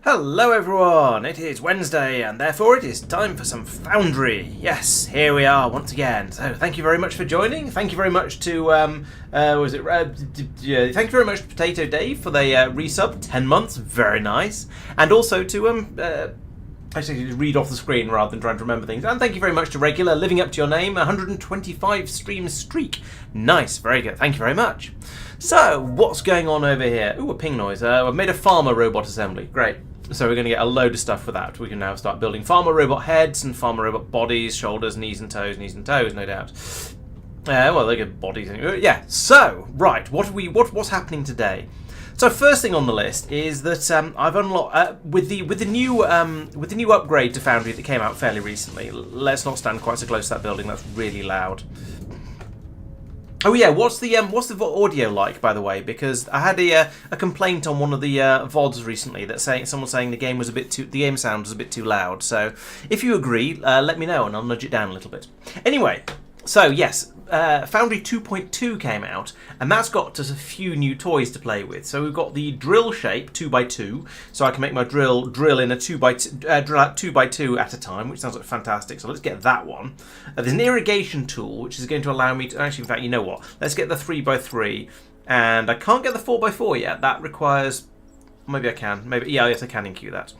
Hello everyone, it is Wednesday and therefore it is time for some Foundry. Yes, here we are once again. So thank you very much for joining. Thank you very much to, thank you very much to Potato Dave for the resub, 10 months, very nice. And also to, actually read off the screen rather than trying to remember things. And thank you very much to Regular, living up to your name, 125 stream streak. Nice, very good, thank you very much. So, what's going on over here? Ooh, a ping noise. I've made a farmer robot assembly, great. So we're going to get a load of stuff for that. We can now start building farmer robot heads and farmer robot bodies, shoulders, knees and toes, no doubt. Well, they get bodies. Yeah. So right, what's happening today? So first thing on the list is that I've unlocked with the new upgrade to Foundry that came out fairly recently. Let's not stand quite so close to that building. That's really loud. Oh yeah, what's the audio like, by the way? Because I had a complaint on one of the VODs recently that someone was saying the game sound was a bit too loud. So if you agree, let me know and I'll nudge it down a little bit. Anyway, so yes, Foundry 2.2 came out, and that's got us a few new toys to play with. So we've got the drill shape 2x2, so I can make my drill in a 2x2 drill out 2x2 at a time, which sounds like fantastic. So let's get that one. There's an irrigation tool, which is going to allow me to actually, in fact, you know what? Let's get the 3x3, and I can't get the 4x4 yet. That requires, maybe I can, maybe yes, I can enqueue that.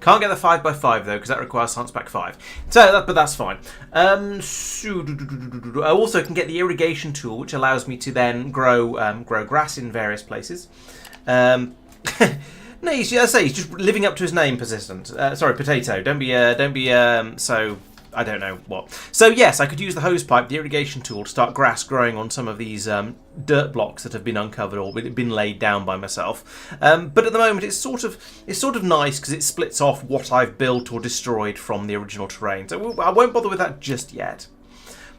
Can't get the 5x5 though, because that requires Science Pack 5. So, but that's fine. I also can get the irrigation tool, which allows me to then grow grass in various places. No, I say he's just living up to his name, persistent. Sorry, potato. Don't be so. I don't know what. So yes, I could use the hose pipe, the irrigation tool, to start grass growing on some of these dirt blocks that have been uncovered or been laid down by myself. But at the moment, it's sort of nice because it splits off what I've built or destroyed from the original terrain. So I won't bother with that just yet.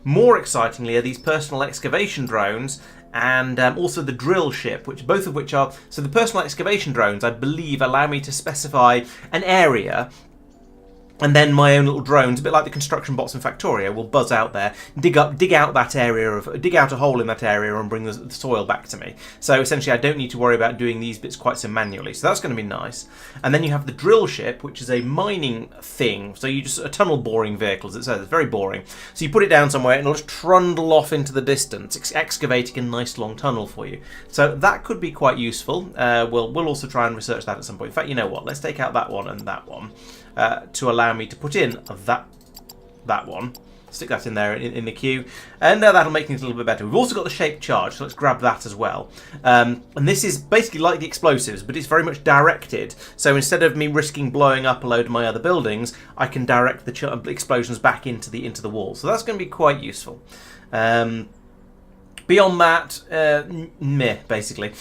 More excitingly are these personal excavation drones and also the drill ship, both of which are. So the personal excavation drones, I believe, allow me to specify an area. And then my own little drones, a bit like the construction bots in Factorio, will buzz out there, dig out a hole in that area, and bring the soil back to me. So essentially, I don't need to worry about doing these bits quite so manually. So that's going to be nice. And then you have the drill ship, which is a mining thing. So you just a tunnel boring vehicle, as it says. It's very boring. So you put it down somewhere, and it'll just trundle off into the distance, excavating a nice long tunnel for you. So that could be quite useful. We'll also try and research that at some point. In fact, you know what? Let's take out that one and that one. To allow me to put in that one, stick that in there in the queue, and that'll make things a little bit better. We've also got the shape charge, so let's grab that as well. And this is basically like the explosives, but it's very much directed. So instead of me risking blowing up a load of my other buildings, I can direct the explosions back into the wall. So that's going to be quite useful. Beyond that, meh, basically.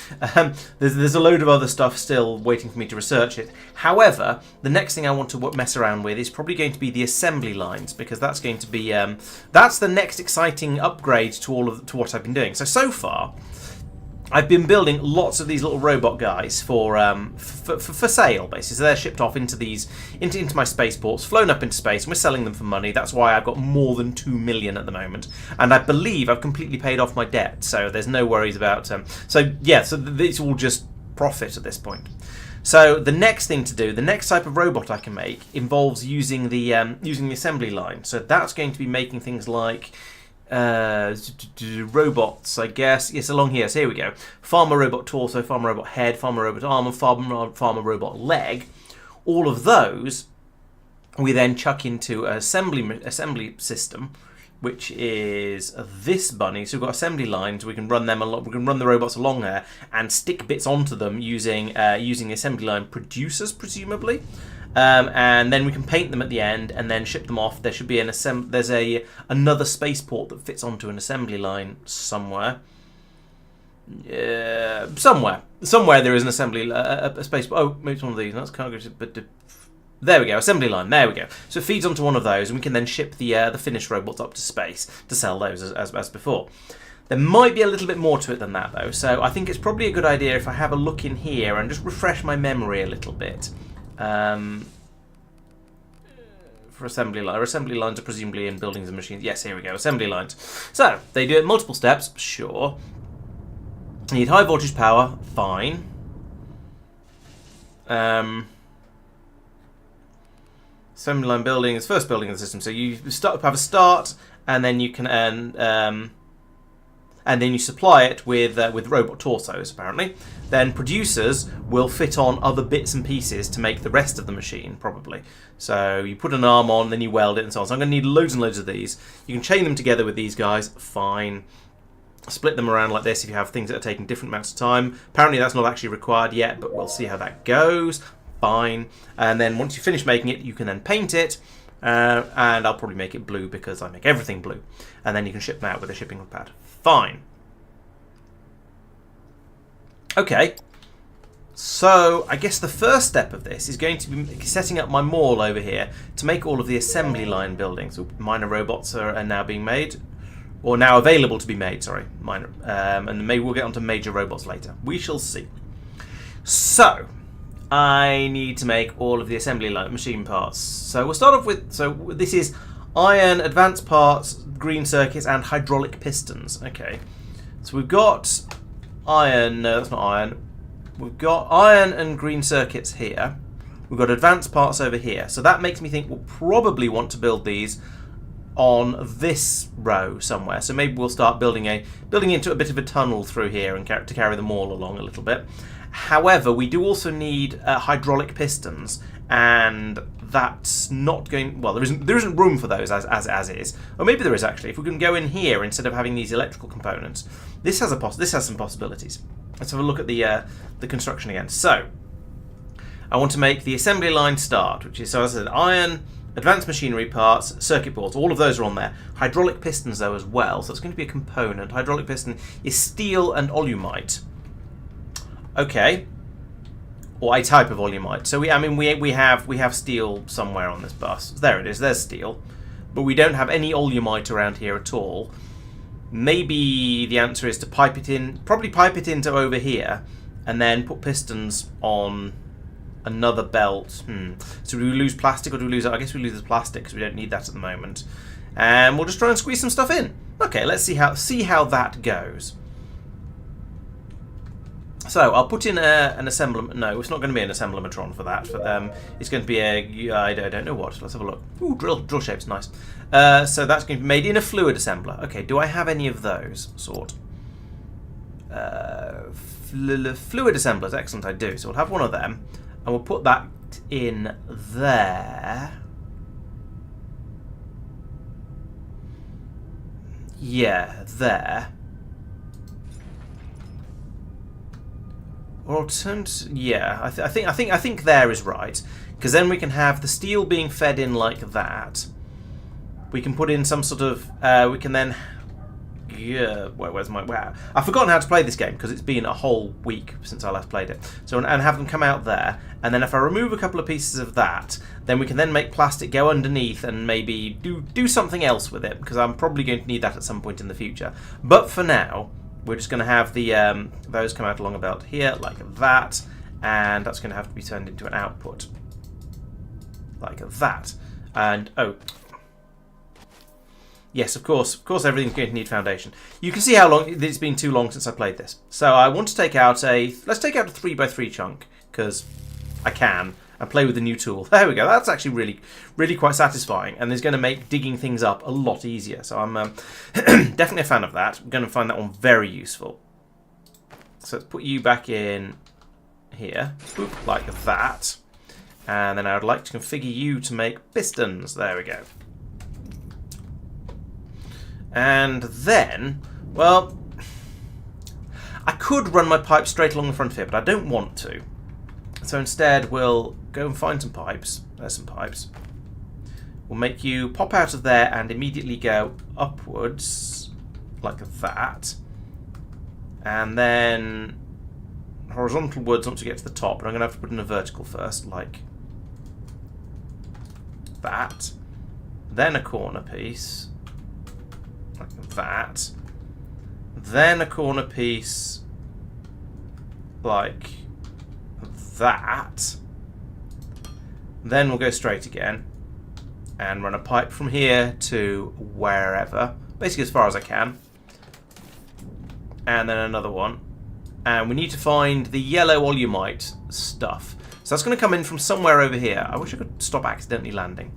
There's a load of other stuff still waiting for me to research it. However, the next thing I want to mess around with is probably going to be the assembly lines, because that's going to be that's the next exciting upgrade to what I've been doing. So far, I've been building lots of these little robot guys for sale, basically. So they're shipped off into my spaceports, flown up into space, and we're selling them for money. That's why I've got more than 2 million at the moment, and I believe I've completely paid off my debt. So there's no worries about. So it's all just profit at this point. So the next thing to do, the next type of robot I can make, involves using the assembly line. So that's going to be making things like. Robots, I guess. Yes, along here. So here we go. Farmer robot torso, farmer robot head, farmer robot arm, and farmer robot leg. All of those we then chuck into an assembly system, which is this bunny. So we've got assembly lines. We can run them along. We can run the robots along there and stick bits onto them using the assembly line producers, presumably. And then we can paint them at the end and then ship them off. There should be there's another spaceport that fits onto an assembly line somewhere. Somewhere there is an assembly a spaceport. Oh, maybe it's one of these. That's kind of but there we go, assembly line. There we go. So it feeds onto one of those, and we can then ship the finished robots up to space to sell those as before. There might be a little bit more to it than that though. So I think it's probably a good idea if I have a look in here and just refresh my memory a little bit. For assembly line. Assembly lines are presumably in buildings and machines. Yes, here we go. Assembly lines. So, they do it in multiple steps. Sure. Need high voltage power. Fine. Assembly line building is first building in the system. So you have a start, and then you can and then you supply it with robot torsos, apparently. Then producers will fit on other bits and pieces to make the rest of the machine, probably. So you put an arm on, then you weld it, and so on. So I'm going to need loads and loads of these. You can chain them together with these guys, fine. Split them around like this if you have things that are taking different amounts of time. Apparently that's not actually required yet, but we'll see how that goes. Fine. And then once you finish making it, you can then paint it. And I'll probably make it blue because I make everything blue. And then you can ship them out with a shipping pad. Fine. Okay. So I guess the first step of this is going to be setting up my mall over here to make all of the assembly line buildings. So minor robots are now being made. Or now available to be made, sorry. Minor. And maybe we'll get onto major robots later. We shall see. So I need to make all of the assembly line machine parts. So we'll start off with, so this is iron, advanced parts, green circuits, and hydraulic pistons. Okay. So we've got iron, no that's not iron. We've got iron and green circuits here. We've got advanced parts over here. So that makes me think we'll probably want to build these on this row somewhere. So maybe we'll start building into a bit of a tunnel through here and to carry them all along a little bit. However, we do also need hydraulic pistons, and that's not going well. There isn't room for those as is, or maybe there is actually. If we can go in here instead of having these electrical components, this has some possibilities. Let's have a look at the construction again. So I want to make the assembly line start, which is, so as I said, iron, advanced machinery parts, circuit boards, all of those are on there. Hydraulic pistons though as well, so it's going to be a component. Hydraulic piston is steel and olumite. Okay, or a type of olumite. So we have steel somewhere on this bus. There it is. There's steel, but we don't have any olumite around here at all. Maybe the answer is to pipe it in. Probably pipe it into over here, and then put pistons on another belt. So do we lose plastic or do we lose? I guess we lose the plastic because we don't need that at the moment. And we'll just try and squeeze some stuff in. Okay, let's see how that goes. So I'll put in an assembler. No, it's not going to be an assemblematron for that. It's going to be a I don't know what. Let's have a look. Ooh, drill shape's nice. So that's going to be made in a fluid assembler. Okay, do I have any of those sort? Fluid assemblers, excellent. I do. So we'll have one of them, and we'll put that in there. Yeah, there. Or yeah, I think there is right, because then we can have the steel being fed in like that. We can put in some sort of we can then where's my I've forgotten how to play this game because it's been a whole week since I last played it. So and have them come out there, and then if I remove a couple of pieces of that, then we can then make plastic go underneath and maybe do something else with it, because I'm probably going to need that at some point in the future. But for now, we're just going to have the those come out along a belt here, like that, and that's going to have to be turned into an output, like that. And oh, yes, of course, everything's going to need foundation. You can see how long it's been too long since I played this. So I want to take out let's take out a 3x3 chunk because I can, and play with the new tool. There we go. That's actually really quite satisfying, and is going to make digging things up a lot easier. So I'm definitely a fan of that. I'm going to find that one very useful. So let's put you back in here, like that. And then I would like to configure you to make pistons. There we go. And then, well, I could run my pipe straight along the front of here, but I don't want to. So instead, we'll go and find some pipes. There's some pipes. We'll make you pop out of there and immediately go upwards, like that. And then horizontal wards once you get to the top. But I'm going to have to put in a vertical first, like that. Then a corner piece, like that. Then a corner piece, like that. Then we'll go straight again and run a pipe from here to wherever, basically as far as I can, and then another one. And we need to find the yellow olumite stuff. So that's going to come in from somewhere over here. I wish I could stop accidentally landing.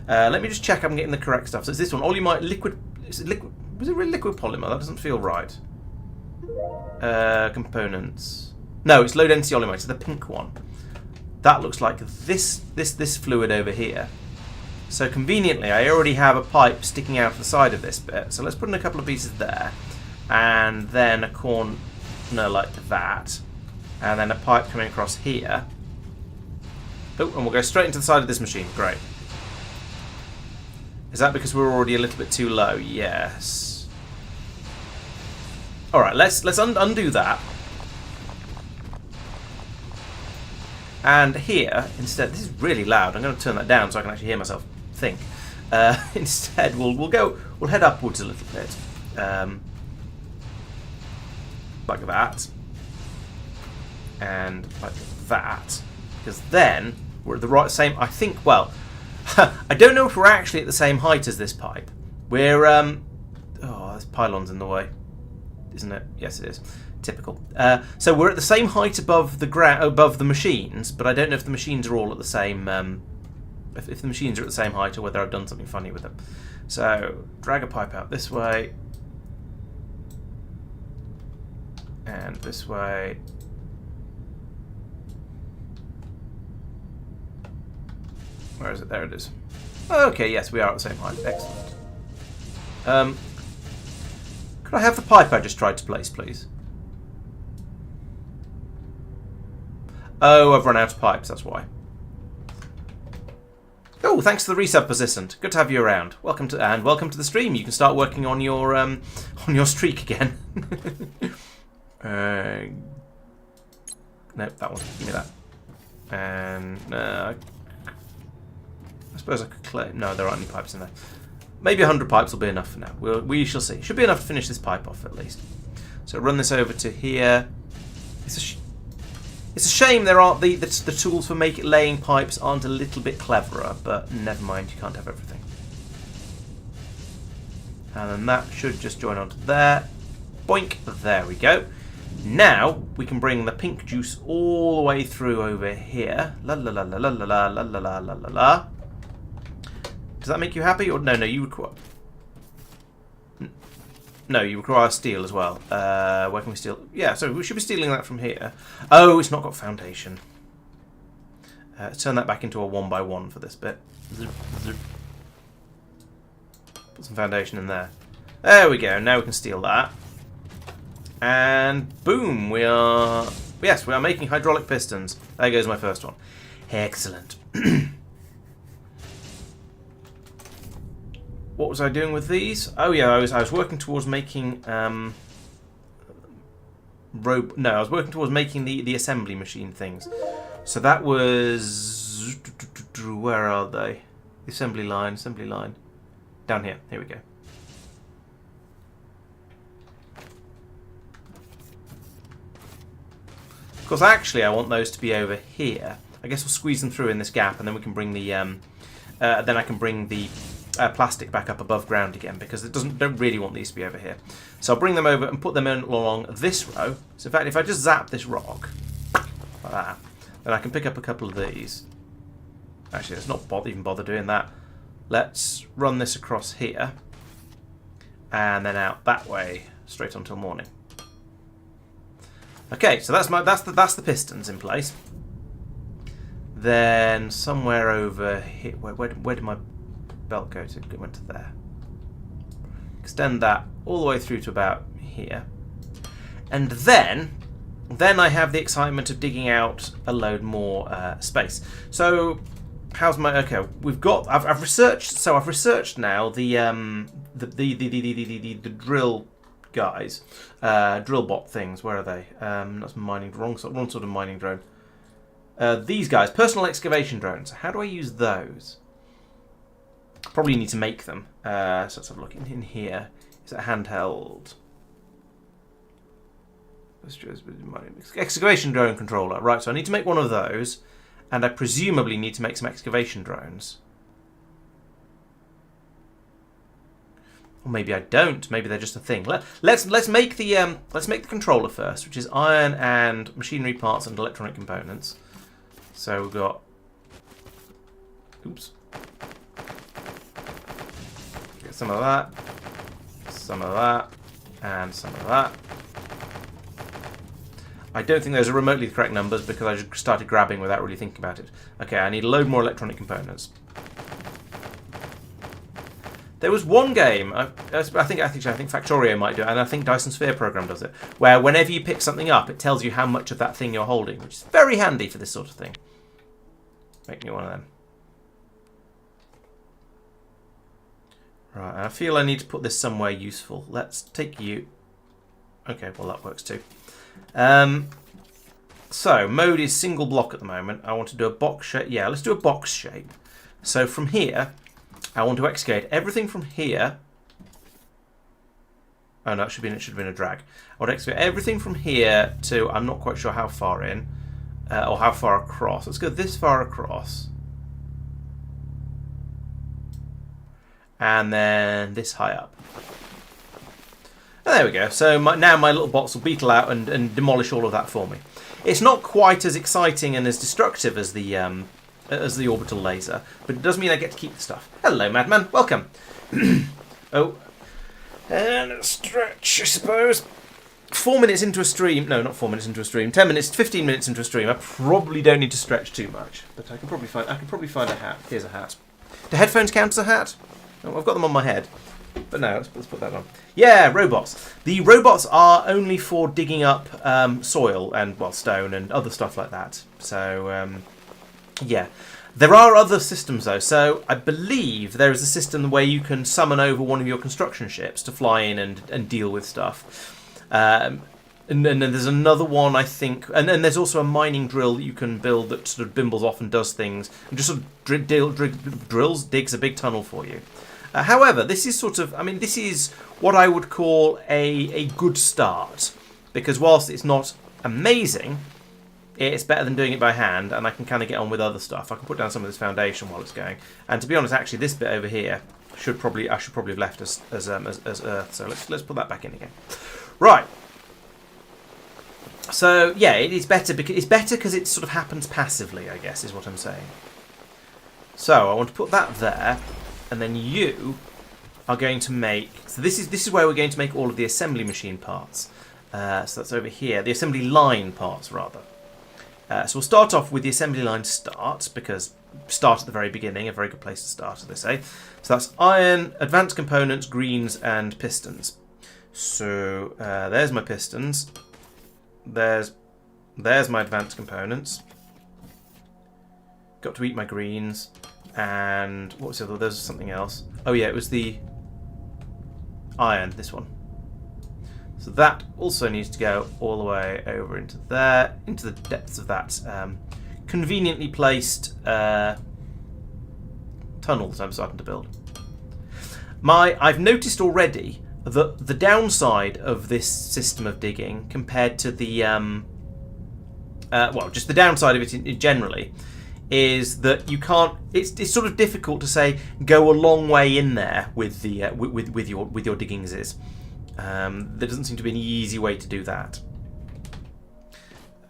Let me just check I'm getting the correct stuff. So it's this one. Liquid. Is it liquid? Was it really liquid polymer? That doesn't feel right. Components. No, it's low density olimite. It's the pink one. That looks like this fluid over here. So conveniently, I already have a pipe sticking out of the side of this bit. So let's put in a couple of pieces there, and then a corner like that, and then a pipe coming across here. Oh, and we'll go straight into the side of this machine. Great. Is that because we're already a little bit too low? Yes. All right, let's undo that. And here, instead, this is really loud. I'm going to turn that down so I can actually hear myself think. Instead, we'll head upwards a little bit, like that, and like that, because then we're at the same. I think. Well, I don't know if we're actually at the same height as this pipe. We're oh, this pylon's in the way, isn't it? Yes, it is. Typical. So we're at the same height above the above the machines, but I don't know if the machines are all at the same. If the machines are at the same height, or whether I've done something funny with them. So drag a pipe out this way, and this way. Where is it? There it is. Okay, yes, we are at the same height. Excellent. Could I have the pipe I just tried to place, please? Oh, I've run out of pipes, that's why. Oh, thanks to the resub persistent. Good to have you around. Welcome to the stream. You can start working on your streak again. Nope, that one. Give me that. And I suppose I could claim. No, there aren't any pipes in there. Maybe 100 pipes will be enough for now. We shall see. Should be enough to finish this pipe off at least. So run this over to here. It's a shame there aren't the tools for laying pipes aren't a little bit cleverer, but never mind, you can't have everything. And then that should just join onto there. Boink, there we go. Now we can bring the pink juice all the way through over here. La la la la la la la la la la la la. Does that make you happy? Or no, you require. No, you require steel as well. Where can we steal? Yeah, so we should be stealing that from here. Oh, it's not got foundation. Let's turn that back into a 1x1 for this bit. Put some foundation in there. There we go. Now we can steal that. And boom, we are making hydraulic pistons. There goes my first one. Excellent. What was I doing with these? Oh yeah, I was working towards making I was working towards making the assembly machine things. So that was, where are they? The assembly line. Down here. Here we go. Of course, actually, I want those to be over here. I guess we'll squeeze them through in this gap, and then we can bring the then I can bring the plastic back up above ground again, because don't really want these to be over here. So I'll bring them over and put them in along this row. So in fact, if I just zap this rock like that, then I can pick up a couple of these. Actually, let's not even bother doing that. Let's run this across here, and then out that way straight until morning. Okay, so that's the pistons in place. Then somewhere over here, where did my belt go to? It went to there. Extend that all the way through to about here, and then I have the excitement of digging out a load more space. So how's my okay? I've researched. So I've researched now the drill guys, drill bot things. Where are they? That's mining. Wrong sort of mining drone. These guys, personal excavation drones. How do I use those? Probably need to make them. So let's have a look in here. Is it handheld? Excavation drone controller. Right, so I need to make one of those, and I presumably need to make some excavation drones. Or maybe I don't. Maybe they're just a thing. Let's make the controller first, which is iron and machinery parts and electronic components. So we've got... Oops. Get some of that, and some of that. I don't think those are remotely the correct numbers because I just started grabbing without really thinking about it. Okay, I need a load more electronic components. There was one game, I think Factorio might do it, and I think Dyson Sphere Program does it, where whenever you pick something up, it tells you how much of that thing you're holding, which is very handy for this sort of thing. Make me one of them. Right, I feel I need to put this somewhere useful. Let's take you... Okay, well that works too. So, mode is single block at the moment. I want to do a box shape. Yeah, let's do a box shape. So from here... I want to excavate everything from here. Oh no, it should have been a drag. I want to excavate everything from here to, I'm not quite sure how far in, or how far across. Let's go this far across. And then this high up. And there we go. So now my little bots will beetle out and demolish all of that for me. It's not quite as exciting and as destructive as the orbital laser, but it does mean I get to keep the stuff. Hello, madman. Welcome. Oh, and a stretch, I suppose. 4 minutes into a stream. No, not 4 minutes into a stream. 10 minutes, 15 minutes into a stream. I probably don't need to stretch too much, but I can probably find a hat. Here's a hat. Do headphones count as a hat? Oh, I've got them on my head. But no, let's put that on. Yeah, robots. The robots are only for digging up soil and, well, stone and other stuff like that. So, yeah. There are other systems, though. So I believe there is a system where you can summon over one of your construction ships to fly in and deal with stuff. And then there's another one, I think. And then there's also a mining drill that you can build that sort of bimbles off and does things. And just sort of digs a big tunnel for you. However, this is sort of... I mean, this is what I would call a good start. Because whilst it's not amazing... It's better than doing it by hand, and I can kind of get on with other stuff. I can put down some of this foundation while it's going. And to be honest, actually, this bit over here I should probably have left as earth. So let's put that back in again. Right. So yeah, it is better because it sort of happens passively, I guess, is what I'm saying. So I want to put that there, and then you are going to make. So this is where we're going to make all of the assembly machine parts. So that's over here, the assembly line parts rather. So we'll start off with the assembly line start, because start at the very beginning, a very good place to start, as they say. So that's iron, advanced components, greens, and pistons. So there's my pistons. There's my advanced components. Got to eat my greens. And what was the other? There's something else. Oh yeah, it was the iron, this one. So that also needs to go all the way over into there, into the depths of that conveniently placed tunnels I'm starting to build. I've noticed already that the downside of this system of digging compared to the well, just the downside of it generally is that you can't. It's sort of difficult to say go a long way in there with the with your diggings is. There doesn't seem to be an easy way to do that.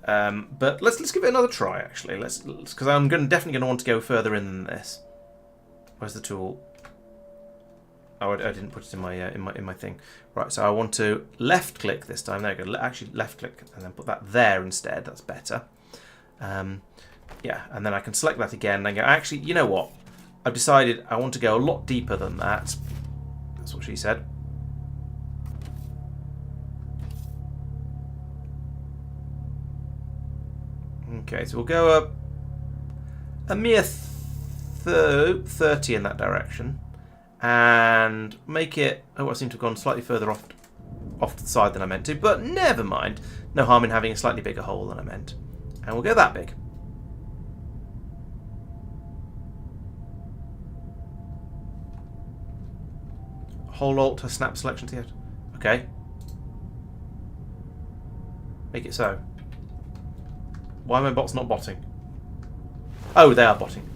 But let's give it another try. Actually, because I'm definitely going to want to go further in than this. Where's the tool? Oh, I didn't put it in my thing. Right, so I want to left click this time. There we go. Actually, left click and then put that there instead. That's better. Yeah, and then I can select that again and go. Actually, you know what? I've decided I want to go a lot deeper than that. That's what she said. Okay, so we'll go up a mere 30 in that direction and make it... Oh, I seem to have gone slightly further off to the side than I meant to, but never mind. No harm in having a slightly bigger hole than I meant. And we'll go that big. Hold Alt to snap selection to it. Okay. Make it so. Why are my bots not botting? Oh, they are botting.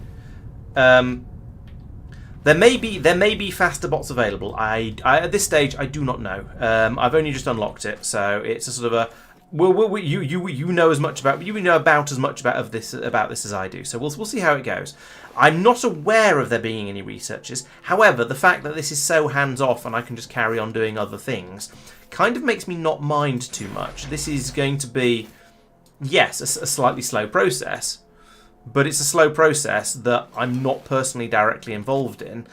There may be faster bots available. I at this stage I do not know. I've only just unlocked it, so it's a sort of You know as much about as much about this as I do. So we'll see how it goes. I'm not aware of there being any researchers. However, the fact that this is so hands off and I can just carry on doing other things kind of makes me not mind too much. This is going to be, yes, a slightly slow process, but it's a slow process that I'm not personally directly involved in.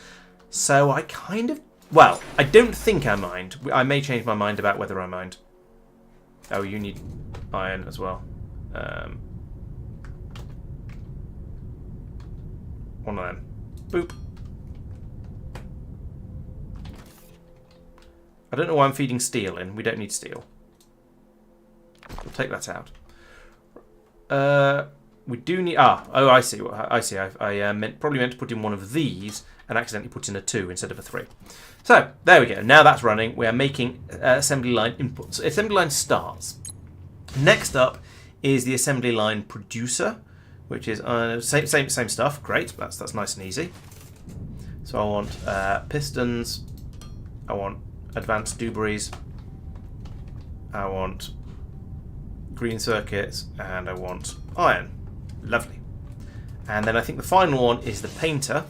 So I kind of, well, I don't think I mind. I may change my mind about whether I mind. Oh, you need iron as well. One of them. Boop. I don't know why I'm feeding steel in. We don't need steel. We'll take that out. We do need... Oh, I see. I see. I probably meant to put in one of these and accidentally put in a 2 instead of a 3. So, there we go. Now that's running. We are making assembly line inputs. Assembly line starts. Next up is the assembly line producer, which is same stuff. Great. That's nice and easy. So I want pistons. I want advanced debris. I want green circuits, and I want iron. Lovely. And then I think the final one is the painter.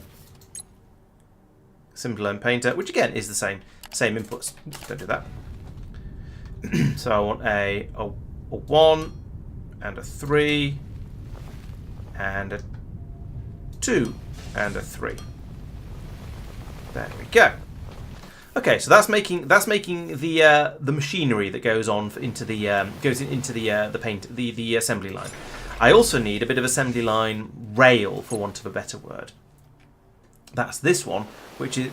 Assembly line painter, which again is the same inputs. Don't do that. So I want a 1 and a 3 and a 2 and a 3. There we go. Okay, so that's making the machinery that goes on into the assembly line. I also need a bit of assembly line rail, for want of a better word. That's this one, which is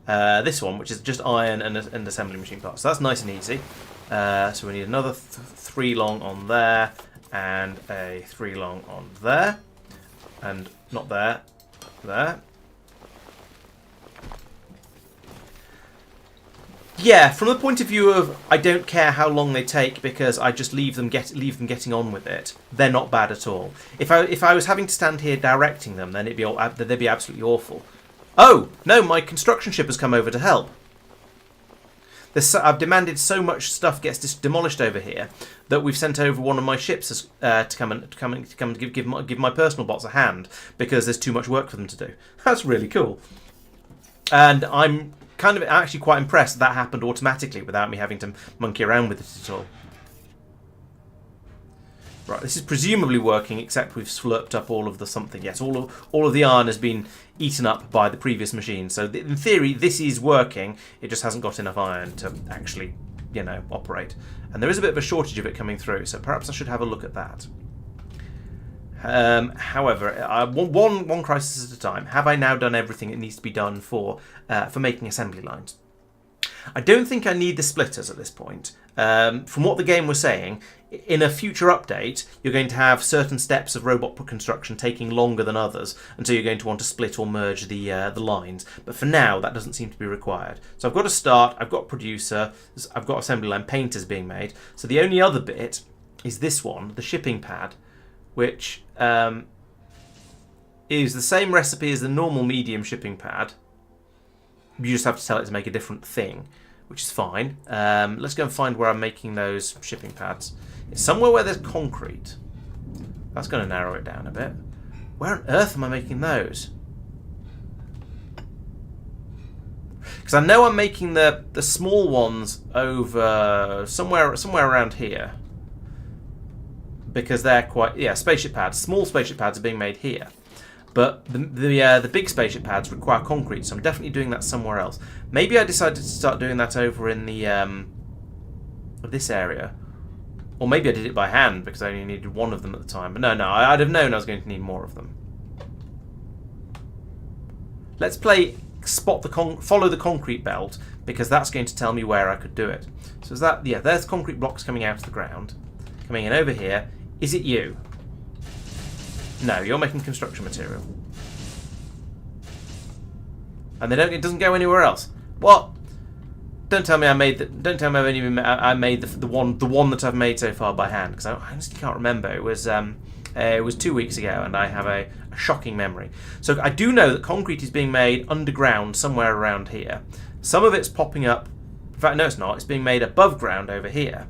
this one, which is just iron and assembly machine parts. So that's nice and easy. So we need another 3 long on there, and a 3 long on there, and not there. There. Yeah, from the point of view of I don't care how long they take because I just leave them getting on with it. They're not bad at all. If I was having to stand here directing them, then they'd be absolutely awful. Oh no, my construction ship has come over to help. I've demanded so much stuff gets demolished over here that we've sent over one of my ships to come and give my personal bots a hand because there's too much work for them to do. That's really cool, and I'm kind of actually quite impressed that happened automatically without me having to monkey around with it at all. Right, this is presumably working, except we've slurped up all of the something. Yes, all of the iron has been eaten up by the previous machine. So in theory, this is working. It just hasn't got enough iron to actually, operate. And there is a bit of a shortage of it coming through, so perhaps I should have a look at that. However, one crisis at a time. Have I now done everything that needs to be done for making assembly lines? I don't think I need the splitters at this point. From what the game was saying, in a future update, you're going to have certain steps of robot construction taking longer than others, and so you're going to want to split or merge the lines. But for now, that doesn't seem to be required. So I've got a start, I've got producer, I've got assembly line painters being made. So the only other bit is this one, the shipping pad, which is the same recipe as the normal medium shipping pad. You just have to tell it to make a different thing, which is fine. Let's go and find where I'm making those shipping pads. It's somewhere where there's concrete. That's going to narrow it down a bit. Where on earth am I making those? Because I know I'm making the small ones over somewhere around here. Because they're quite spaceship pads. Small spaceship pads are being made here. But the big spaceship pads require concrete, so I'm definitely doing that somewhere else. Maybe I decided to start doing that over in the this area. Or maybe I did it by hand because I only needed one of them at the time. But no, I'd have known I was going to need more of them. Let's play follow the concrete belt, because that's going to tell me where I could do it. So is that, there's concrete blocks coming out of the ground. Coming in over here. Is it you? No, you're making construction material. And it doesn't go anywhere else. What? Don't tell me I made I made the one that I've made so far by hand, because I honestly can't remember. It was 2 weeks ago, and I have a shocking memory. So I do know that concrete is being made underground somewhere around here. Some of it's popping up In fact, no, it's not. It's being made above ground over here.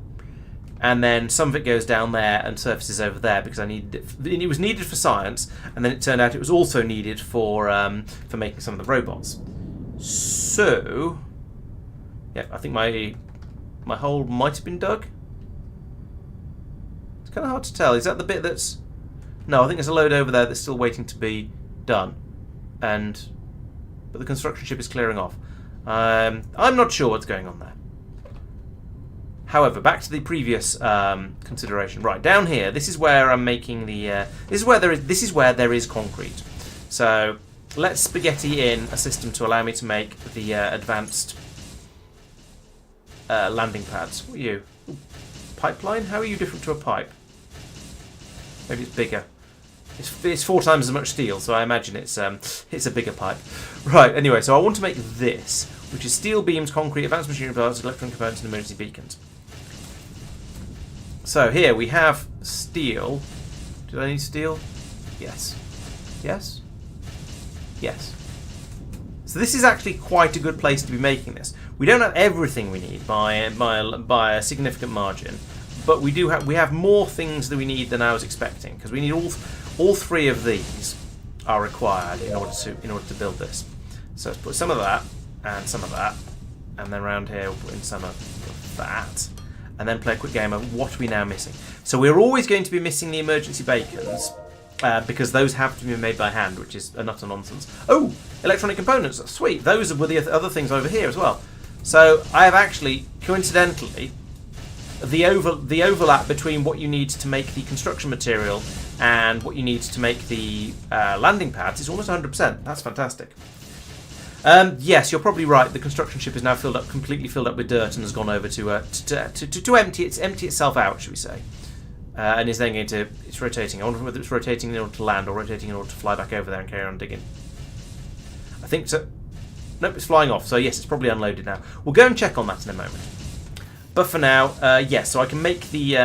And then some of it goes down there and surfaces over there because I needed it. It was needed for science, and then it turned out it was also needed for making some of the robots. So, yeah, I think my hole might have been dug. It's kind of hard to tell. Is that the bit that's... No, I think there's a load over there that's still waiting to be done. But the construction ship is clearing off. I'm not sure what's going on there. However, back to the previous consideration. Right, down here, this is where I'm making the... this is where there is concrete. So, let's spaghetti in a system to allow me to make the advanced landing pads. What are you? Ooh, pipeline? How are you different to a pipe? Maybe it's bigger. It's 4 times as much steel, so I imagine it's a bigger pipe. Right, anyway, so I want to make this, which is steel beams, concrete, advanced machinery parts, electronic components, and emergency beacons. So here we have steel. Did I need steel? Yes. Yes? Yes. So this is actually quite a good place to be making this. We don't have everything we need by a significant margin, but we have more things that we need than I was expecting, because we need all 3 of these are required in order to build this. So let's put some of that and some of that, and then around here we'll put in some of that, and then play a quick game of what are we now missing. So we're always going to be missing the emergency bacons, because those have to be made by hand, which is an utter nonsense. Oh, electronic components, sweet. Those were the other things over here as well. So I have actually, coincidentally, the overlap between what you need to make the construction material and what you need to make the landing pads is almost 100%. That's fantastic. Yes, you're probably right. The construction ship is now completely filled up with dirt and has gone over to empty itself out, should we say? And is then going to... It's rotating. I wonder whether it's rotating in order to land or rotating in order to fly back over there and carry on digging. I think so. Nope, it's flying off. So yes, it's probably unloaded now. We'll go and check on that in a moment. But for now, yes. So I can make the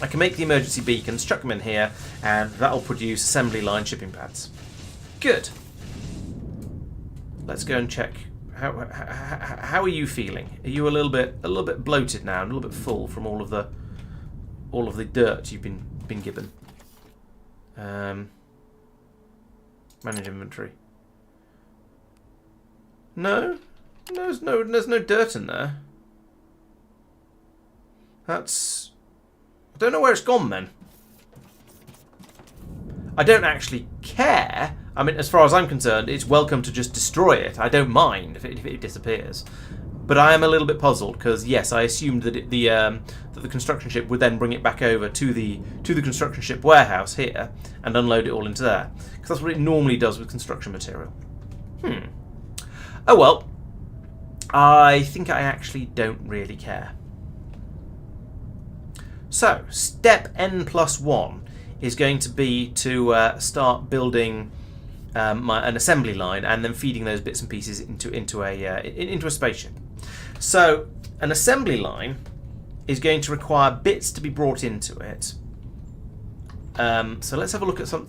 emergency beacons, chuck them in here, and that'll produce assembly line shipping pads. Good. Let's go and check. How are you feeling? Are you a little bit bloated now, a little bit full from all of the dirt you've been given? Manage inventory. No, there's no dirt in there. That's... I don't know where it's gone then. I don't actually care. I mean, as far as I'm concerned, it's welcome to just destroy it. I don't mind if it disappears. But I am a little bit puzzled because, yes, I assumed that the construction ship would then bring it back over to the construction ship warehouse here and unload it all into there. Because that's what it normally does with construction material. Oh well. I think I actually don't really care. So, step N+1 is going to be to start building an assembly line and then feeding those bits and pieces into a spaceship. So, an assembly line is going to require bits to be brought into it. So let's have a look at some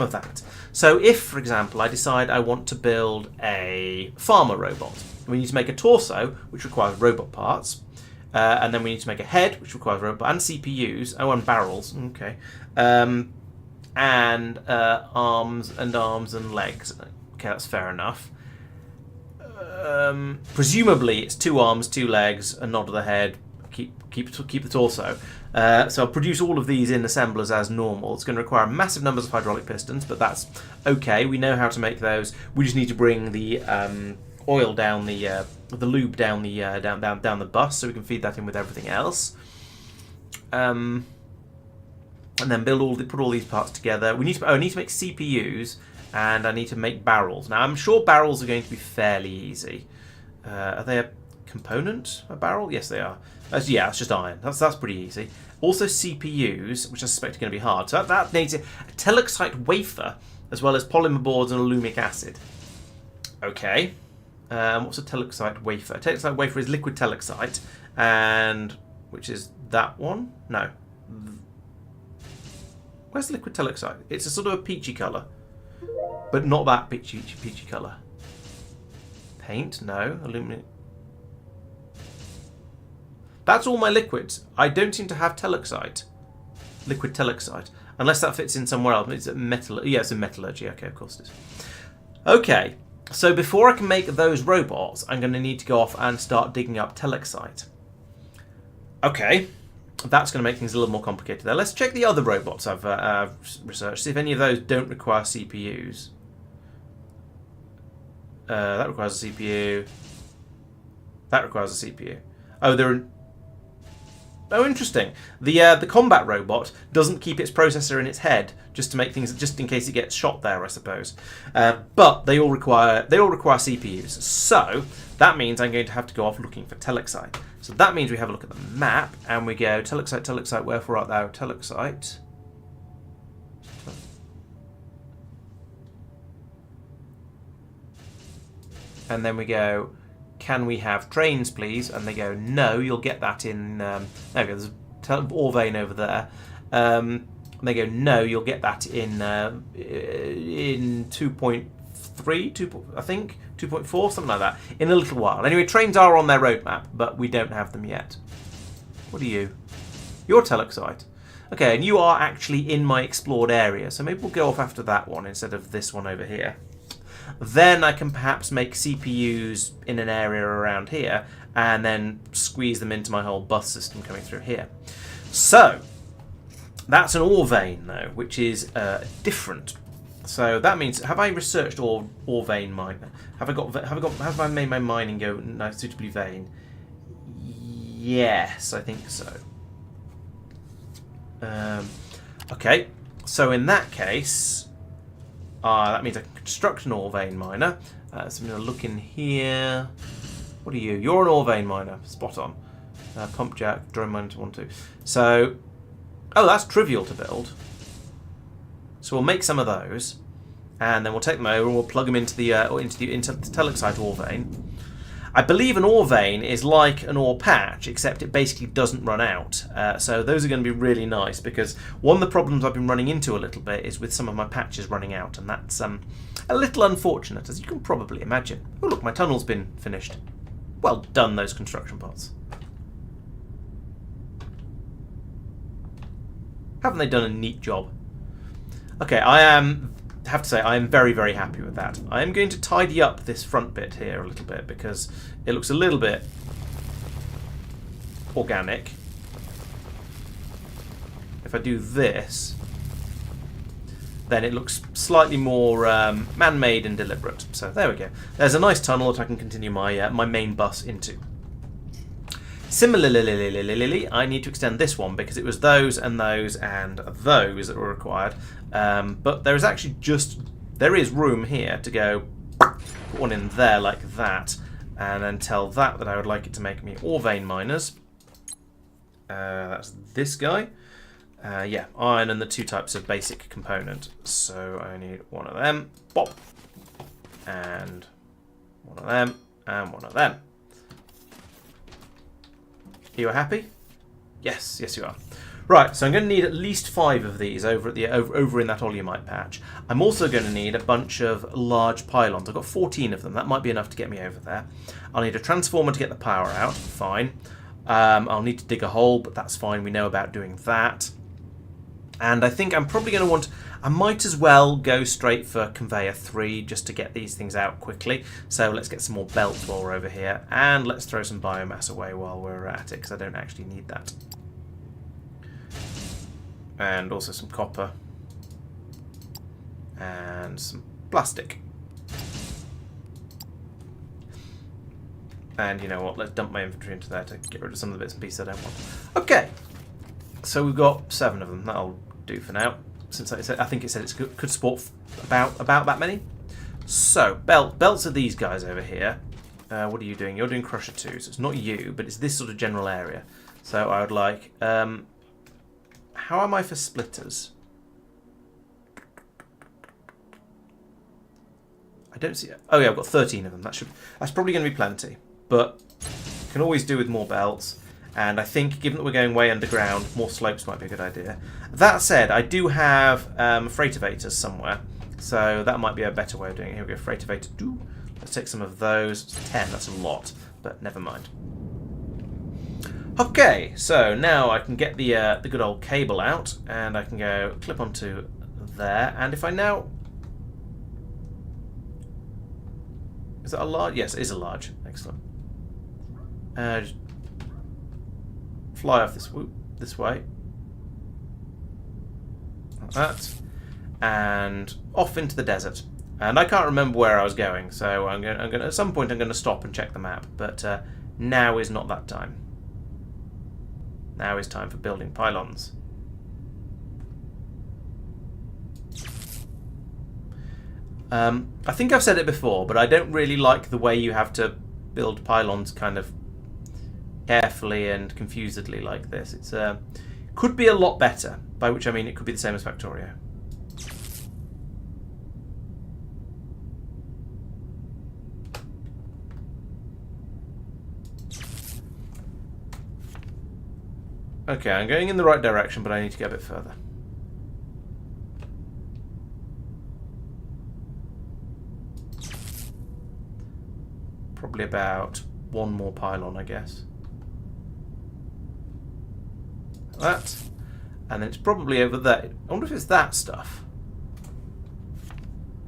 of that. So, if, for example, I decide I want to build a farmer robot, we need to make a torso, which requires robot parts. And then we need to make a head, which requires robot and CPUs. Oh, and barrels. Okay. And arms and legs. Okay, that's fair enough. Presumably, it's 2 arms, 2 legs, a nod of the head. Keep the torso. So I'll produce all of these in assemblers as normal. It's going to require massive numbers of hydraulic pistons, but that's okay. We know how to make those. We just need to bring the oil down the lube down the bus, so we can feed that in with everything else. And then put all these parts together. I need to make CPUs, and I need to make barrels. Now I'm sure barrels are going to be fairly easy. Are they a component? A barrel? Yes, they are. Yeah, it's just iron. That's pretty easy. Also CPUs, which I suspect are going to be hard. So that needs a telexite wafer, as well as polymer boards and alumic acid. Okay. What's a telexite wafer? A telexite wafer is liquid telexite, and which is that one? No. Where's liquid telexite? It's a sort of a peachy colour, but not that peachy colour. Paint? No. Aluminum. That's all my liquids. I don't seem to have telexite. Liquid telexite. Unless that fits in somewhere else. It's metal. Yeah, it's in metallurgy. Okay, of course it is. Okay, so before I can make those robots, I'm going to need to go off and start digging up telexite. Okay, that's going to make things a little more complicated there. Let's check the other robots I've researched, see if any of those don't require CPUs. That requires a CPU. That requires a CPU. Oh, oh, interesting. The combat robot doesn't keep its processor in its head just to make things, just in case it gets shot there, I suppose. But they all require CPUs. So that means I'm going to have to go off looking for telexite. So that means we have a look at the map and we go telexite, telexite. Wherefore art thou, telexite? And then we go, can we have trains, please? And they go, no, you'll get that in... there we go, there's an ore vein over there. And they go, no, you'll get that in 2.3, I think, 2.4, something like that, in a little while. Anyway, trains are on their roadmap, but we don't have them yet. What are you? You're telexite. Okay, and you are actually in my explored area, so maybe we'll go off after that one instead of this one over here. Then I can perhaps make CPUs in an area around here and then squeeze them into my whole bus system coming through here. So that's an ore vein though, which is different. So that means, have I researched ore vein miner? Have I made my mining go nice, suitably vein? Yes, I think so. Okay, so in that case. That means I can construct an ore vein miner. So I'm going to look in here. What are you? You're an ore vein miner. Spot on. Pump jack, drone miner 1, 2. So, oh, that's trivial to build. So we'll make some of those, and then we'll take them over and we'll plug them into the telexite ore vein. I believe an ore vein is like an ore patch, except it basically doesn't run out. So those are going to be really nice, because one of the problems I've been running into a little bit is with some of my patches running out, and that's a little unfortunate, as you can probably imagine. Oh look, my tunnel's been finished. Well done, those construction pots. Haven't they done a neat job? Okay, I have to say I am very, very happy with that. I am going to tidy up this front bit here a little bit because it looks a little bit organic. If I do this, then it looks slightly more man-made and deliberate. So there we go. There's a nice tunnel that I can continue my my main bus into. Similarly, I need to extend this one because it was those and those and those that were required. But there is actually there is room here to go put one in there like that, and then tell that I would like it to make me ore vein miners. That's this guy. Yeah, iron and the 2 types of basic component. So I need one of them, pop, and one of them, and one of them. You are happy? Yes, yes you are. Right, so I'm going to need at least 5 of these over in that oleumite patch. I'm also going to need a bunch of large pylons. I've got 14 of them. That might be enough to get me over there. I'll need a transformer to get the power out. Fine. I'll need to dig a hole, but that's fine. We know about doing that. And I think I'm probably going to want... I might as well go straight for conveyor 3 just to get these things out quickly. So let's get some more belts while we're over here. And let's throw some biomass away while we're at it, because I don't actually need that. And also some copper. And some plastic. And you know what, let's dump my inventory into there to get rid of some of the bits and pieces I don't want. Okay, so we've got 7 of them. That'll do for now. Since I think it said it could support about that many. So belts are these guys over here. What are you doing? You're doing crusher 2, so it's not you, but it's this sort of general area. So I would like. How am I for splitters? I don't see. Oh yeah, I've got 13 of them. That's probably going to be plenty, but can always do with more belts. And I think, given that we're going way underground, more slopes might be a good idea. That said, I do have freight elevators somewhere, so that might be a better way of doing it. Here we go, freight elevator 2. Let's take some of those. 10, that's a lot, but never mind. Okay, so now I can get the good old cable out, and I can go clip onto there. And if I now... Is that a large? Yes, it is a large. Excellent. Just fly off this way. Like that. And off into the desert. And I can't remember where I was going, so I'm going at some point I'm going to stop and check the map. But now is not that time. Now is time for building pylons. I think I've said it before, but I don't really like the way you have to build pylons kind of carefully and confusedly like this. It's could be a lot better, by which I mean it could be the same as Factorio. Okay, I'm going in the right direction, but I need to get a bit further. Probably about one more pylon, I guess. That. And then it's probably over there. I wonder if it's that stuff.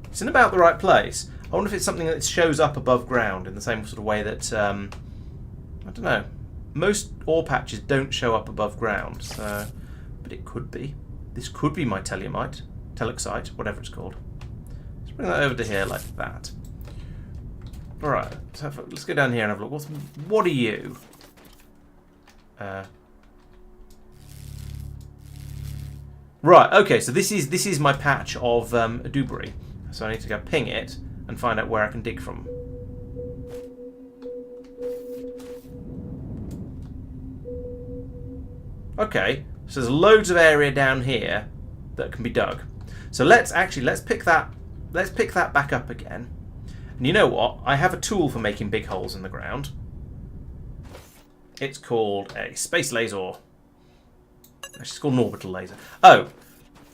It's in about the right place. I wonder if it's something that shows up above ground in the same sort of way that, I don't know. Most ore patches don't show up above ground, so, but it could be. This could be my telexite, whatever it's called. Let's bring that over to here like that. Alright, so let's go down here and have a look. What are you? Right, okay, so this is my patch of debris. So I need to go ping it and find out where I can dig from. Okay, so there's loads of area down here that can be dug. So let's pick that back up again. And you know what? I have a tool for making big holes in the ground. It's called a space laser. Actually, it's called an orbital laser. Oh,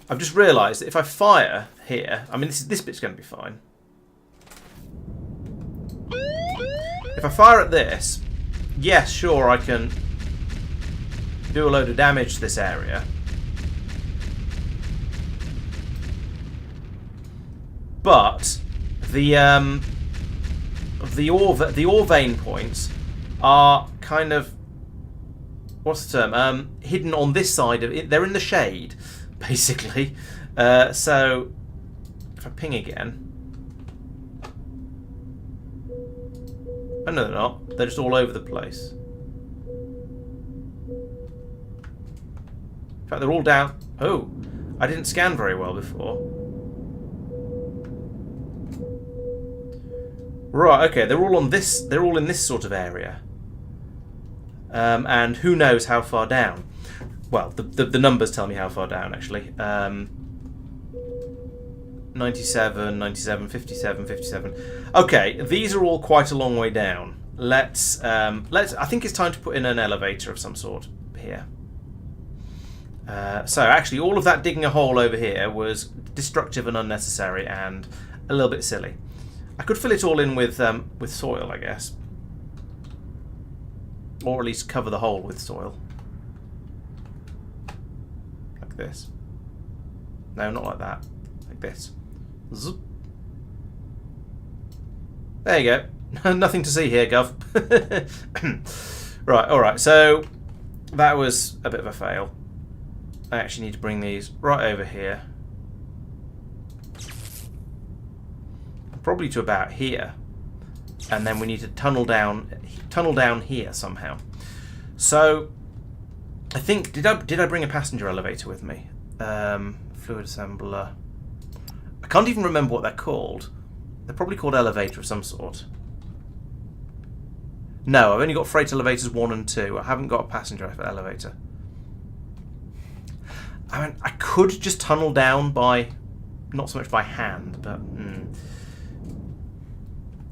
I've just realised that if I fire here, I mean this bit's going to be fine. If I fire at this, yes, sure, I can do a load of damage to this area. But the ore vein points are kind of, what's the term? Hidden on this side of it. They're in the shade, basically. So if I ping again, oh no, they're not. They're just all over the place. In fact, they're all down. Oh, I didn't scan very well before. Right, okay, they're all on this. They're all in this sort of area, and who knows how far down? Well, the numbers tell me how far down actually. 97, 97, 57, 57. Okay, these are all quite a long way down. Let's. I think it's time to put in an elevator of some sort here. So actually, all of that digging a hole over here was destructive and unnecessary, and a little bit silly. I could fill it all in with soil, I guess, or at least cover the hole with soil, like this. No, not like that. Like this. Zoop. There you go. Nothing to see here, Gov. Right. All right. So that was a bit of a fail. I actually need to bring these right over here. Probably to about here. And then we need to tunnel down here somehow. So I think did I bring a passenger elevator with me? Fluid assembler. I can't even remember what they're called. They're probably called elevator of some sort. No, I've only got freight elevators 1 and 2. I haven't got a passenger elevator. I mean, I could just tunnel down by, not so much by hand, but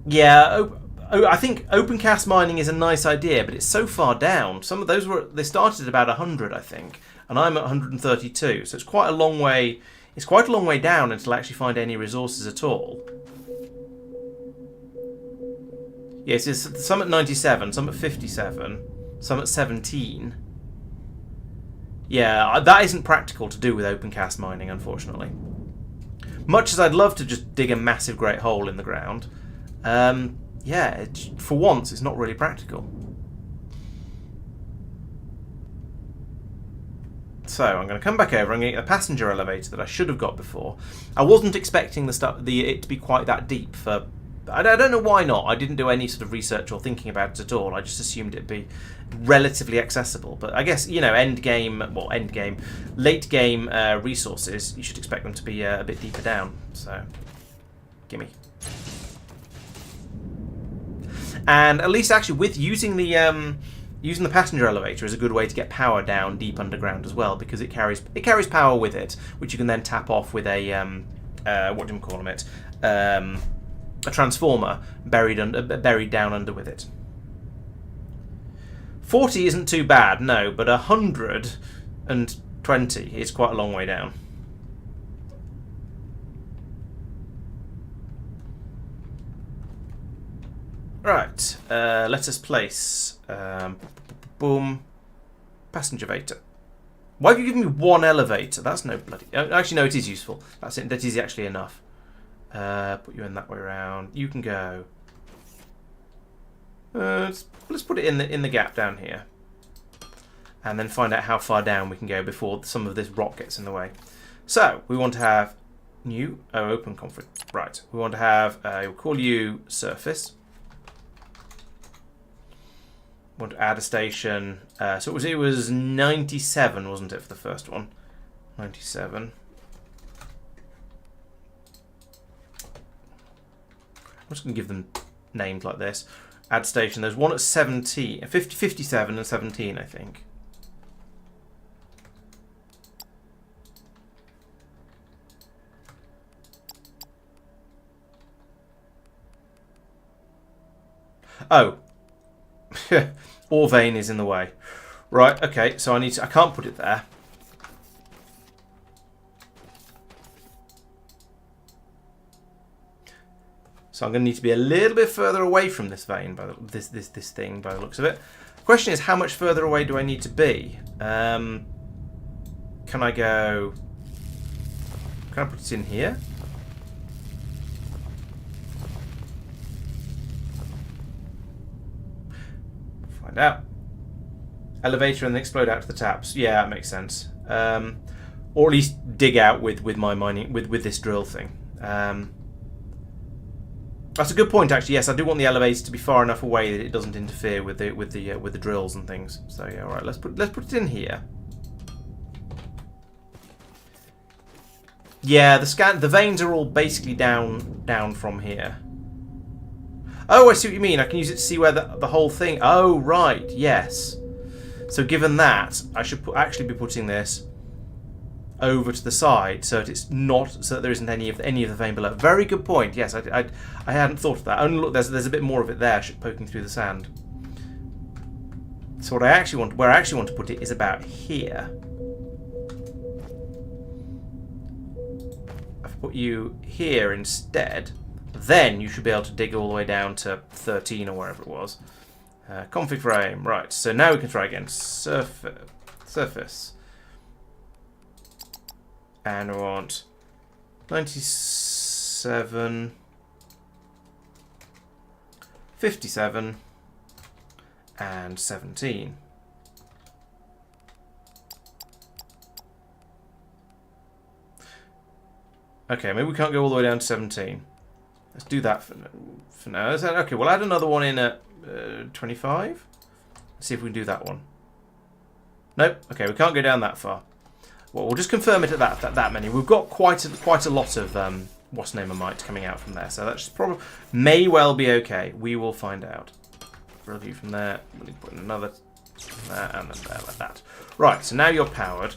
yeah. I think open cast mining is a nice idea, but it's so far down. Some of those they started at about 100, I think, and I'm at 132, so it's quite a long way. It's quite a long way down until I actually find any resources at all. Yes, it's some at 97, some at 57. some at 17. Yeah, that isn't practical to do with open cast mining, unfortunately. Much as I'd love to just dig a massive great hole in the ground, yeah, for once it's not really practical. So I'm going to come back over. I'm going to get the passenger elevator that I should have got before. I wasn't expecting it to be quite that deep. I don't know why not. I didn't do any sort of research or thinking about it at all. I just assumed it'd be relatively accessible. But I guess, you know, late game resources, you should expect them to be a bit deeper down. So, gimme. And at least actually with using the passenger elevator is a good way to get power down deep underground as well, because it carries power with it, which you can then tap off with a what do you call it? A transformer buried down under with it. 40 isn't too bad, no, but 120 is quite a long way down. Right, let us place boom, passenger elevator. Why have you given me one elevator? That's no bloody. Actually, no, it is useful. That's it. That is actually enough. Put you in that way around. You can go. Let's put it in the gap down here, and then find out how far down we can go before some of this rock gets in the way. So we want to have new open config. Right. We want to have. We'll call you surface. Want to add a station. So it was 97, wasn't it, for the first one? 97. I'm just going to give them names like this. Add station. There's one at 17, 57 and 17, I think. Oh. Ore vein is in the way. Right, okay, so I can't put it there. So I'm going to need to be a little bit further away from this vein, by this thing, by the looks of it. Question is, how much further away do I need to be? Can I put it in here? Find out. Elevator and then explode out to the taps. Yeah, that makes sense. Or at least dig out with my mining with this drill thing. That's a good point, actually. Yes, I do want the elevator to be far enough away that it doesn't interfere with the drills and things. So yeah, all right. Let's put it in here. Yeah, the veins are all basically down from here. Oh, I see what you mean. I can use it to see where the whole thing. Oh, right. Yes. So given that, I should actually be putting this over to the side so that it's not, so that there isn't any of the vein below. Very good point. Yes, I hadn't thought of that. Only look, there's a bit more of it there poking through the sand. So where I actually want to put it is about here. I've put you here instead. Then you should be able to dig all the way down to 13 or wherever it was. Config frame. Right. So now we can try again. Surface. And we want 97, 57, and 17. Okay, maybe we can't go all the way down to 17. Let's do that for now. Okay, we'll add another one in at 25. Let's see if we can do that one. Nope. Okay, we can't go down that far. Well, we'll just confirm it at that many. We've got quite a lot of what's name of might coming out from there, so that probably may well be okay. We will find out. Review from there. We'll put in another there and then there like that. Right. So now you're powered.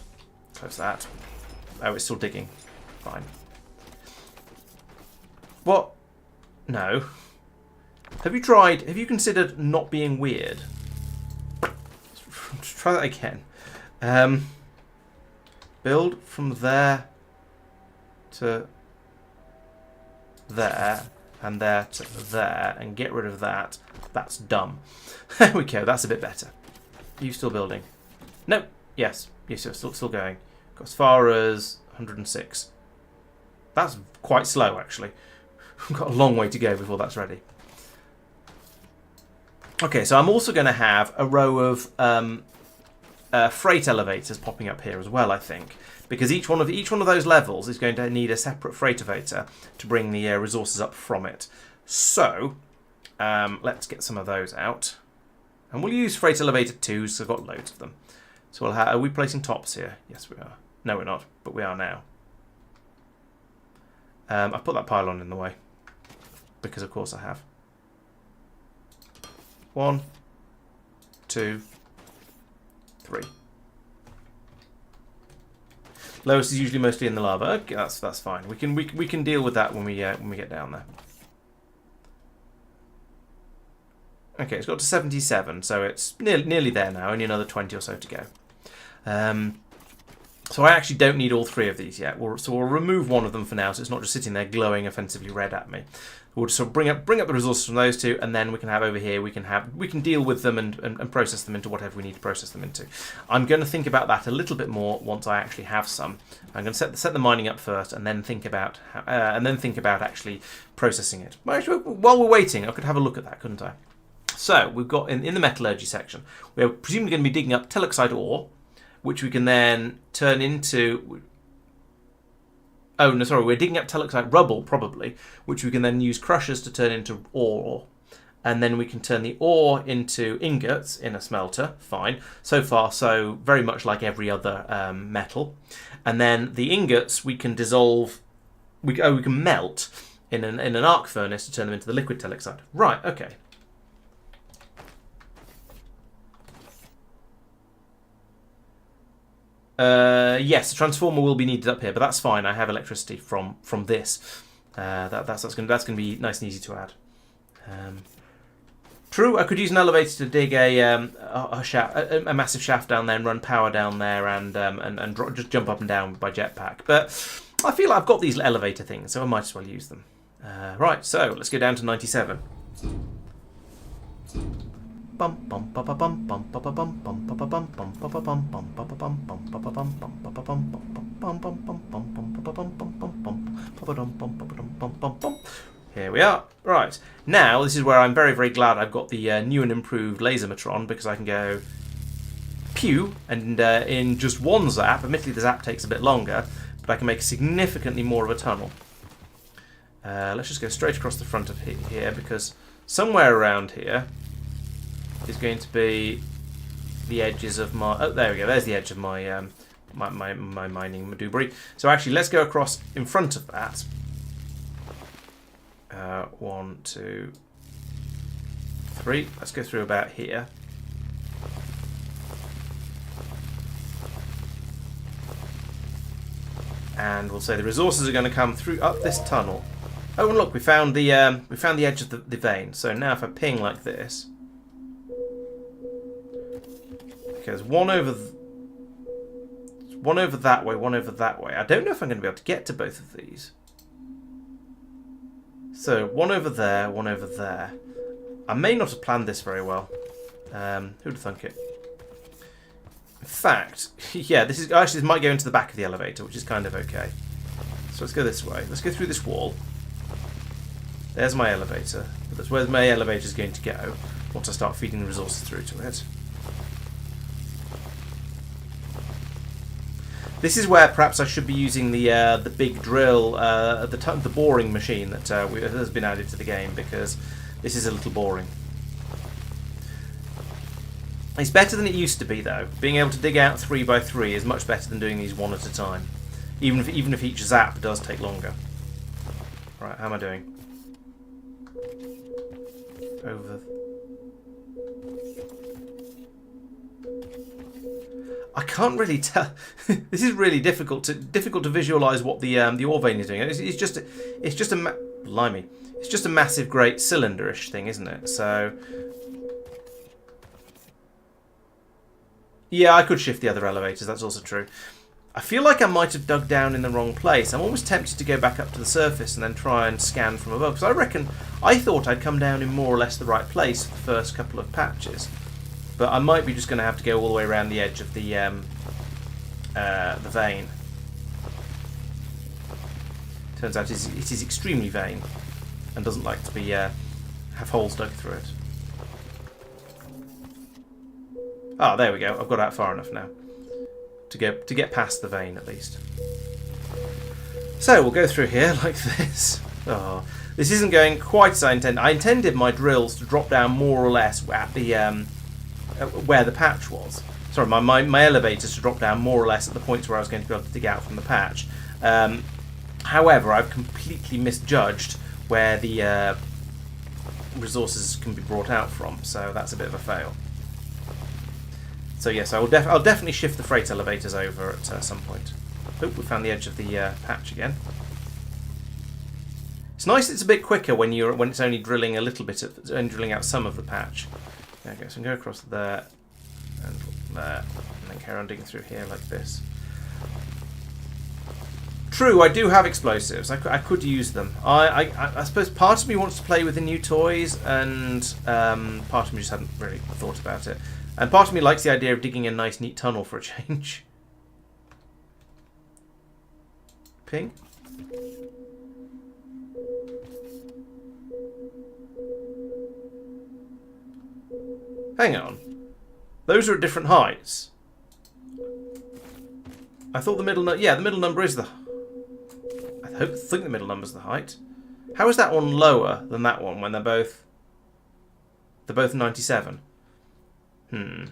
Close that. Oh, it's still digging. Fine. What? No. Have you considered not being weird? Let's try that again. Build from there to there and there to there and get rid of that. That's dumb. There we go. That's a bit better. Are you still building? No. Yes. Yes, you're still going. Got as far as 106. That's quite slow, actually. We've got a long way to go before that's ready. Okay, so I'm also going to have a row of freight elevators popping up here as well, I think, because each one of those levels is going to need a separate freight elevator to bring the resources up from it. So let's get some of those out, and we'll use freight elevator 2, so I've got loads of them. So we'll have, are we placing tops here? Yes, we are. No, we're not, but we are now. I've put that pylon in the way because, of course, I have. 1, 2, 3. Lowest is usually mostly in the lava. Okay, that's fine. We can deal with that when we get down there. Okay, it's got to 77, so it's nearly there now. Only another 20 or so to go. So I actually don't need all 3 of these yet. So we'll remove one of them for now, so it's not just sitting there glowing offensively red at me. We'll just sort of bring up the resources from those 2, and then we can have over here. We can deal with them and process them into whatever we need to process them into. I'm going to think about that a little bit more once I actually have some. I'm going to set the mining up first, and then think about actually processing it. Well, actually, while we're waiting, I could have a look at that, couldn't I? So we've got in the metallurgy section, we're presumably going to be digging up teleoxide ore, which we can then turn into... Oh, no, sorry, we're digging up teleoxide rubble, probably, which we can then use crushers to turn into ore. And then we can turn the ore into ingots in a smelter. Fine. So far, so very much like every other metal. And then the ingots we can dissolve... we can melt in an arc furnace to turn them into the liquid teleoxide. Right, okay. Yes, the transformer will be needed up here, but that's fine. I have electricity from this. That's going to be nice and easy to add. True, I could use an elevator to dig a massive shaft down there and run power down there and just jump up and down by jetpack. But I feel I've got these elevator things, so I might as well use them. Right, so let's go down to 97. Here we are. Right, now this is where I'm very, very glad I've got the new and improved lasermatron, because I can go pew and in just one zap. Admittedly the zap takes a bit longer, but I can make significantly more of a tunnel. Let's just go straight across the front of here, because somewhere around here is going to be the edges of my... Oh, there we go. There's the edge of my my mining debris. So actually, let's go across in front of that. 1, 2, 3. Let's go through about here. And we'll say the resources are going to come through up this tunnel. Oh, and look, we found the edge of the vein. So now if I ping like this. There's one over that way, one over that way. I don't know if I'm going to be able to get to both of these. So one over there, one over there. I may not have planned this very well. Who'd have thunk it? In fact, yeah, this might go into the back of the elevator, which is kind of okay. So let's go this way. Let's go through this wall. There's my elevator. That's where my elevator is going to go once I start feeding the resources through to it. This is where perhaps I should be using the big drill, the boring machine that has been added to the game, because this is a little boring. It's better than it used to be, though. Being able to dig out 3 by 3 is much better than doing these one at a time, even if each zap does take longer. Right, how am I doing? Over. I can't really tell. This is really difficult to visualize what the ore vein is doing. It's just a massive, great cylinderish thing, isn't it? So yeah, I could shift the other elevators. That's also true. I feel like I might have dug down in the wrong place. I'm almost tempted to go back up to the surface and then try and scan from above, because I thought I'd come down in more or less the right place for the first couple of patches. but I might be just going to have to go all the way around the edge of the vein. Turns out it is extremely vain and doesn't like to be have holes dug through it. Ah, there we go. I've got out far enough now to get past the vein at least. So we'll go through here like this. Oh, this isn't going quite as I intended. I intended my drills to drop down more or less at the where the patch was. Sorry, my elevators to drop down more or less at the points where I was going to be able to dig out from the patch. However, I've completely misjudged where the resources can be brought out from, so that's a bit of a fail. So yes, I'll definitely shift the freight elevators over at some point. Oh, we found the edge of the patch again. It's nice. It's a bit quicker when it's only drilling a little bit, only drilling out some of the patch. There we go. So we can go across there and there, and then carry on digging through here like this. True, I do have explosives. I could use them. I suppose part of me wants to play with the new toys, and part of me just hadn't really thought about it. And part of me likes the idea of digging a nice, neat tunnel for a change. Ping. Hang on. Those are at different heights. I thought the middle number... Yeah, the middle number is the... I think the middle number is the height. How is that one lower than that one when they're both 97? Well,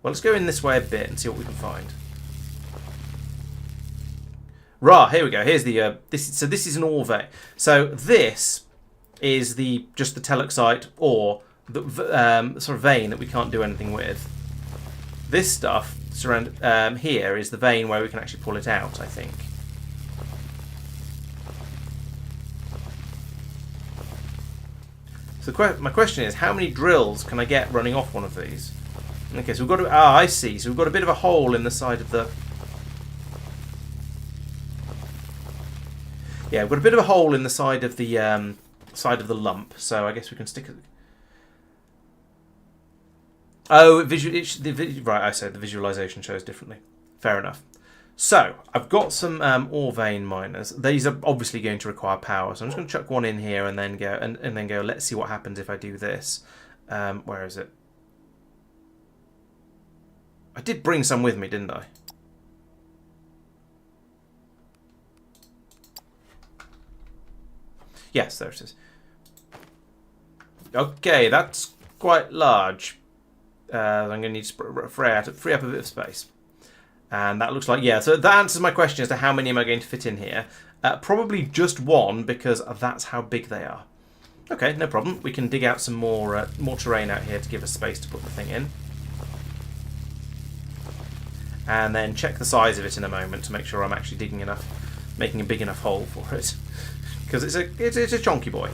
let's go in this way a bit and see what we can find. Rah, here we go. Here's the so this is an ore vein. So this is just the telexite ore, the sort of vein that we can't do anything with. This stuff here is the vein where we can actually pull it out, I think. So my question is, how many drills can I get running off one of these? Okay, so we've got to... Ah, I see. So we've got a bit of a hole in the side of the... Yeah, we've got a bit of a hole in the side of the lump. So I guess we can stick it... Oh, right, I said the visualization shows differently. Fair enough. So, I've got some ore vein miners. These are obviously going to require power, so I'm just going to chuck one in here and then go, and then go, let's see what happens if I do this. Where is it? I did bring some with me, didn't I? Yes, there it is. Okay, that's quite large. I'm going to need to free up a bit of space. And that looks like, yeah, so that answers my question as to how many am I going to fit in here. Probably just one, because that's how big they are. Okay, no problem. We can dig out some more terrain out here to give us space to put the thing in. And then check the size of it in a moment to make sure I'm actually digging enough, making a big enough hole for it. Because it's a chonky boy.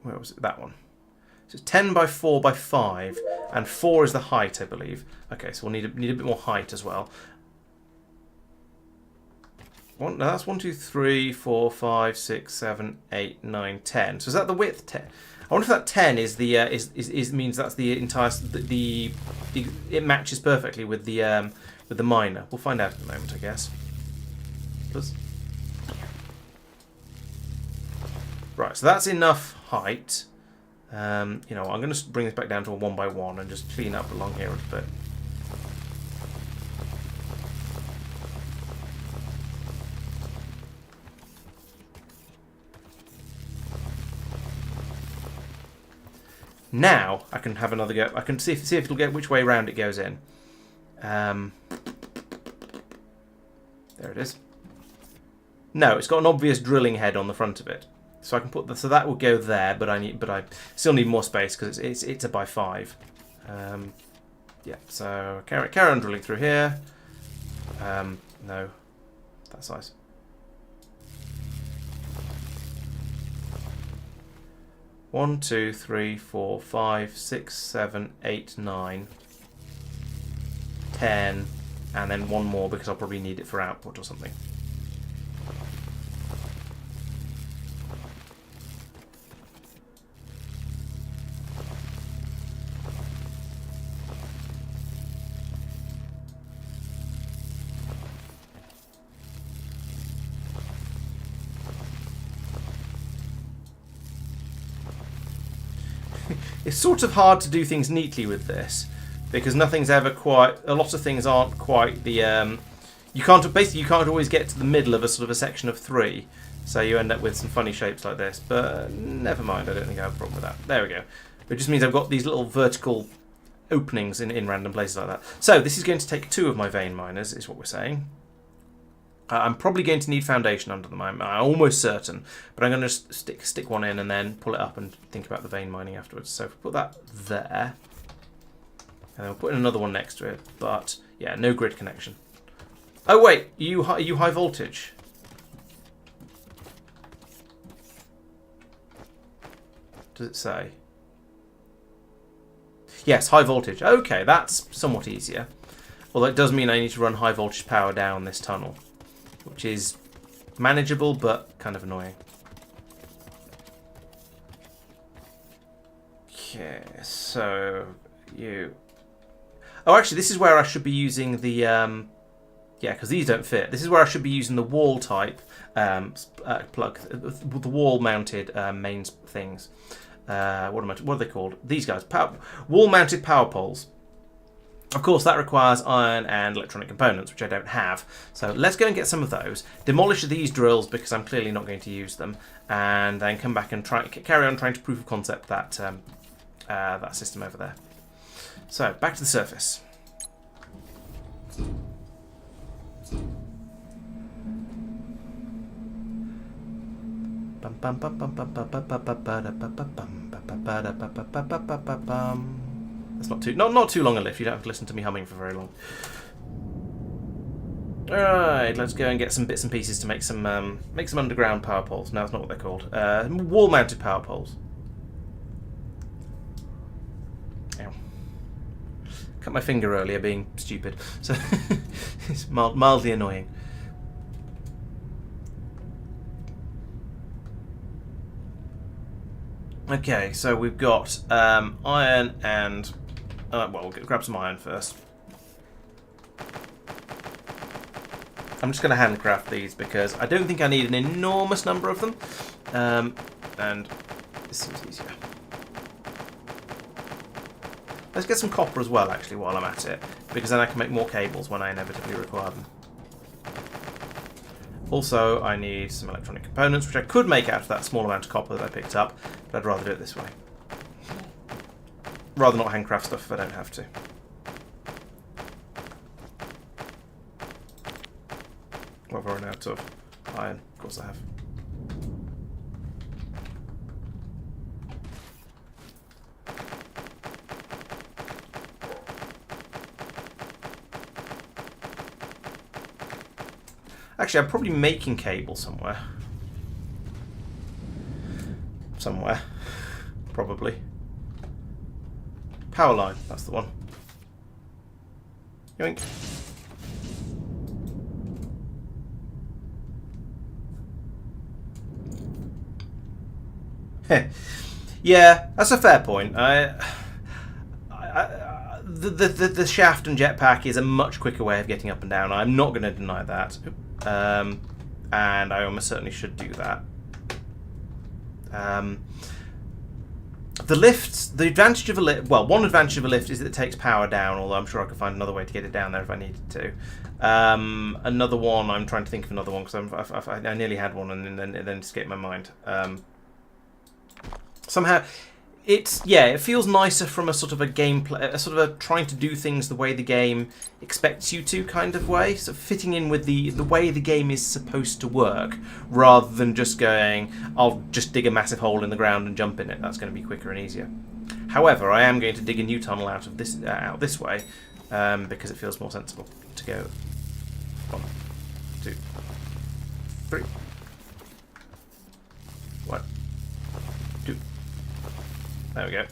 Where was it? That one. So it's 10 by 4 by 5, and 4 is the height, I believe. Okay, so we'll need a bit more height as well. No, that's 1, 2, 3, 4, 5, 6, 7, 8, 9, 10. So is that the width 10? I wonder if that 10 is the means that's the entire it matches perfectly with the miner. We'll find out in a moment, I guess. Right, so that's enough height. You know, I'm going to bring this back down to a 1 by 1 and just clean up along here a bit. Now I can have another go. I can see if it'll get which way round it goes in. There it is. No, it's got an obvious drilling head on the front of it. So I can put so that will go there, but I still need more space because it's a by 5. Yeah, so carry on drilling through here. No, that size. One, 2, 3, 4, 5, 6, 7, 8, 9, 10, and then one more because I'll probably need it for output or something. It's sort of hard to do things neatly with this because nothing's ever quite. A lot of things aren't quite the. You can't always get to the middle of a sort of a section of 3, so you end up with some funny shapes like this. But never mind, I don't think I have a problem with that. There we go. It just means I've got these little vertical openings in random places like that. So this is going to take 2 of my vein miners, is what we're saying. I'm probably going to need foundation under them. I'm almost certain, but I'm going to just stick one in and then pull it up and think about the vein mining afterwards. So if we put that there, and then we'll put in another one next to it. But yeah, no grid connection. Oh wait, you high voltage? Does it say? Yes, high voltage. Okay, that's somewhat easier. Although it does mean I need to run high voltage power down this tunnel, which is manageable but kind of annoying. Okay, so you... Oh, actually, this is where I should be using the... yeah, because these don't fit. This is where I should be using the wall type plug, the wall-mounted mains things. What are they called? These guys, wall-mounted power poles. Of course, that requires iron and electronic components, which I don't have. So let's go and get some of those. Demolish these drills because I'm clearly not going to use them, and then come back and carry on trying to proof of concept that that system over there. So back to the surface. That's not too long a lift. You don't have to listen to me humming for very long. All right, let's go and get some bits and pieces to make some underground power poles. No, that's not what they're called. Wall-mounted power poles. Ow. Cut my finger earlier being stupid, so it's mildly annoying. Okay, so we've got iron and... well, we'll grab some iron first. I'm just going to handcraft these because I don't think I need an enormous number of them. And this seems easier. Let's get some copper as well, actually, while I'm at it, because then I can make more cables when I inevitably require them. Also, I need some electronic components, which I could make out of that small amount of copper that I picked up, but I'd rather do it this way. Rather not handcraft stuff if I don't have to. Well, I've run out of iron. Of course I have. Actually, I'm probably making cable somewhere. Somewhere. Probably. Power line, that's the one. Yoink. Yeah, that's a fair point. The shaft and jetpack is a much quicker way of getting up and down. I'm not going to deny that. And I almost certainly should do that. The lifts, the advantage of a lift, well, one advantage of a lift is that it takes power down, although I'm sure I could find another way to get it down there if I needed to. Another one, I'm trying to think of another one because I nearly had one and then it escaped my mind. Somehow, it feels nicer from a sort of a gameplay, a sort of a trying to do things the way the game expects you to kind of way, so fitting in with the way the game is supposed to work, rather than just going, I'll just dig a massive hole in the ground and jump in it. That's going to be quicker and easier. However, I am going to dig a new tunnel out of this way because it feels more sensible to go 1, 2, 3. 1, 2. There we go.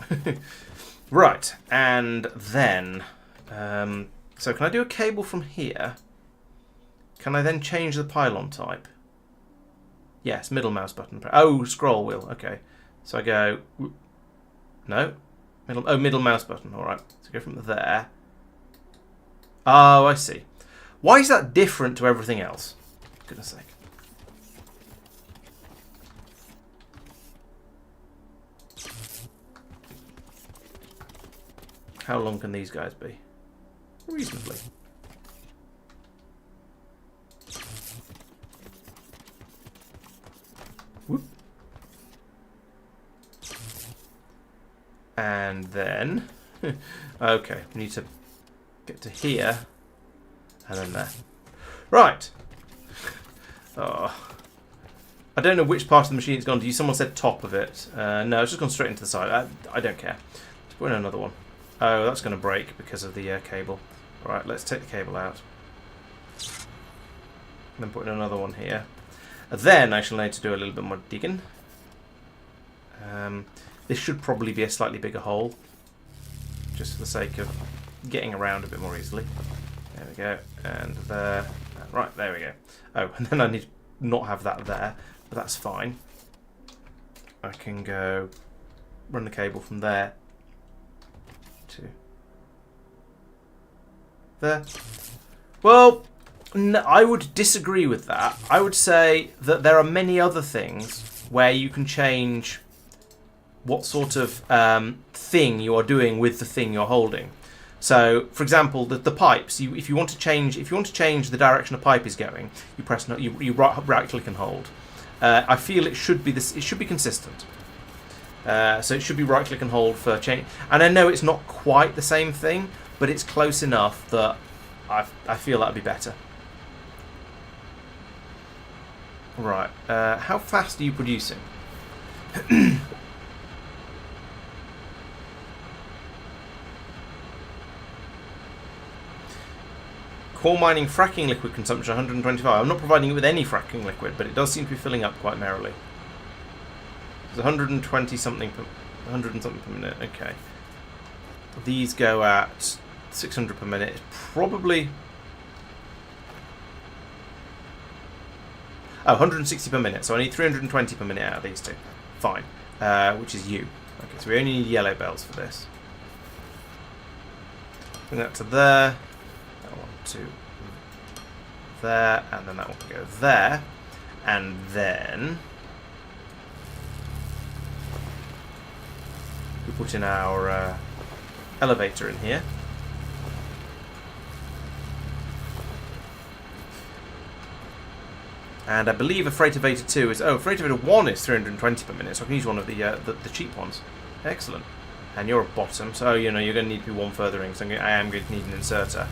Right, and then... so can I do a cable from here? Can I then change the pylon type? Yes, middle mouse button. Oh, scroll wheel. Okay. So I go... No? Middle mouse button. Alright. So go from there. Oh, I see. Why is that different to everything else? For goodness sake. How long can these guys be? Reasonably. Whoop. And then... okay, we need to get to here. And then there. Right. Oh. I don't know which part of the machine it's gone to. Someone said top of it. No, it's just gone straight into the side. I don't care. Let's put in another one. Oh, that's going to break because of the cable. Right, let's take the cable out. Then put in another one here. Then I shall need to do a little bit more digging. This should probably be a slightly bigger hole. Just for the sake of getting around a bit more easily. There we go. And there. Right, there we go. Oh, and then I need to not have that there. But that's fine. I can go run the cable from there to there. Well, no, I would disagree with that. I would say that there are many other things where you can change what sort of thing you are doing with the thing you're holding. So, for example, the pipes. If you want to change the direction a pipe is going, you press you right click and hold. I feel it should be this. It should be consistent. So it should be right click and hold for change. And I know it's not quite the same thing, but it's close enough that I feel that'd be better. Right. How fast are you producing? Core mining fracking liquid consumption 125. I'm not providing it with any fracking liquid, but it does seem to be filling up quite merrily. It's 120 something per 100 and something per minute. Okay. These go at 600 per minute. It's probably 160 per minute. So I need 320 per minute out of these two. Fine. Which is you. Okay, so we only need yellow bells for this. Bring that to there. To there, and then that one can go there, and then we put in our elevator in here. And I believe a Freight Elevator 2 is... Oh, Freight Elevator 1 is 320 per minute, so I can use one of the cheap ones. Excellent. And you're at bottom, so you know you're going to need to be one further in, so I am going to need an inserter.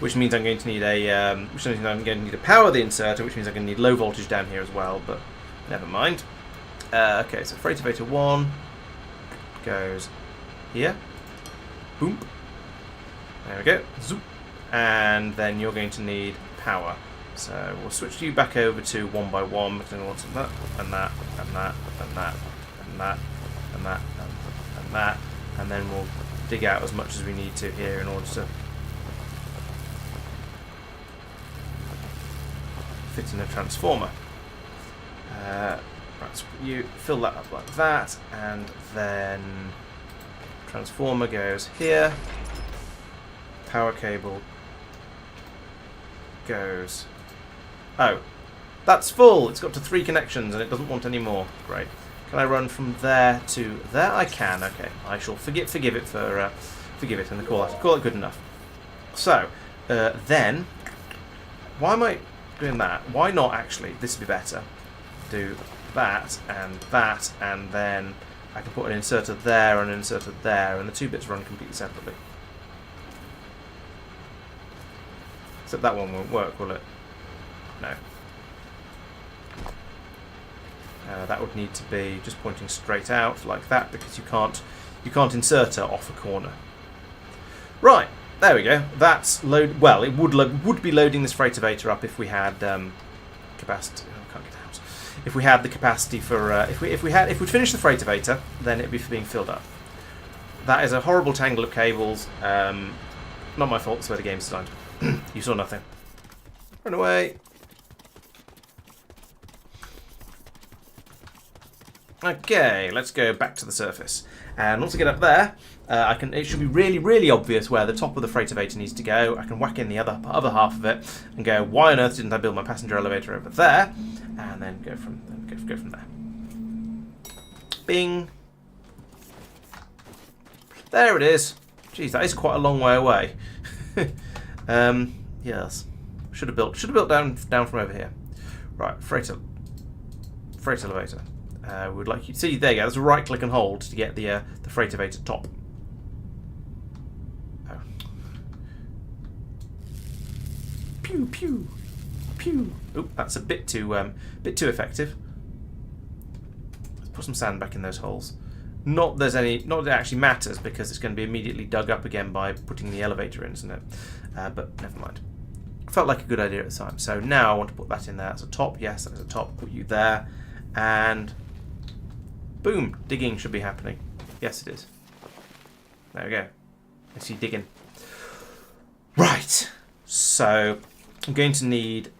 Which means I'm going to need a power the inserter, which means I'm going to need low voltage down here as well, but never mind. Okay, so Freight Elevator 1 goes here. Boom. There we go. Zoop. And then you're going to need power. So we'll switch you back over to 1 by 1, because I want that, and that, and that, and that, and that, and that, and that, and then we'll dig out as much as we need to here in order to fit in a transformer. Right, so you fill that up like that, and then transformer goes here. Power cable goes. Oh, that's full. It's got to 3 connections, and it doesn't want any more. Great. Can I run from there to there? I can. Okay. I shall forgive it for forgive it and call it good enough. So then, why am I doing that? Why not actually? This would be better. Do that, and then I can put an inserter there and an inserter there, and the 2 bits run completely separately. Except that one won't work, will it? No. That would need to be just pointing straight out like that, because you can't insert her off a corner. Right. There we go. That's load. Well, it would be loading this freight elevator up if we had capacity. Oh, I can't get out. If we had the capacity for if we'd finished the freight elevator, then it'd be being filled up. That is a horrible tangle of cables. Not my fault. That's where the game's designed. You saw nothing. Run away. Okay, let's go back to the surface. And once I get up there, it should be really, really obvious where the top of the freight elevator needs to go. I can whack in the other half of it and go, why on earth didn't I build my passenger elevator over there? And then go from there. Bing. There it is. Geez, that is quite a long way away. Yes. Should have built down from over here. Right, freight elevator. We'd like you to see, there you go, there's a right click and hold to get the freight elevator top. Oh. Pew pew pew. Oop, that's a bit too effective. Let's put some sand back in those holes. Not that it actually matters, because it's going to be immediately dug up again by putting the elevator in, isn't it? But never mind. Felt like a good idea at the time. So now I want to put that in there as a top. Yes, that is a top. Put you there, and boom, digging should be happening. Yes, it is. There we go. I see digging. Right. So I'm going to need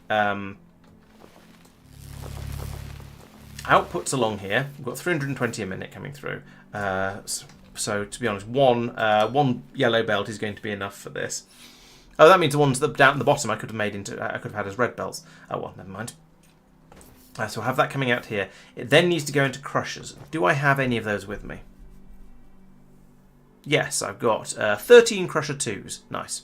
outputs along here. We've got 320 a minute coming through. So to be honest, one yellow belt is going to be enough for this. Oh, that means the ones that down at the bottom I could have had as red belts. Oh well, never mind. So I'll have that coming out here. It then needs to go into crushers. Do I have any of those with me? Yes, I've got 13 crusher 2s. Nice.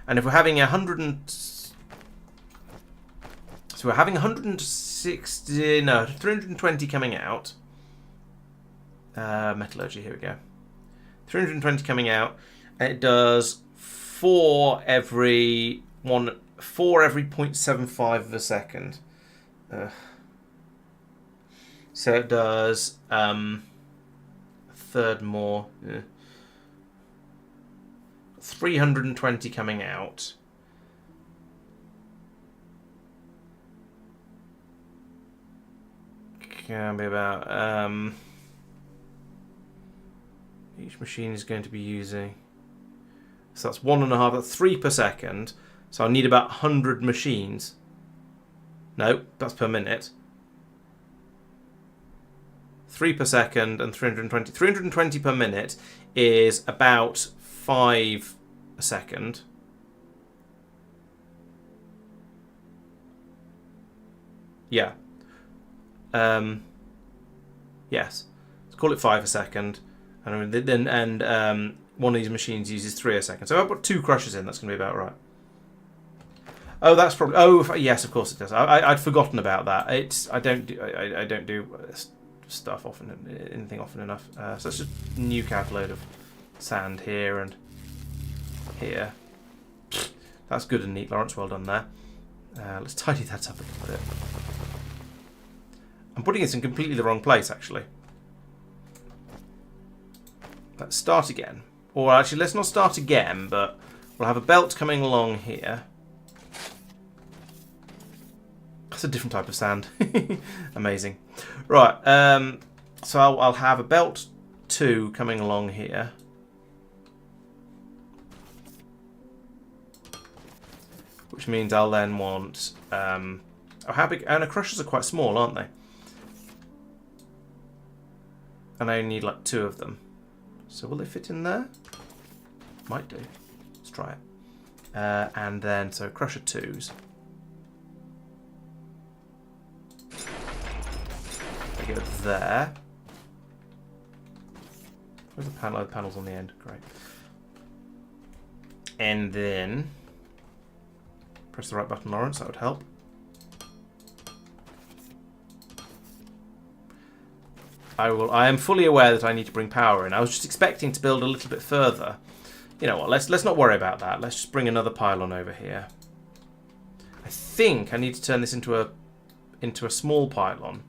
And if we're having 320 coming out. Metallurgy, here we go. 320 coming out, and it does 4 every 0.75 of a second. So it does a third more. 320 coming out. Can be about each machine is going to be using. So that's 1.5, that's 3 per second. So I'll need about 100 machines. No, that's per minute. 3 per second and 320. 320 per minute is about 5 a second. Yeah. Yes. Let's call it 5 a second. And then one of these machines uses 3 a second. So if I put 2 crushers in, that's going to be about right. Oh, that's probably. Oh, yes, of course it does. I'd forgotten about that. I don't do stuff anything often enough. So let's just nuke out a load of sand here and here. That's good and neat, Laurence. Well done there. Let's tidy that up a little bit. I'm putting it in completely the wrong place, actually. Let's start again. Or actually, let's not start again, but we'll have a belt coming along here. That's a different type of sand. Amazing. Right, so I'll have a belt 2 coming along here. Which means I'll then want... oh, how big... And the crushers are quite small, aren't they? And I only need like 2 of them. So will they fit in there? Might do. Let's try it. And then, so crusher 2s. They go there. Where's the panel? Oh, the panel's on the end. Great. And then press the right button, Laurence. That would help. I am fully aware that I need to bring power in. I was just expecting to build a little bit further. You know what? Let's not worry about that. Let's just bring another pylon over here. I think I need to turn this into a small pylon,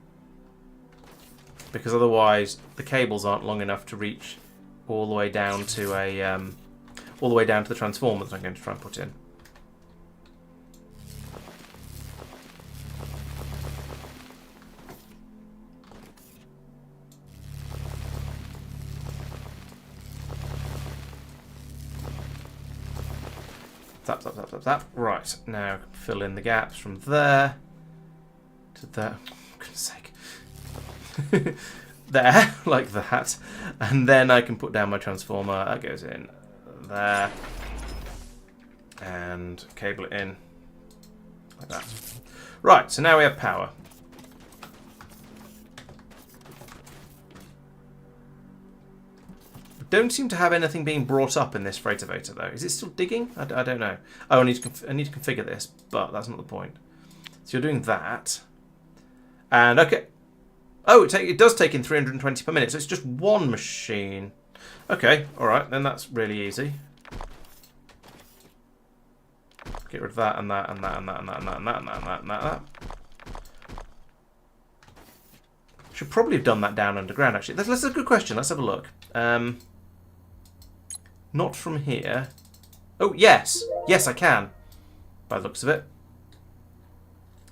because otherwise the cables aren't long enough to reach all the way down to the transformer that I'm going to try and put in. Tap, tap, tap, tap, tap. Right, now fill in the gaps from there to there. Oh, for goodness sake. There, like that. And then I can put down my transformer. That goes in there. And cable it in like that. Right, so now we have power. don't seem to have anything being brought up in this freight elevator, though. Is it still digging? I don't know. Oh, I need to configure this, but that's not the point. So you're doing that. And, okay. Oh, it does take in 320 per minute, so it's just one machine. Okay, alright, then that's really easy. Get rid of that, and that, and that, and that, and that, and that, and that, and that, and that, and that. Should probably have done that down underground, actually. That's a good question. Let's have a look. Not from here. Oh, yes. Yes, I can. By the looks of it.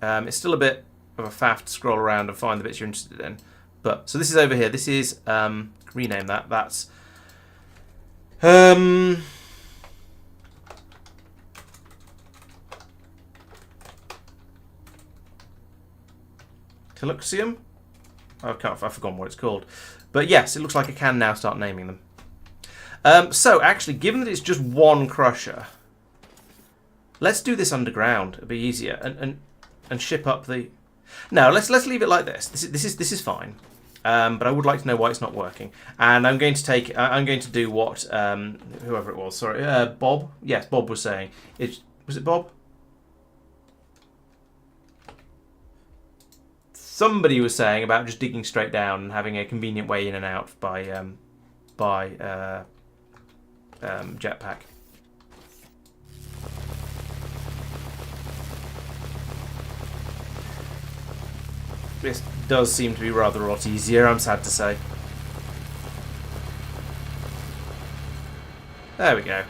It's still a bit of a faff to scroll around and find the bits you're interested in. But, so this is over here. This is, rename that. That's, Teluxium? I've forgotten what it's called. But yes, it looks like I can now start naming them. So, actually, given that it's just one crusher, let's do this underground. It'll be easier. And ship up the... No, let's leave it like this. This is fine. But I would like to know why it's not working. And I'm going to do what whoever it was, sorry, Bob. Yes, Bob was saying. Was it Bob? Somebody was saying about just digging straight down and having a convenient way in and out by jetpack. This does seem to be rather a lot easier, I'm sad to say. There we go.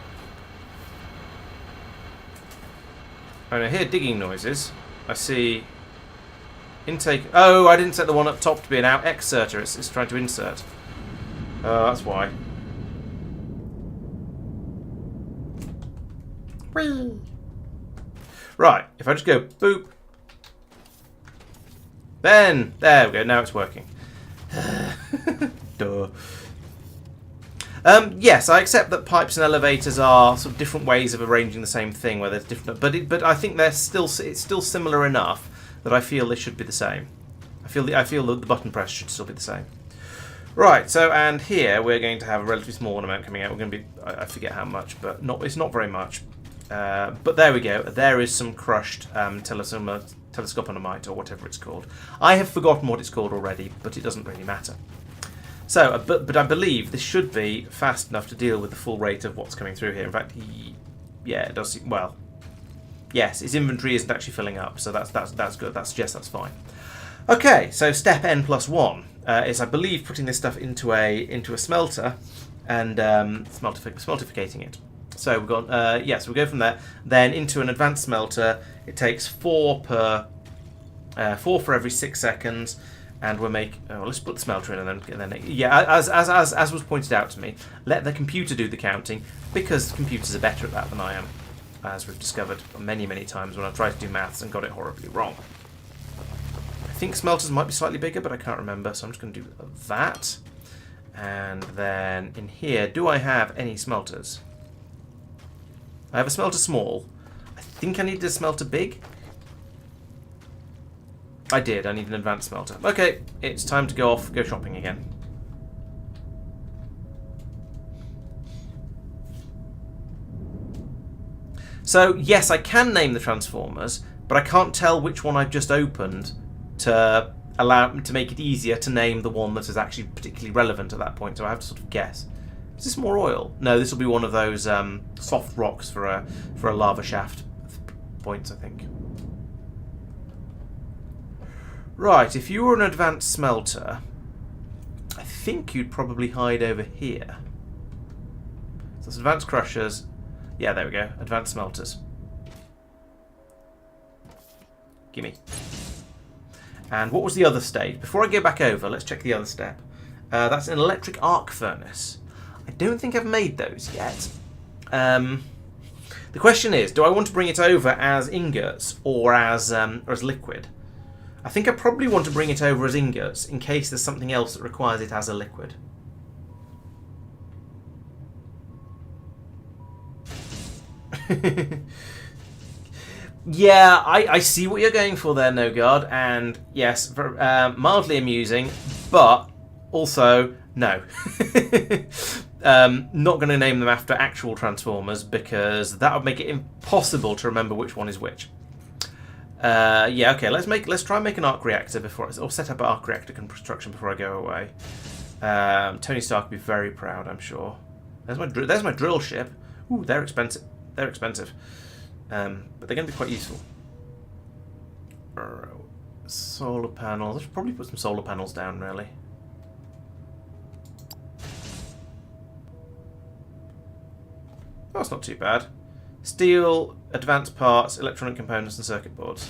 And I hear digging noises. I see intake. Oh, I didn't set the one up top to be an out exerter. It's trying to insert. Oh, that's why. Whee. Right, if I just go boop. Then, there we go, now it's working. Duh. Yes, I accept that pipes and elevators are sort of different ways of arranging the same thing, where there's different, but I think it's still similar enough that I feel they should be the same. I feel that the button press should still be the same. Right, so and here we're going to have a relatively small amount coming out. We're going to be, I forget how much, but it's not very much. But there we go. There is some crushed telescoponomite or whatever it's called. I have forgotten what it's called already, but it doesn't really matter. So, but I believe this should be fast enough to deal with the full rate of what's coming through here. In fact, yeah, it does. Well, yes, his inventory isn't actually filling up, so that's good. That's fine. Okay, so step n+1 is, I believe, putting this stuff into a smelter and smeltificating it. So we've got so we go from there, then into an advanced smelter. It takes 4 for every 6 seconds, and we'll make. Oh, let's put the smelter in, and then yeah, as was pointed out to me, let the computer do the counting, because computers are better at that than I am, as we've discovered many times when I've tried to do maths and got it horribly wrong. I think smelters might be slightly bigger, but I can't remember, so I'm just going to do that. And then in here, do I have any smelters? I have a smelter small. I think I need a smelter big. I did. I need an advanced smelter. Okay, it's time to go shopping again. So, yes, I can name the transformers, but I can't tell which one I've just opened to make it easier to name the one that is actually particularly relevant at that point, so I have to sort of guess. Is this more oil? No, this will be one of those soft rocks for a lava shaft points, I think. Right, if you were an advanced smelter, I think you'd probably hide over here. So it's advanced crushers. Yeah, there we go. Advanced smelters. Gimme. And what was the other stage? Before I go back over, let's check the other step. That's an electric arc furnace. I don't think I've made those yet. The question is, do I want to bring it over as ingots or as liquid? I think I probably want to bring it over as ingots in case there's something else that requires it as a liquid. Yeah, I see what you're going for there, No Guard, and yes, mildly amusing, but also no. Not going to name them after actual Transformers because that would make it impossible to remember which one is which. Yeah, okay. Let's try and make an arc reactor or set up an arc reactor construction before I go away. Tony Stark would be very proud, I'm sure. There's my drill ship. Ooh, they're expensive. They're expensive, but they're going to be quite useful. Solar panels. I should probably put some solar panels down, really. That's not too bad. Steel, advanced parts, electronic components and circuit boards.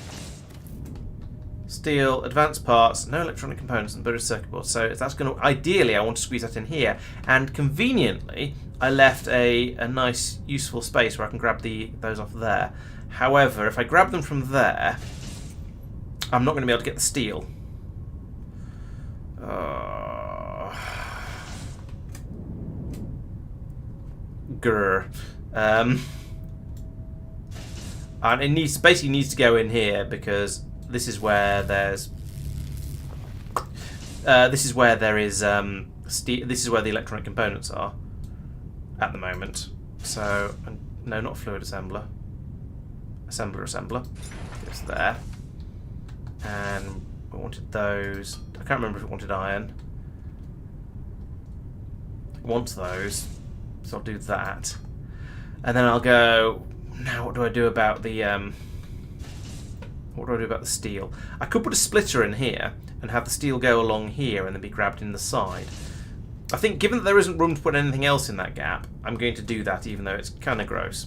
Steel, advanced parts, no electronic components and but circuit boards. So that's going to, ideally I want to squeeze that in here. And conveniently, I left a nice useful space where I can grab those off there. However, if I grab them from there, I'm not going to be able to get the steel. Grr. And it basically needs to go in here because this is where there's this is where there is this is where the electronic components are at the moment. So no, not fluid assembler. Assembler. It's there. And we wanted those. I can't remember if it wanted iron. It wants those, so I'll do that. And then I'll go. Now, what do I do about the steel? I could put a splitter in here and have the steel go along here and then be grabbed in the side. I think, given that there isn't room to put anything else in that gap, I'm going to do that, even though it's kind of gross.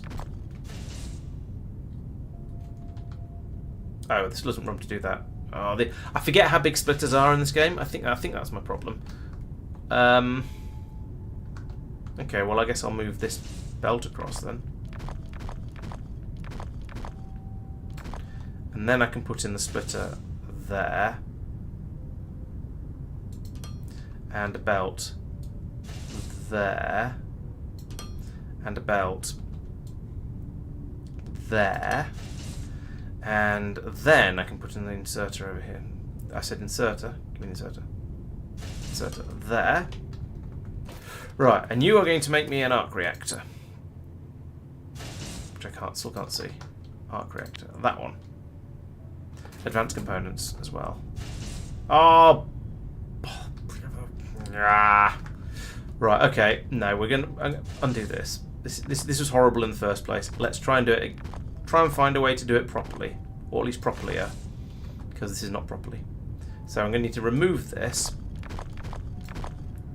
Oh, this doesn't room to do that. Oh, I forget how big splitters are in this game. I think that's my problem. Okay, well, I guess I'll move this belt across then. And then I can put in the splitter there. And a belt there. And a belt there. And then I can put in the inserter over here. I said inserter. Give me the inserter. Inserter there. Right, and you are going to make me an arc reactor. Which I still can't see. Arc reactor. That one. Advanced components as well. Oh! Right, okay. No, we're going to undo this. This was horrible in the first place. Let's try and do it. Try and find a way to do it properly. Or at least properlier. Because this is not properly. So I'm going to need to remove this.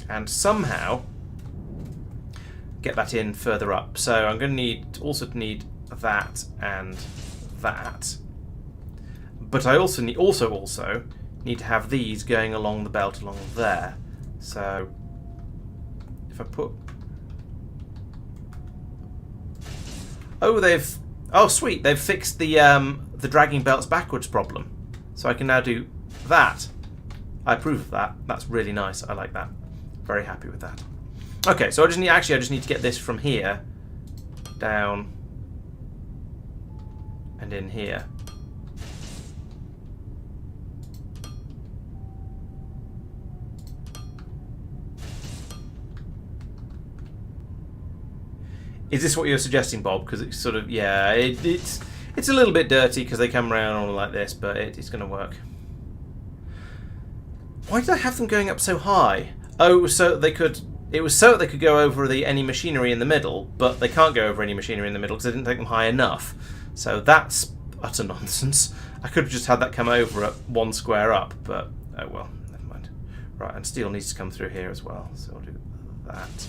And somehow get that in further up. So I'm going to also need that and that. But I also need to have these going along the belt along there. So if I put... Oh, sweet! They've fixed the dragging belts backwards problem. So I can now do that. I approve of that. That's really nice. I like that. Very happy with that. Okay, so I just need to get this from here down and in here. Is this what you're suggesting, Bob? Because it's sort of, yeah, it's a little bit dirty because they come around all like this, but it's going to work. Why did I have them going up so high? Oh, so they could. It was so that they could go over any machinery in the middle, but they can't go over any machinery in the middle because I didn't take them high enough. So that's utter nonsense. I could have just had that come over at one square up, but oh well, never mind. Right, and steel needs to come through here as well, so I'll do that.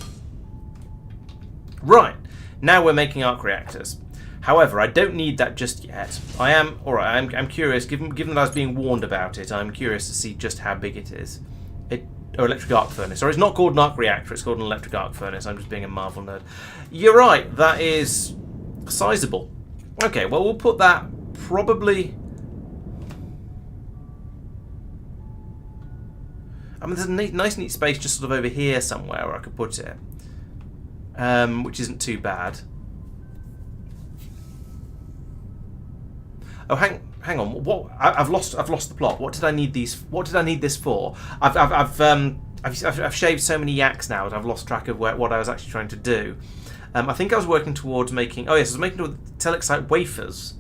Right, now we're making arc reactors. However, I don't need that just yet. I'm curious, given that I was being warned about it, I'm curious to see just how big it is. Electric arc furnace. Or it's not called an arc reactor, it's called an electric arc furnace. I'm just being a Marvel nerd. You're right, that is sizable. Okay, well, we'll put that probably... I mean, there's a nice neat space just sort of over here somewhere where I could put it. Which isn't too bad. Oh, hang on. What? I've lost the plot. What did I need these? What did I need this for? I've I've shaved so many yaks now that I've lost track of what I was actually trying to do. I think I was working towards making... Oh yes, I was making telexite wafers,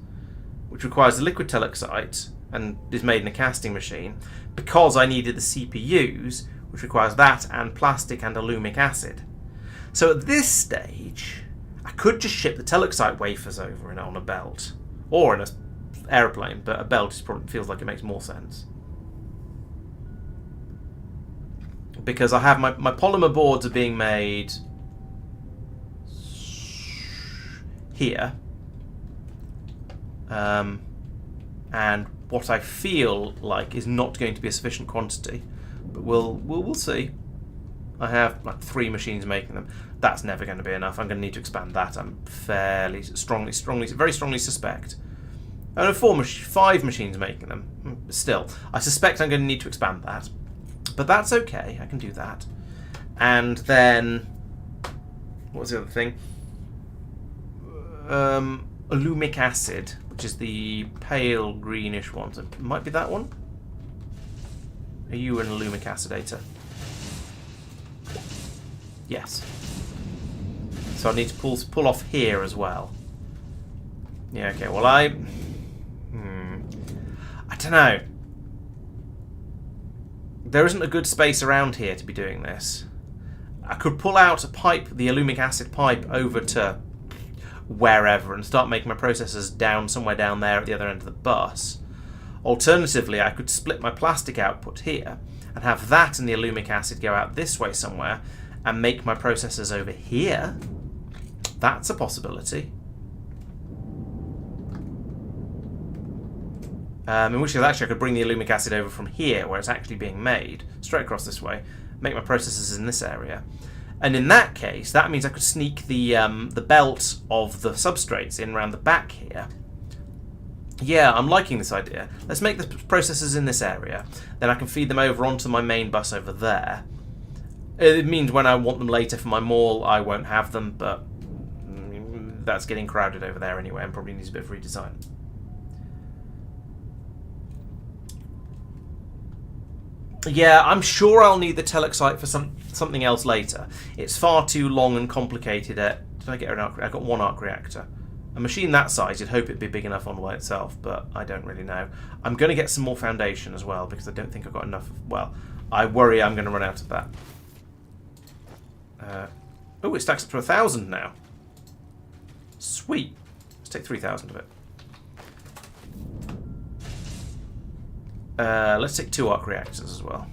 which requires the liquid telexite and is made in a casting machine, because I needed the CPUs, which requires that and plastic and alumic acid. So at this stage, I could just ship the telexite wafers over on a belt, or in an aeroplane, but a belt probably feels like it makes more sense. Because I have my polymer boards are being made here, and what I feel like is not going to be a sufficient quantity, but we'll see. I have like 3 machines making them. That's never going to be enough. I'm going to need to expand that. I'm very strongly suspect. I have 5 machines making them. Still, I suspect I'm going to need to expand that. But that's okay, I can do that. And then, what was the other thing? Alumic acid, which is the pale greenish one. So it might be that one? Are you an alumic acidator? Yes. So I need to pull off here as well. Yeah, okay, well I don't know. There isn't a good space around here to be doing this. I could pull out a pipe, the alumic acid pipe, over to wherever and start making my processors somewhere down there at the other end of the bus. Alternatively, I could split my plastic output here and have that and the alumic acid go out this way somewhere and make my processors over here. That's a possibility. In which case, actually, I could bring the alumic acid over from here, where it's actually being made, straight across this way, make my processors in this area. And in that case, that means I could sneak the belt of the substrates in around the back here. Yeah, I'm liking this idea. Let's make the processors in this area. Then I can feed them over onto my main bus over there. It means when I want them later for my mall, I won't have them, but that's getting crowded over there anyway and probably needs a bit of redesign. Yeah, I'm sure I'll need the telexite for something else later. It's far too long and complicated. Did I get an arc reactor? I got 1 arc reactor. A machine that size, you'd hope it'd be big enough on by itself, but I don't really know. I'm going to get some more foundation as well, because I don't think I've got enough. Well, I worry I'm going to run out of that. Oh, it stacks up to 1,000 now. Sweet. Let's take 3,000 of it. Let's take 2 arc reactors as well.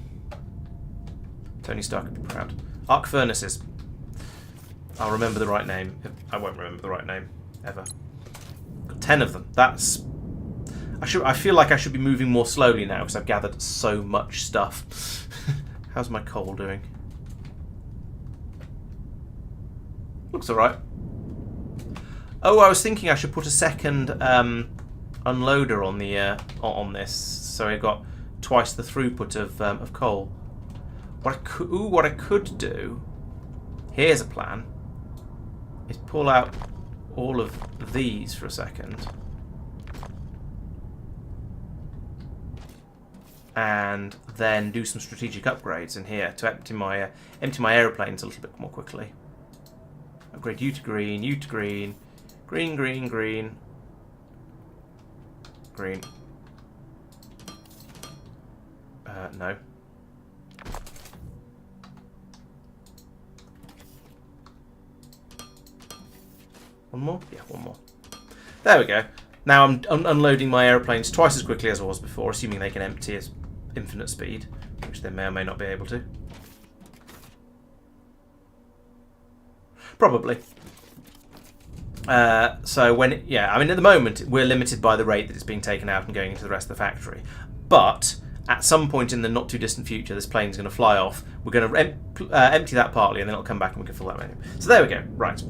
Tony Stark would be proud. Arc furnaces. I'll remember the right name. I won't remember the right name ever. Got 10 of them. That's. I feel like I should be moving more slowly now because I've gathered so much stuff. How's my coal doing? Looks alright. Oh, I was thinking I should put a second unloader on the on this, so I got twice the throughput of coal. What I could do, here's a plan, is pull out all of these for a second, and then do some strategic upgrades in here to empty my aeroplanes a little bit more quickly. Upgrade you to green, green, green, green. Green. No. One more? Yeah, one more. There we go. Now I'm unloading my aeroplanes twice as quickly as I was before, assuming they can empty at infinite speed, which they may or may not be able to. Probably. So when at the moment we're limited by the rate that it's being taken out and going into the rest of the factory. But at some point in the not too distant future, this plane's going to fly off. We're going to empty that partly, and then it'll come back and we can fill that manually. So there we go. Right.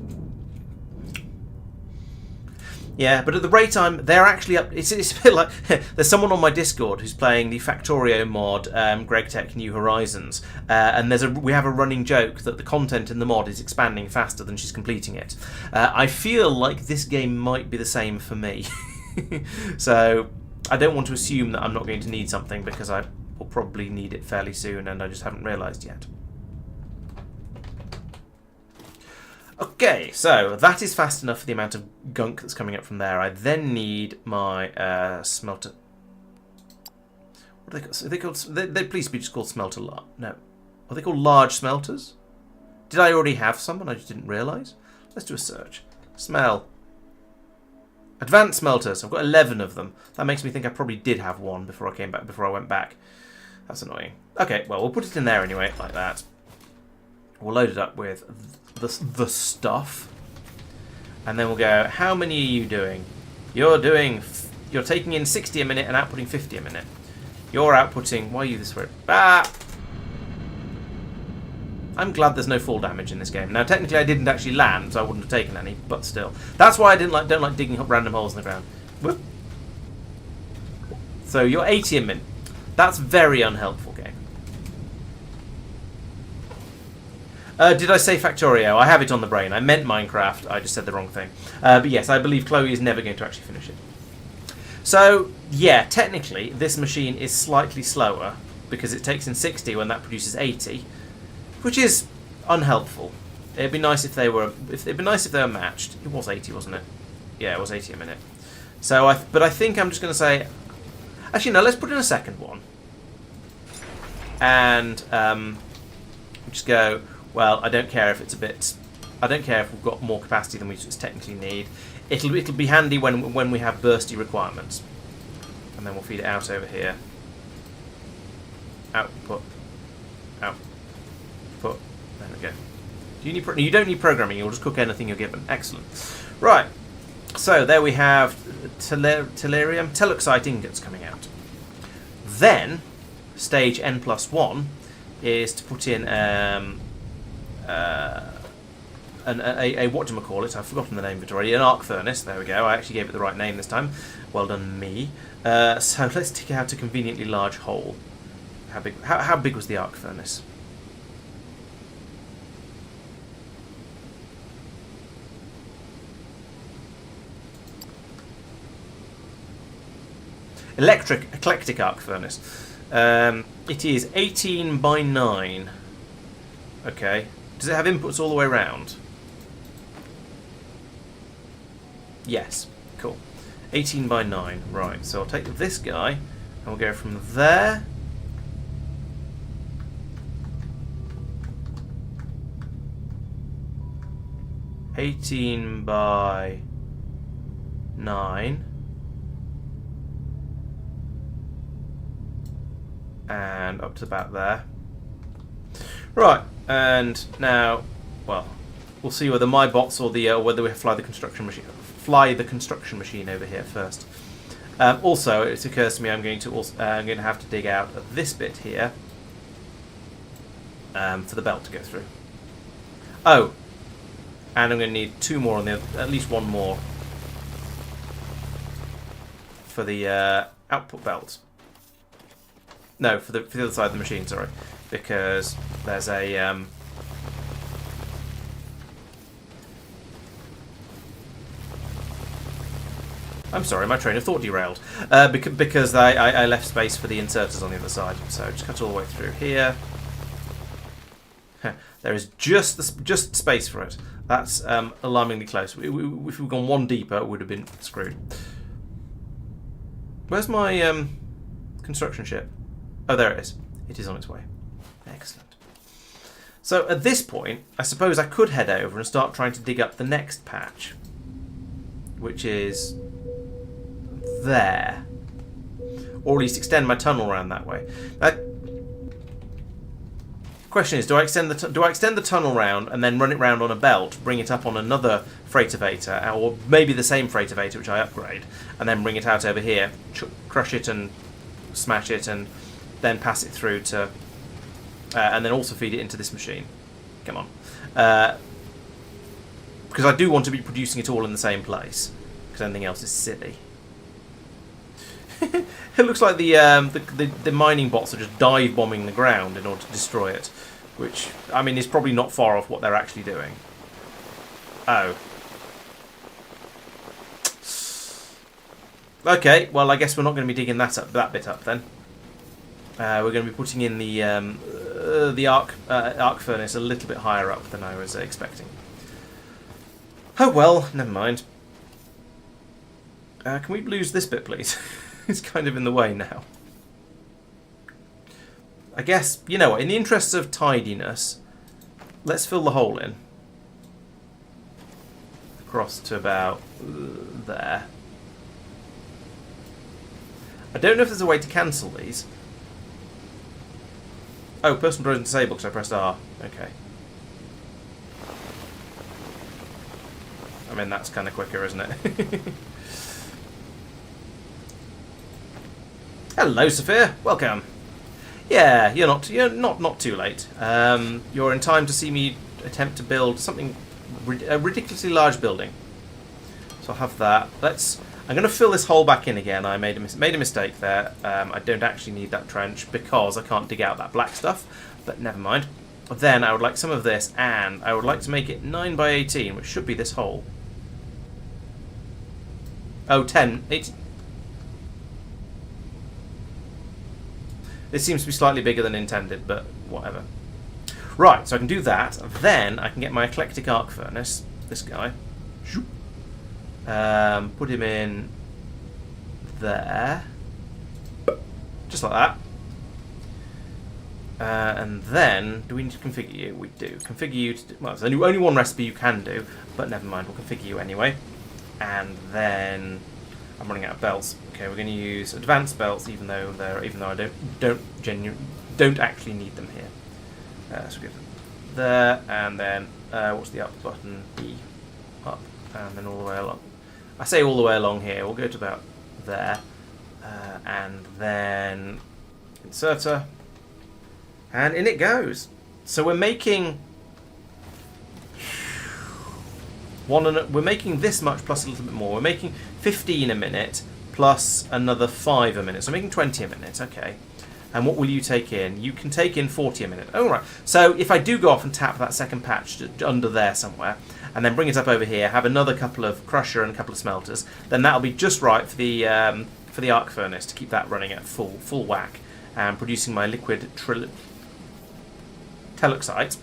Yeah, but at the rate they're actually up. It's a bit like there's someone on my Discord who's playing the Factorio mod, GregTech New Horizons, and we have a running joke that the content in the mod is expanding faster than she's completing it. I feel like this game might be the same for me, so I don't want to assume that I'm not going to need something because will probably need it fairly soon, and I just haven't realised yet. Okay, so that is fast enough for the amount of gunk that's coming up from there. I then need my smelter. What are they called? Are they called? They please be just called smelter. No, are they called large smelters? Did I already have some and I just didn't realise? Let's do a search. Smell. Advanced smelters. I've got 11 of them. That makes me think I probably did have one before I came back. Before I went back. That's annoying. Okay, well we'll put it in there anyway, like that. We'll load it up with the stuff, and then we'll go. How many are you doing? You're taking in 60 a minute and outputting 50 a minute. You're outputting. Why are you this way? Ah! I'm glad there's no fall damage in this game. Now, technically, I didn't actually land, so I wouldn't have taken any, but still. That's why I don't like digging up random holes in the ground. Whoop. So you're 80 a minute. That's very unhelpful, game. Did I say Factorio? I have it on the brain. I meant Minecraft. I just said the wrong thing. But yes, I believe Chloe is never going to actually finish it. So, yeah, technically, this machine is slightly slower because it takes in 60 when that produces 80. Which is unhelpful. It'd be nice if they were. It'd be nice if they were matched. It was 80, wasn't it? Yeah, it was 80 a minute. So but I think I'm just going to say. Actually, no. Let's put in a second one. And just go. Well, I don't care if it's a bit. I don't care if we've got more capacity than we just technically need. It'll be handy when we have bursty requirements. And then we'll feed it out over here. Output. Out. Put. There we go. You don't need programming. You'll just cook anything you're given. Excellent. Right. So there we have tellurium, telluxite ingots coming out. Then stage N+1 is to put in a whatchamacallit. I've forgotten the name of it already. An arc furnace. There we go. I actually gave it the right name this time. Well done, me. So let's take out a conveniently large hole. How big was the arc furnace? Eclectic arc furnace. It is 18 by 9. Okay. Does it have inputs all the way around? Yes. Cool. 18 by 9. Right. So I'll take this guy and we'll go from there. $18 by 9. And up to about there. Right, and now, well, we'll see whether my bots or the whether we fly the construction machine over here first. Also, it occurs to me I'm going to have to dig out this bit here for the belt to go through. Oh, and I'm going to need 2 more on the at least 1 more for the output belt. No, for the other side of the machine, sorry. Because there's a... I'm sorry, my train of thought derailed. Because I left space for the inserters on the other side. So just cut all the way through here. There is just space for it. That's alarmingly close. If we'd gone 1 deeper, it would have been screwed. Where's my construction ship? Oh, there it is. It is on its way. Excellent. So at this point, I suppose I could head over and start trying to dig up the next patch, which is there, or at least extend my tunnel around that way. Question is, do I extend the tunnel round and then run it round on a belt, bring it up on another freighter, or maybe the same freighter which I upgrade, and then bring it out over here, crush it and smash it, and then pass it through to, and then also feed it into this machine. Come on, because I do want to be producing it all in the same place, because anything else is silly. It looks like the mining bots are just dive bombing the ground in order to destroy it, which I mean is probably not far off what they're actually doing. Oh. Okay, well I guess we're not going to be digging that bit up then. We're going to be putting in the arc furnace a little bit higher up than I was expecting. Oh well, never mind. Can we lose this bit, please? It's kind of in the way now. I guess, you know what, in the interests of tidiness, let's fill the hole in. Across to about there. I don't know if there's a way to cancel these. Oh, personal drones disabled because I pressed R. Okay. I mean, that's kind of quicker, isn't it? Hello, Sophia. Welcome. Yeah, you're not too late. You're in time to see me attempt to build something, a ridiculously large building. So I'll have that. I'm going to fill this hole back in again. I made a mistake there. I don't actually need that trench because I can't dig out that black stuff. But never mind. Then I would like some of this, and I would like to make it 9 by 18, which should be this hole. Oh, 10, 18. This seems to be slightly bigger than intended, but whatever. Right, so I can do that. Then I can get my eclectic arc furnace, this guy. Put him in there. Just like that. And then, do we need to configure you? We do. Configure you to do, well, there's only one recipe you can do, but never mind, we'll configure you anyway. And then I'm running out of belts. Okay, we're going to use advanced belts, even though I don't actually need them here. So we go there, and then what's the up button? E, up, and then all the way along. I say all the way along here. We'll go to about there, and then inserter, and in it goes. So we're making we're making this much plus a little bit more. We're making 15 a minute plus another 5 a minute. So we're making 20 a minute. Okay. And what will you take in? You can take in 40 a minute. Oh, right. So if I do go off and tap that second patch under there somewhere, and then bring it up over here, have another couple of crusher and a couple of smelters, then that'll be just right for the arc furnace to keep that running at full whack and producing my liquid teluxite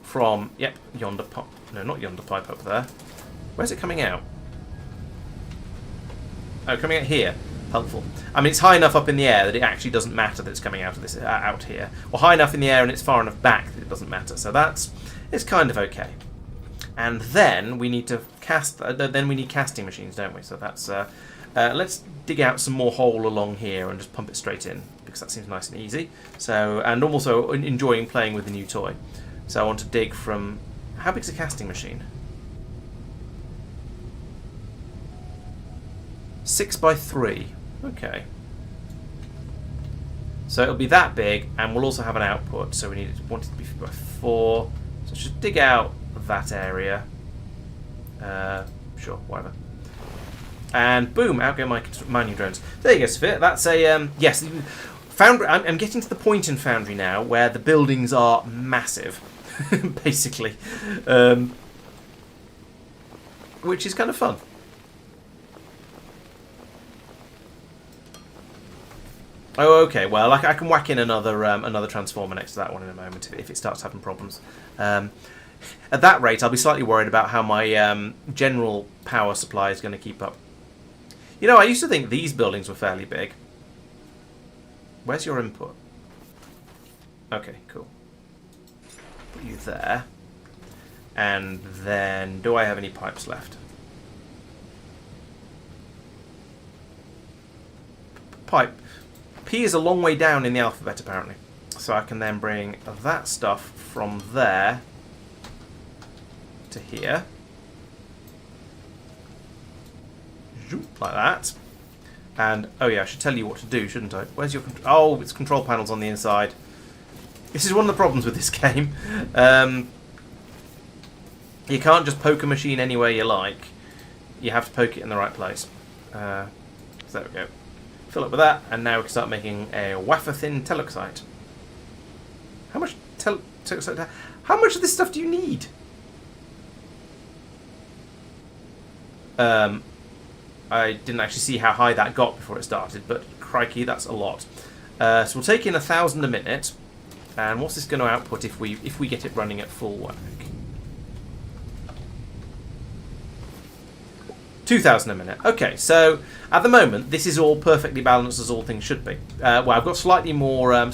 from yonder pipe. No, not yonder pipe up there. Where's it coming out? Oh, coming out here. Helpful. I mean, it's high enough up in the air that it actually doesn't matter that it's coming out of this out here, or high enough in the air and it's far enough back that it doesn't matter. So it's kind of okay. And then we need to cast. Then we need casting machines, don't we? So that's. Let's dig out some more hole along here and just pump it straight in because that seems nice and easy. So, and I'm also enjoying playing with the new toy. So I want to dig from. How big's a casting machine? 6 by 3. Okay. So it'll be that big, and we'll also have an output. So we want it to be by 4. So just dig out that area. Sure, whatever. And boom, out go my mining drones. There you go, Sophia. That's a yes. Foundry. I'm getting to the point in Foundry now where the buildings are massive, basically, which is kind of fun. Oh, okay. Well, I can whack in another transformer next to that one in a moment if it starts having problems. At that rate, I'll be slightly worried about how my general power supply is going to keep up. You know, I used to think these buildings were fairly big. Where's your input? Okay, cool. Put you there. And then, do I have any pipes left? Pipe. P is a long way down in the alphabet, apparently. So I can then bring that stuff from there to here. Like that. And, oh yeah, I should tell you what to do, shouldn't I? Where's your... Oh, it's control panels on the inside. This is one of the problems with this game. You can't just poke a machine anywhere you like. You have to poke it in the right place. So there we go. Fill up with that, and now we can start making a wafer-thin teluxite. How much teluxite? How much of this stuff do you need? I didn't actually see how high that got before it started, but crikey, that's a lot. So we'll take in 1,000 a minute, and what's this going to output if we get it running at full whack? 2,000 a minute. Okay, so at the moment this is all perfectly balanced as all things should be. Well, I've got slightly more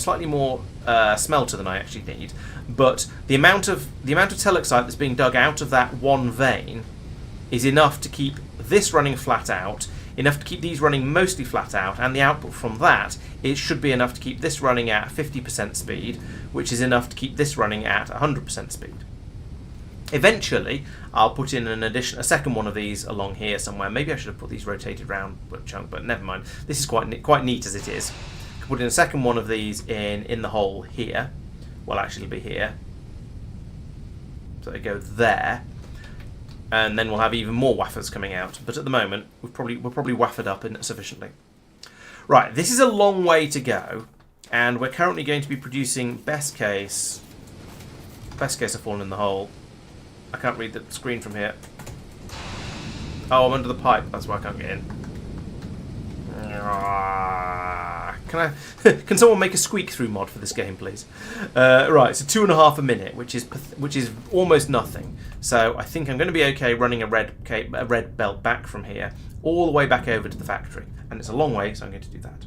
smelter than I actually need, but the amount of telexite that's being dug out of that one vein is enough to keep this running flat out, enough to keep these running mostly flat out, and the output from that, it should be enough to keep this running at 50% speed, which is enough to keep this running at 100% speed. Eventually, I'll put in a second one of these along here somewhere. Maybe I should have put these rotated round a chunk, but never mind. This is quite neat as it is. I can put in a second one of these in the hole here. Well, actually, it'll be here. So they go there. And then we'll have even more waffers coming out. But at the moment, we're probably waffered up sufficiently. Right, this is a long way to go, and we're currently going to be producing best case. Best case, I've fallen in the hole. I can't read the screen from here. Oh, I'm under the pipe. That's why I can't get in. Can someone make a squeak through mod for this game, please? Right, so 2.5 a minute, which is almost nothing. So I think I'm going to be okay running a red belt back from here all the way back over to the factory, and it's a long way, so I'm going to do that.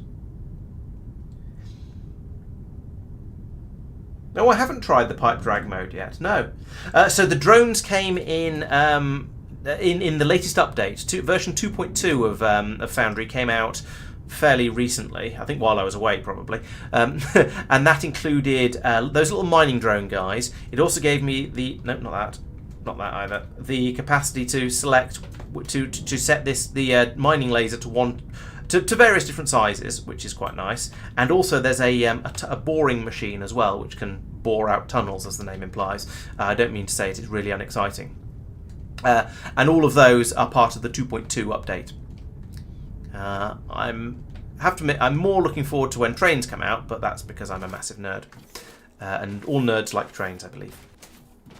No, I haven't tried the pipe drag mode yet. No. So the drones came in the latest update. Version 2.2 of Foundry came out fairly recently. I think while I was away, probably. And that included those little mining drone guys. It also gave me the not that either. The capacity to select to set the mining laser to one. To various different sizes, which is quite nice, and also there's a boring machine as well, which can bore out tunnels, as the name implies. I don't mean to say it is really unexciting. And all of those are part of the 2.2 update. I have to admit, I'm more looking forward to when trains come out, but that's because I'm a massive nerd, and all nerds like trains, I believe.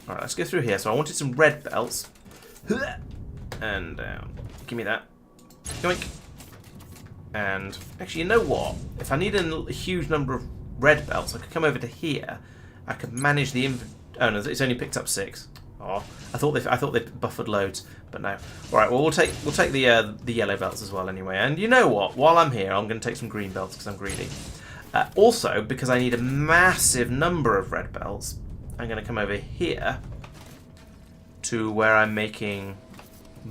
All right, let's go through here. So I wanted some red belts, and give me that. Yoink. And actually, you know what? If I need a huge number of red belts, I could come over to here. I could manage the inventory. Oh no, it's only picked up 6. Oh, I thought they buffered loads, but no. All right, well we'll take the yellow belts as well anyway. And you know what? While I'm here, I'm going to take some green belts because I'm greedy. Also, because I need a massive number of red belts, I'm going to come over here to where I'm making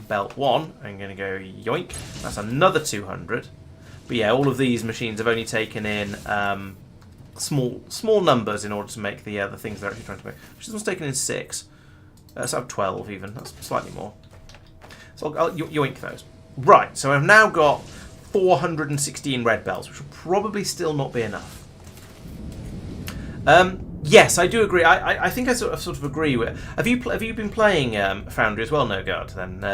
belt 1. I'm going to go yoink. That's another 200. But yeah, all of these machines have only taken in small numbers in order to make the things they're actually trying to make. This one's taken in 6. So I have 12 even. That's slightly more. So I'll yoink those. Right, so I've now got 416 red belts, which will probably still not be enough. Yes, I do agree. I think I sort of agree with. Have you been playing Foundry as well, Nogard? Then,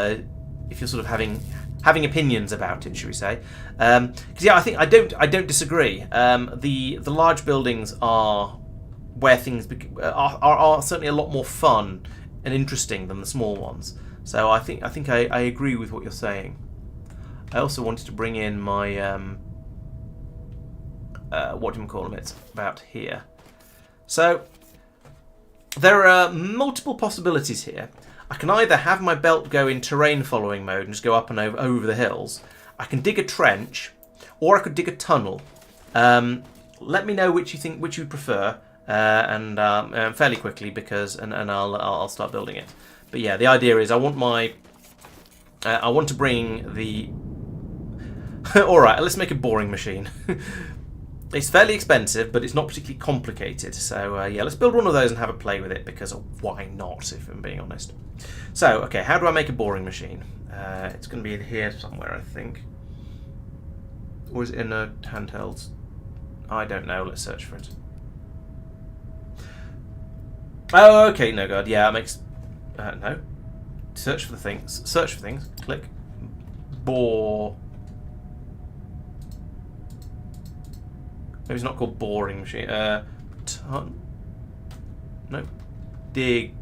if you're sort of having opinions about it, should we say? Because yeah, I don't disagree. The large buildings are where things are certainly a lot more fun and interesting than the small ones. So I think I agree with what you're saying. I also wanted to bring in my what do you call them? It's about here. So there are multiple possibilities here. I can either have my belt go in terrain following mode and just go up and over the hills. I can dig a trench, or I could dig a tunnel. Let me know which you prefer, and fairly quickly and I'll start building it. But yeah, the idea is I want to bring the. All right, let's make a boring machine. It's fairly expensive, but it's not particularly complicated. So yeah, let's build one of those and have a play with it, because why not, if I'm being honest. So, okay, how do I make a boring machine? It's going to be in here somewhere, I think. Or is it in a handheld? I don't know. Let's search for it. Oh, okay, no god. Yeah, it makes... no. Search for the things. Search for things. Click. Bore... Maybe it's not called boring machine. Ton. No. Dig.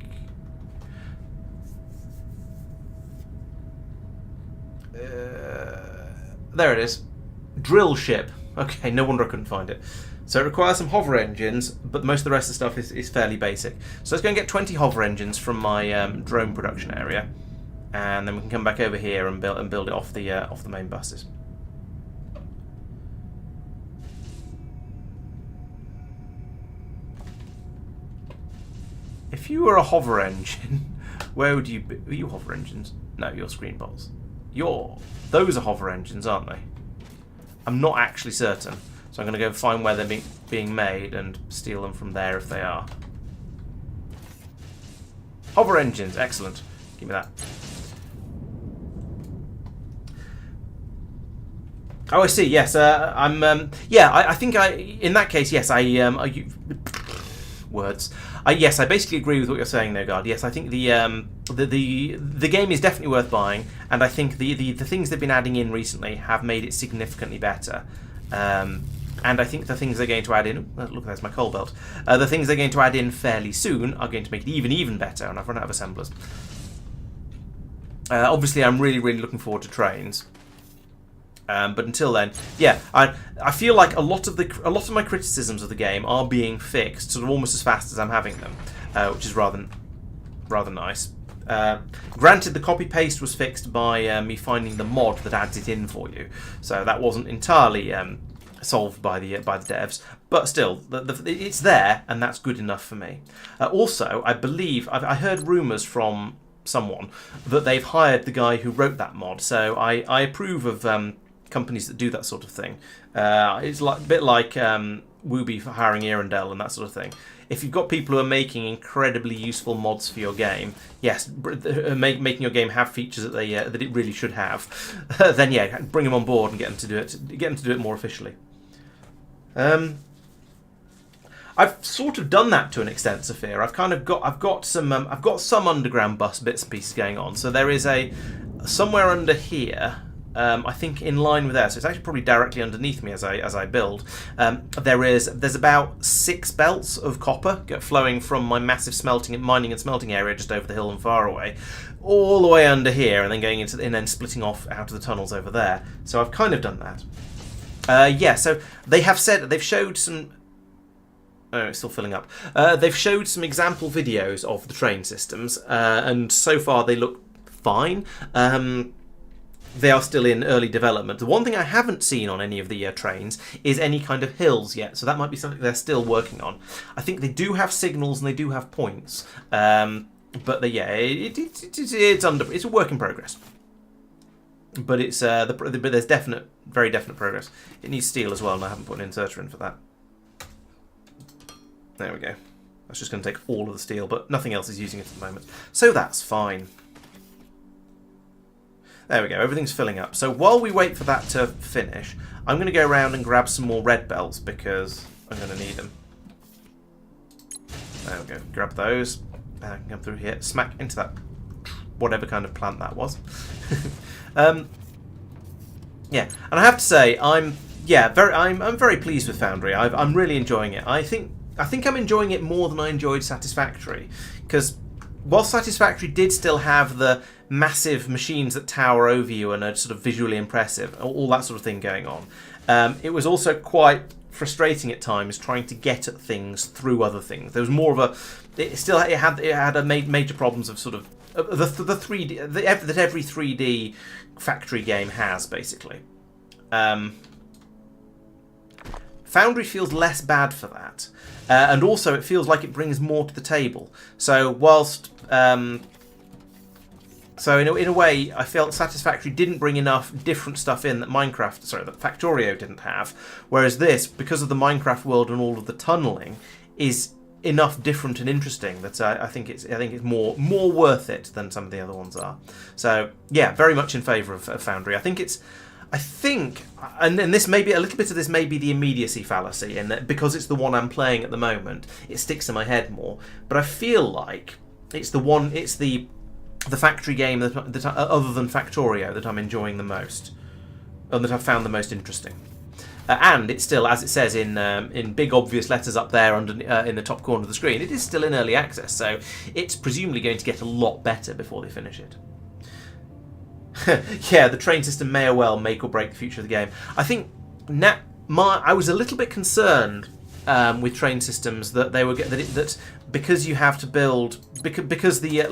There it is. Drill ship. Okay, no wonder I couldn't find it. So it requires some hover engines, but most of the rest of the stuff is fairly basic. So let's go and get 20 hover engines from my drone production area, and then we can come back over here and build it off the main buses. If you were a hover engine, where would you be? Are you hover engines? No, you're screen bolts. Those are hover engines, aren't they? I'm not actually certain. So I'm going to go find where they're being made and steal them from there if they are. Hover engines, excellent. Give me that. Oh, I see. Yes, yeah, I think in that case, yes, words. Yes, I basically agree with what you're saying there, Guard. Yes, I think the game is definitely worth buying, and I think the things they've been adding in recently have made it significantly better. And I think the things they're going to add in... Oh, look, there's my coal belt. The things they're going to add in fairly soon are going to make it even better, and I've run out of assemblers. Obviously, I'm really looking forward to trains. But until then, yeah, I feel like a lot of my criticisms of the game are being fixed sort of almost as fast as I'm having them, which is rather nice. Granted, the copy paste was fixed by me finding the mod that adds it in for you, so that wasn't entirely solved by the devs, but still, it's there, and that's good enough for me. Also, I believe I heard rumours from someone that they've hired the guy who wrote that mod, so I approve of companies that do that sort of thing. It's a bit like Wooby for hiring Arendelle and that sort of thing. If you've got people who are making incredibly useful mods for your game, yes, making your game have features that that it really should have, then yeah, bring them on board and get them to do it more officially. I've sort of done that to an extent, Sophia. I've got some underground bus bits and pieces going on. So there is somewhere under here. I think in line with there, so it's actually probably directly underneath me as I build. There's about 6 belts of copper flowing from my massive mining and smelting area just over the hill and far away, all the way under here, and then going into and then splitting off out of the tunnels over there. So I've kind of done that. Yeah, so they've showed some. Oh, it's still filling up. They've showed some example videos of the train systems, and so far they look fine. They are still in early development. The one thing I haven't seen on any of the trains is any kind of hills yet, so that might be something they're still working on. I think they do have signals and they do have points, but it's a work in progress. But it's but there's very definite progress. It needs steel as well, and I haven't put an inserter in for that. There we go. That's just going to take all of the steel, but nothing else is using it at the moment, so that's fine. There we go, everything's filling up. So while we wait for that to finish, I'm going to go around and grab some more red belts because I'm going to need them. There we go, grab those. I can come through here, smack into that, whatever kind of plant that was. Yeah, and I have to say, I'm very pleased with Foundry. I'm really enjoying it. I think I'm enjoying it more than I enjoyed Satisfactory, because while Satisfactory did still have the massive machines that tower over you and are sort of visually impressive, all that sort of thing going on, it was also quite frustrating at times trying to get at things through other things. There was more of it had major problems of sort of the 3D that every 3D factory game has, basically. Foundry feels less bad for that, and also it feels like it brings more to the table. So whilst so in a way, I felt Satisfactory didn't bring enough different stuff in that that Factorio didn't have, whereas this, because of the Minecraft world and all of the tunneling, is enough different and interesting that I think it's more worth it than some of the other ones are. So yeah, very much in favour of Foundry. I think, and this may be a little bit of this may be the immediacy fallacy, in that because it's the one I'm playing at the moment, it sticks in my head more. But I feel like it's the factory game that other than Factorio that I'm enjoying the most, and that I've found the most interesting. And it's still, as it says in big obvious letters up there in the top corner of the screen, it is still in early access, so it's presumably going to get a lot better before they finish it. Yeah, the train system may well make or break the future of the game. I think I was a little bit concerned with train systems that they were that because you have to build because the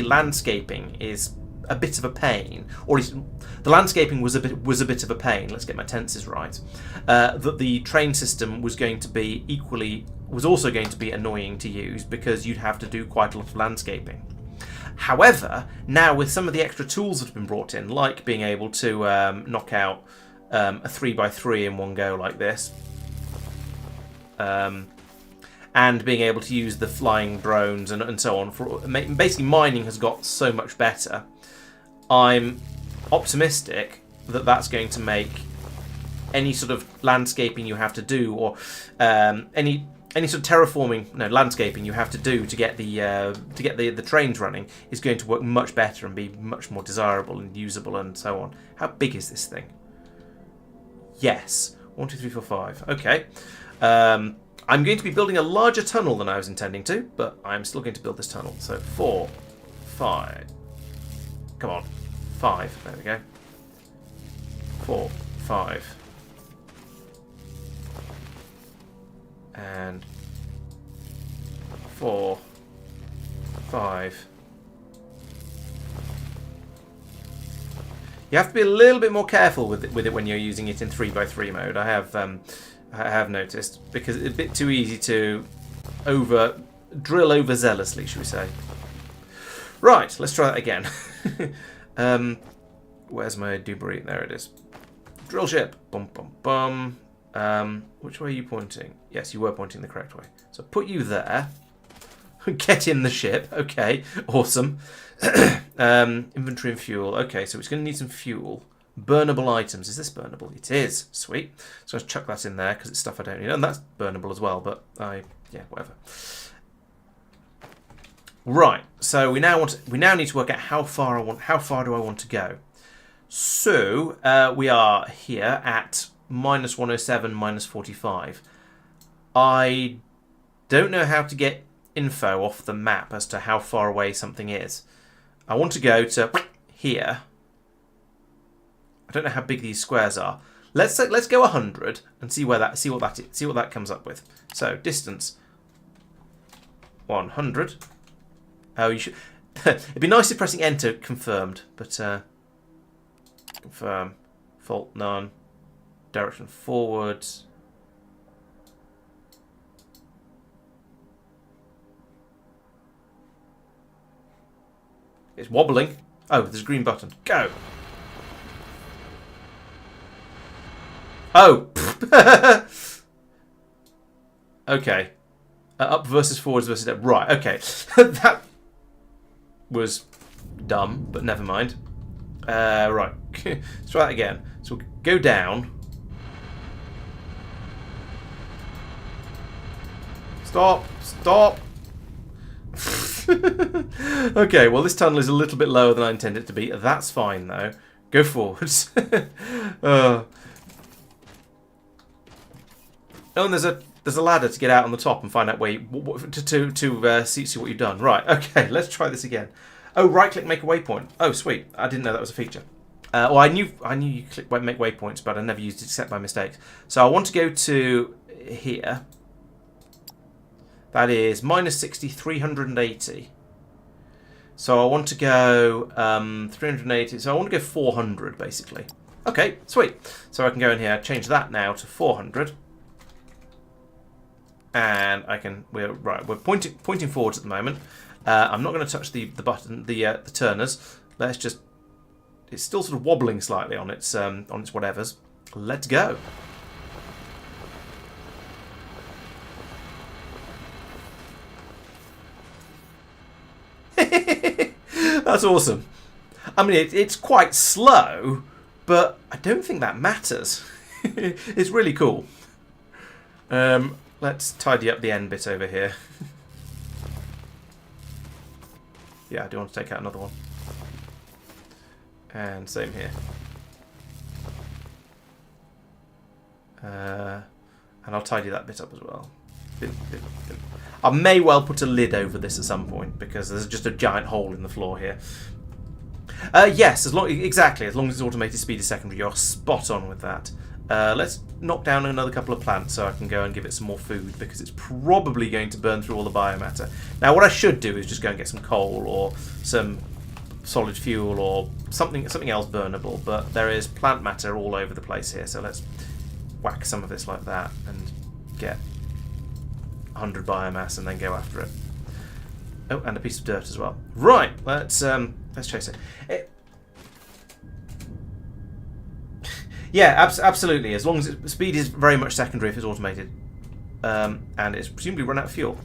landscaping is a bit of a pain, or at least the landscaping was a bit of a pain. Let's get my tenses right. That the train system was also going to be annoying to use because you'd have to do quite a lot of landscaping. However, now with some of the extra tools that have been brought in, like being able to knock out a 3x3 in one go like this, and being able to use the flying drones and so on, basically mining has got so much better. I'm optimistic that that's going to make any sort of landscaping you have to do, or any sort of landscaping you have to do to get the trains running is going to work much better and be much more desirable and usable and so on. How big is this thing? Yes, 1, 2, 3, 4, 5. Okay. I'm going to be building a larger tunnel than I was intending to, but I'm still going to build this tunnel. So 4, 5. Come on. 5. There we go. 4, 5. And 4, 5. You have to be a little bit more careful with it when you're using it in 3x3 mode. I have noticed, because it's a bit too easy to drill overzealously, should we say? Right, let's try that again. Where's my debris? There it is. Drill ship. Bum bum bum. Which way are you pointing? Yes, you were pointing the correct way. So put you there. Get in the ship. Okay, awesome. Inventory and fuel. Okay, so it's going to need some fuel. Burnable items. Is this burnable? It is. Sweet. So let's chuck that in there because it's stuff I don't need. And that's burnable as well, but yeah, whatever. Right. So we now need to work out how far do I want to go. So we are here at -107, -45. I don't know how to get info off the map as to how far away something is. I want to go to here. I don't know how big these squares are. Let's go 100 and see what that comes up with. So distance 100. Oh, you should. It'd be nice if pressing enter confirmed, but confirm, fault none, direction forwards. It's wobbling. Oh, there's a green button. Go. Oh. Okay. Up versus forwards versus down. Right. Okay. That was dumb, but never mind. Right. Let's try that again. So we'll go down. Stop. Stop. Okay, well this tunnel is a little bit lower than I intended it to be. That's fine though. Go forwards. Oh, and there's a ladder to get out on the top and find out where see what you've done. Right. Okay, let's try this again. Oh, right click, make a waypoint. Oh, sweet. I didn't know that was a feature. Well, I knew you click make waypoints, but I never used it except by mistake. So I want to go to here. That is -60, 380. So I want to go 380. So I want to go 400, basically. Okay, sweet. So I can go in here, change that now to 400. And I can. We're pointing forwards at the moment. I'm not going to touch the button, the turners. Let's just. It's still sort of wobbling slightly on its whatevers. Let's go. That's awesome. I mean, it's quite slow, but I don't think that matters. It's really cool. Let's tidy up the end bit over here. Yeah, I do want to take out another one. And same here. And I'll tidy that bit up as well. I may well put a lid over this at some point because there's just a giant hole in the floor here. Yes, exactly. As long as it's automated speed is secondary, you're spot on with that. Let's knock down another couple of plants so I can go and give it some more food, because it's probably going to burn through all the biomatter. Now, what I should do is just go and get some coal or some solid fuel or something else burnable. But there is plant matter all over the place here, so let's whack some of this like that and get 100 biomass and then go after it. Oh, and a piece of dirt as well. Right, let's chase it. Yeah, absolutely. As long as speed is very much secondary if it's automated, and it's presumably run out of fuel.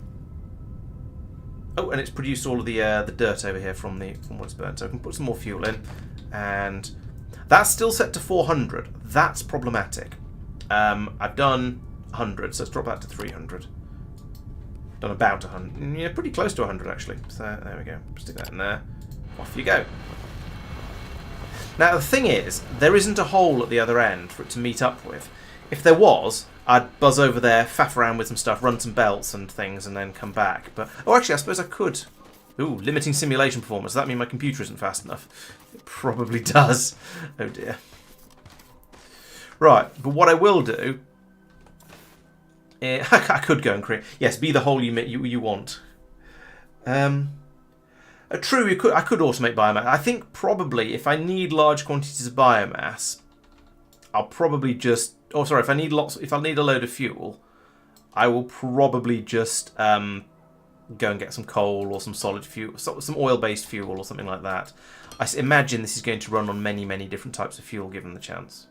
Oh, and it's produced all of the dirt over here from what it's burnt. So I can put some more fuel in, and that's still set to 400. That's problematic. I've done 100, so let's drop that to 300. Done about 100. Yeah, pretty close to 100 actually. So there we go. Stick that in there. Off you go. Now the thing is, there isn't a hole at the other end for it to meet up with. If there was, I'd buzz over there, faff around with some stuff, run some belts and things, and then come back. But oh, actually, I suppose I could. Ooh, limiting simulation performance. Does that mean my computer isn't fast enough? It probably does. Oh dear. Right, but what I will do, I could go and create. Yes, be the hole you want. True, I could automate biomass. I think probably if I need large quantities of biomass, I'll probably just. Oh, sorry. If I need a load of fuel, I will probably just go and get some coal or some solid fuel, some oil-based fuel or something like that. I imagine this is going to run on many, many different types of fuel given the chance.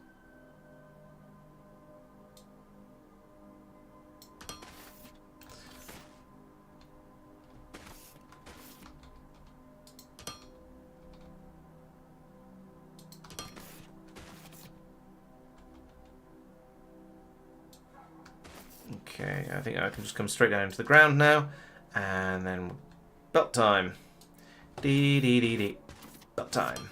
Okay, I think I can just come straight down into the ground now, and then belt time. Dee. Belt time.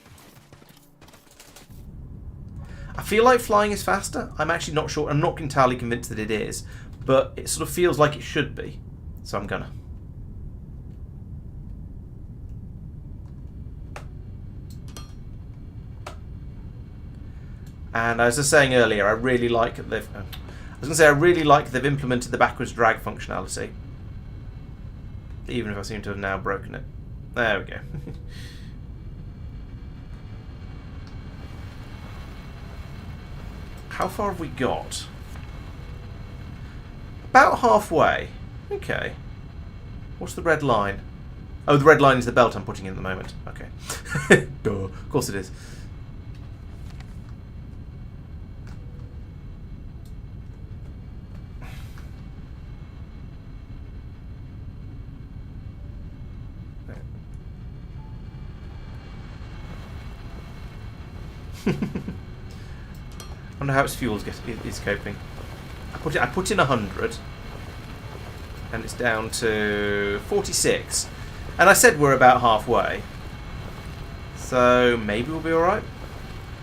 I feel like flying is faster. I'm actually not sure. I'm not entirely convinced that it is, but it sort of feels like it should be. So I'm gonna. And as I was saying earlier, I really like the. I was going to say, I really like they've implemented the backwards drag functionality. Even if I seem to have now broken it. There we go. How far have we got? About halfway. Okay. What's the red line? Oh, the red line is the belt I'm putting in at the moment. Okay. Duh. Of course it is. I wonder how its fuel is coping. I put in 100, and it's down to 46. And I said we're about halfway, so maybe we'll be all right.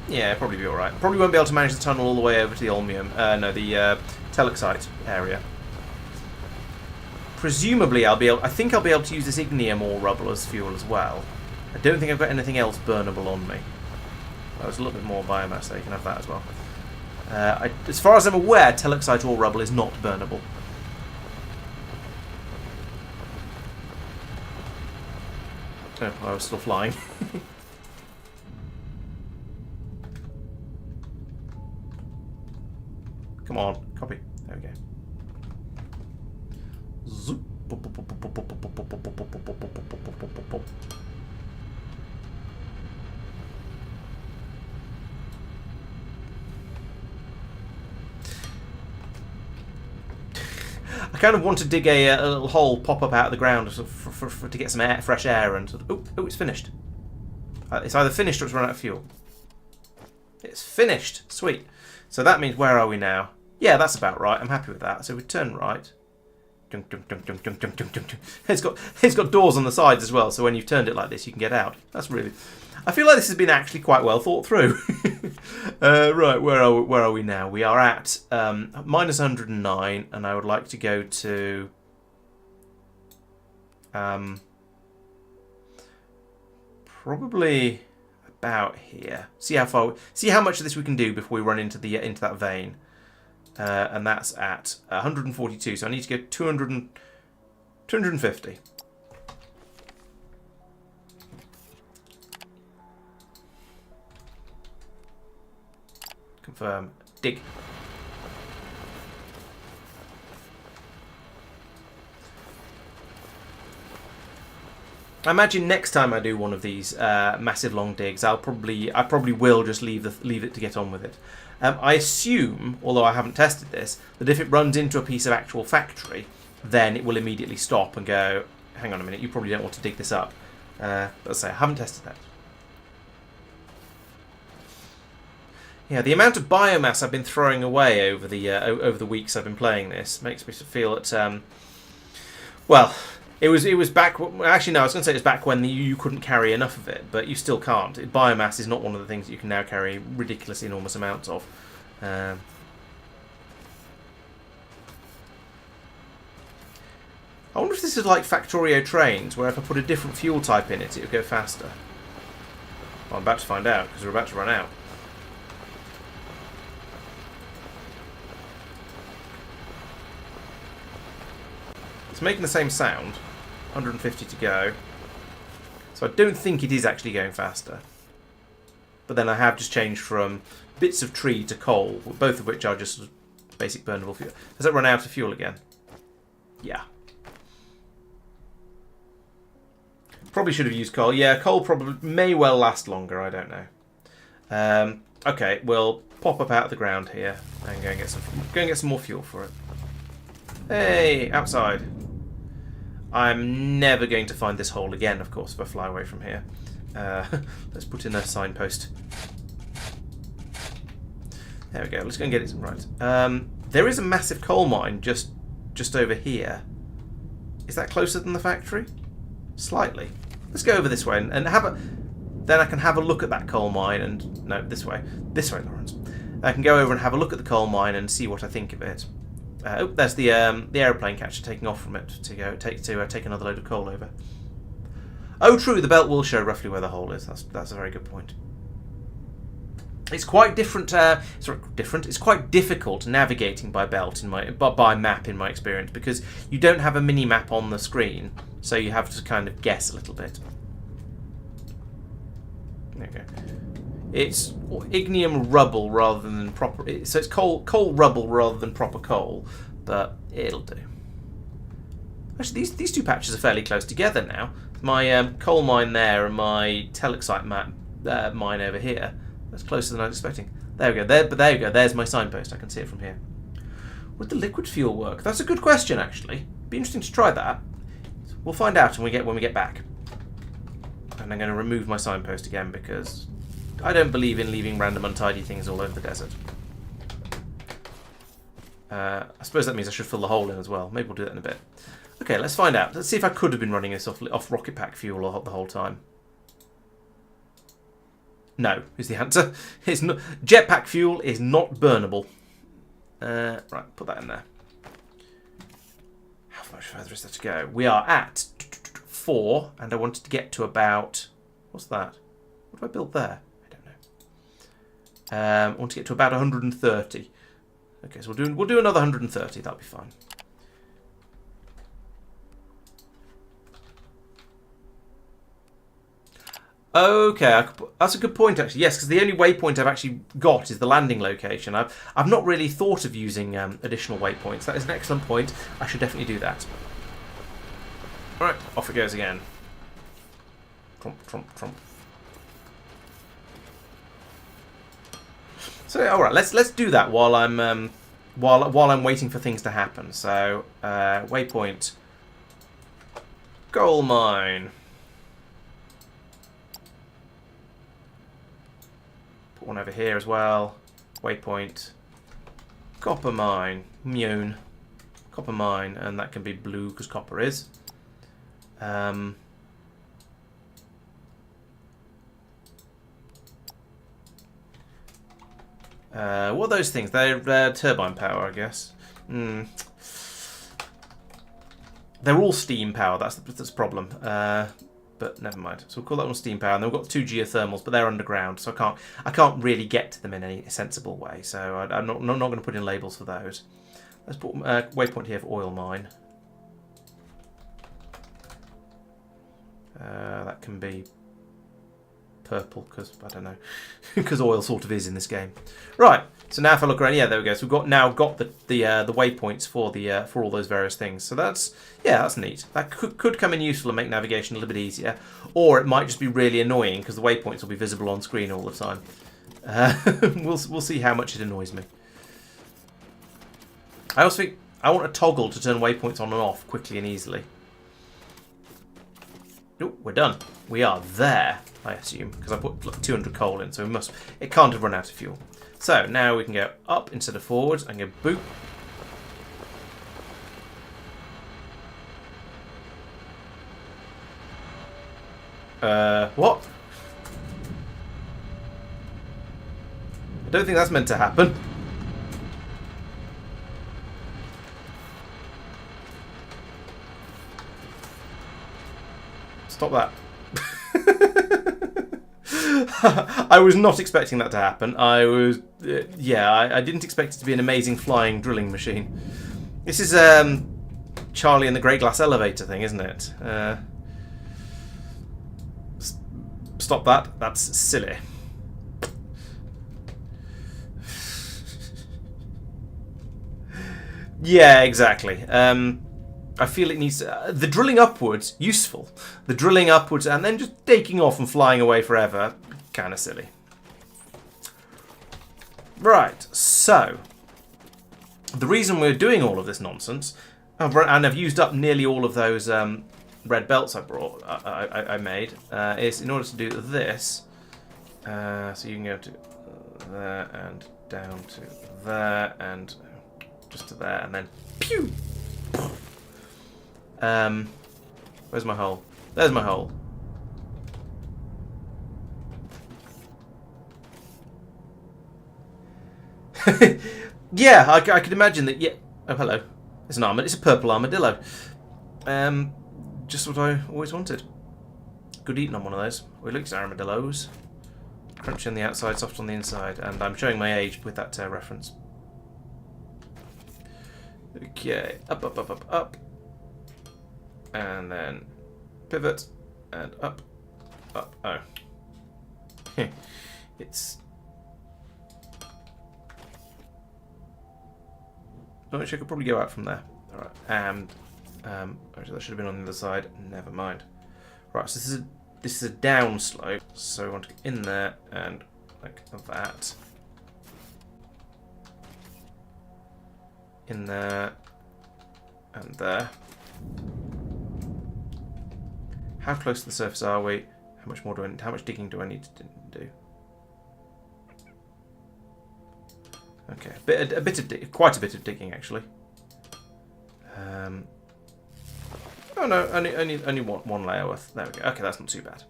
Yeah, probably be all right. Probably won't be able to manage the tunnel all the way over to the Olmium. The Telexite area. Presumably, I think I'll be able to use this ignium ore rubble as fuel as well. I don't think I've got anything else burnable on me. There's a little bit more biomass there, you can have that as well. As far as I'm aware, Telexite ore rubble is not burnable. Oh, I was still flying. Come on, copy. There we go. Zoop. I kind of want to dig a little hole, pop up out of the ground to get some fresh air, and oh, it's finished. It's either finished or it's run out of fuel. It's finished. Sweet. So that means where are we now? Yeah, that's about right. I'm happy with that. So we turn right. It's got doors on the sides as well, so when you've turned it like this, you can get out. That's really. I feel like this has been actually quite well thought through. Right, where are we now? We are at minus 109, and I would like to go to probably about here. See how much of this we can do before we run into that vein. And that's at 142, so I need to go 250. Confirm. Dig. I imagine next time I do one of these massive long digs, I probably will just leave it to get on with it. I assume, although I haven't tested this, that if it runs into a piece of actual factory, then it will immediately stop and go, hang on a minute, you probably don't want to dig this up. But as I say, I haven't tested that. Yeah, the amount of biomass I've been throwing away over the weeks I've been playing this makes me feel that, well, it was back. Actually, no, I was going to say it was back when you couldn't carry enough of it, but you still can't. Biomass is not one of the things that you can now carry ridiculously enormous amounts of. I wonder if this is like Factorio trains, where if I put a different fuel type in it, it would go faster. Well, I'm about to find out, because we're about to run out. It's making the same sound. 150 to go. So I don't think it is actually going faster. But then I have just changed from bits of tree to coal, both of which are just basic burnable fuel. Has that run out of fuel again? Yeah. Probably should have used coal. Yeah, coal probably may well last longer. I don't know. Okay, we'll pop up out of the ground here and go and get some more fuel for it. Hey, outside. I'm never going to find this hole again, of course, if I fly away from here. Let's put in a signpost. There we go. Let's go and get it right. There is a massive coal mine just over here. Is that closer than the factory? Slightly. Let's go over this way and have a... Then I can have a look at that coal mine and... No, this way. This way, Laurence. I can go over and have a look at the coal mine and see what I think of it. Oh, there's the aeroplane catcher taking off from it to go take another load of coal over. Oh, true. The belt will show roughly where the hole is. That's a very good point. It's quite different. It's quite difficult navigating by belt by map in my experience, because you don't have a mini map on the screen, so you have to kind of guess a little bit. There you go. It's igneum rubble rather than proper... So it's coal rubble rather than proper coal, but it'll do. Actually, these two patches are fairly close together now. My coal mine there and my telexite mine over here. That's closer than I was expecting. There we go. There you go. There's my signpost. I can see it from here. Would the liquid fuel work? That's a good question, actually. Be interesting to try that. We'll find out when we get back. And I'm going to remove my signpost again because... I don't believe in leaving random untidy things all over the desert. I suppose that means I should fill the hole in as well. Maybe we'll do that in a bit. Okay, let's find out. Let's see if I could have been running this off rocket pack fuel the whole time. No, is the answer. It's not, jetpack fuel is not burnable. Right, put that in there. How much further is there to go? We are at 4, and I wanted to get to about... What's that? What have I built there? I want to get to about 130. Okay, so we'll do another 130. That'll be fine. Okay, that's a good point actually. Yes, because the only waypoint I've actually got is the landing location. I've not really thought of using additional waypoints. That is an excellent point. I should definitely do that. All right, off it goes again. Trump, trump, trump. So, all right, let's do that while I'm while I'm waiting for things to happen. So, waypoint, coal mine. Put one over here as well. Waypoint, copper mine, Mune, copper mine, and that can be blue because copper is. What are those things? They're turbine power, I guess. They're all steam power. That's the problem. but never mind. So we'll call that one steam power. And then we've got 2 geothermals, but they're underground, so I can't really get to them in any sensible way. So I'm not going to put in labels for those. Let's put a waypoint here for oil mine. That can be purple because I don't know, because oil sort of is in this game. Right. So now if I look around, yeah, there we go. So we've now got the waypoints for all those various things. So that's neat. That could come in useful and make navigation a little bit easier, or it might just be really annoying because the waypoints will be visible on screen all the time. We'll see how much it annoys me. I also think I want a toggle to turn waypoints on and off quickly and easily. Oh, we're done. We are there, I assume, because I put 200 coal in, so it can't have run out of fuel. So now we can go up instead of forwards and go boop. What? I don't think that's meant to happen. Stop that. I was not expecting that to happen. I didn't expect it to be an amazing flying drilling machine. This is Charlie and the Great Glass Elevator thing, isn't it? Stop that. That's silly. Yeah, exactly. I feel it needs the drilling upwards, useful. The drilling upwards and then just taking off and flying away forever, kind of silly. Right, so the reason we're doing all of this nonsense, and I've used up nearly all of those red belts I made, is in order to do this. So you can go to there and down to there and just to there and then pew. Where's my hole? There's my hole. Yeah, I could imagine that. Yeah. Oh, hello. It's an armadillo. It's a purple armadillo. Just what I always wanted. Good eating on one of those. We look at armadillos. Crunchy on the outside, soft on the inside, and I'm showing my age with that reference. Okay, up, up, up, up, up. And then pivot and up, up. Oh, it's. Oh, actually, I could probably go out from there. All right, and actually, that should have been on the other side. Never mind. Right, so this is a down slope. So I want to get in there and like that. In there and there. How close to the surface are we? How much more do I need? How much digging do I need to do? Okay, quite a bit of digging actually. Oh no, only one layer worth. There we go. Okay, that's not too bad.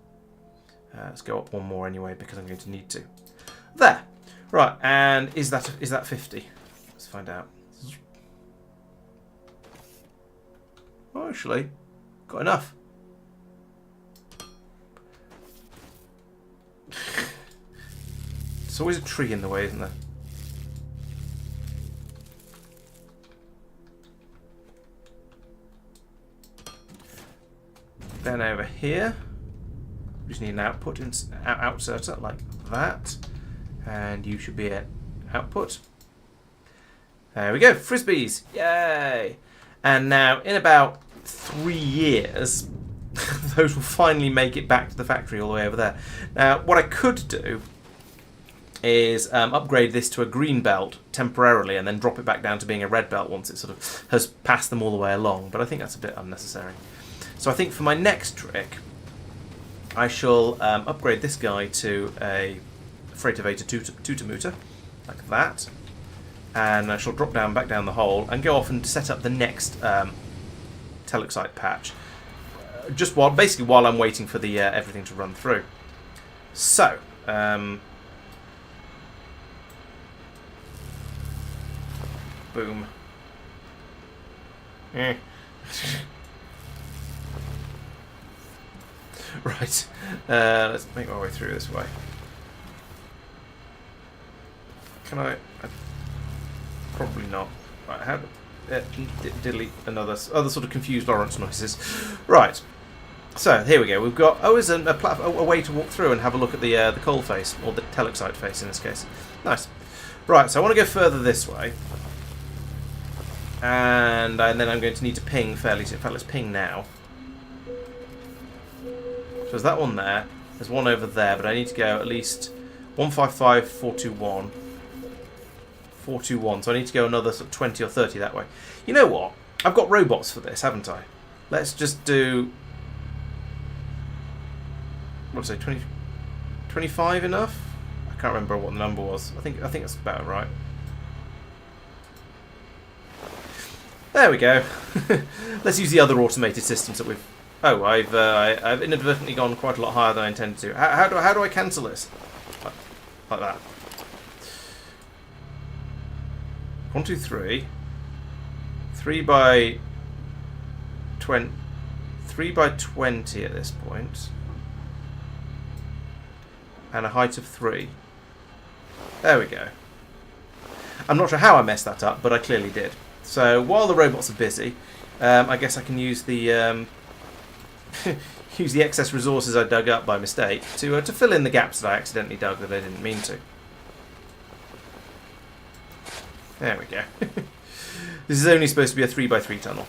Let's go up one more anyway because I'm going to need to. There, right. And is that 50? Let's find out. Oh, actually, got enough. There's always a tree in the way, isn't there? Then over here, we just need an output outsider like that, and you should be at output. There we go, frisbees, yay! And now, in about 3 years, those will finally make it back to the factory all the way over there. Now, what I could do is upgrade this to a green belt temporarily and then drop it back down to being a red belt once it sort of has passed them all the way along. But I think that's a bit unnecessary. So I think for my next trick, I shall upgrade this guy to a freight elevator tutor like that. And I shall drop back down the hole and go off and set up the next telexite patch. Just basically while I'm waiting for the everything to run through. So, boom. Right. Let's make our way through this way. Can I? Probably not. Right. How? Delete other sort of confused Laurence noises. Right. So here we go. We've got a way to walk through and have a look at the coal face, or the telexite face in this case. Nice. Right. So I want to go further this way, and then I'm going to need to ping fairly soon. In fact, let's ping now. So there's that one there. There's one over there, but I need to go at least 155, 421. 421, so I need to go another sort of 20 or 30 that way. You know what? I've got robots for this, haven't I? Let's just do... What did I say? 20, 25 enough? I can't remember what the number was. I think that's about right. There we go. Let's use the other automated systems that we've... Oh, I've inadvertently gone quite a lot higher than I intended to. How do I cancel this? Like that. 1, 2, 3. 3 by 20. 3 by 20 at this point. And a height of 3. There we go. I'm not sure how I messed that up, but I clearly did. So while the robots are busy, I guess I can use the use the excess resources I dug up by mistake to fill in the gaps that I accidentally dug that I didn't mean to. There we go. This is only supposed to be a 3 by 3 tunnel.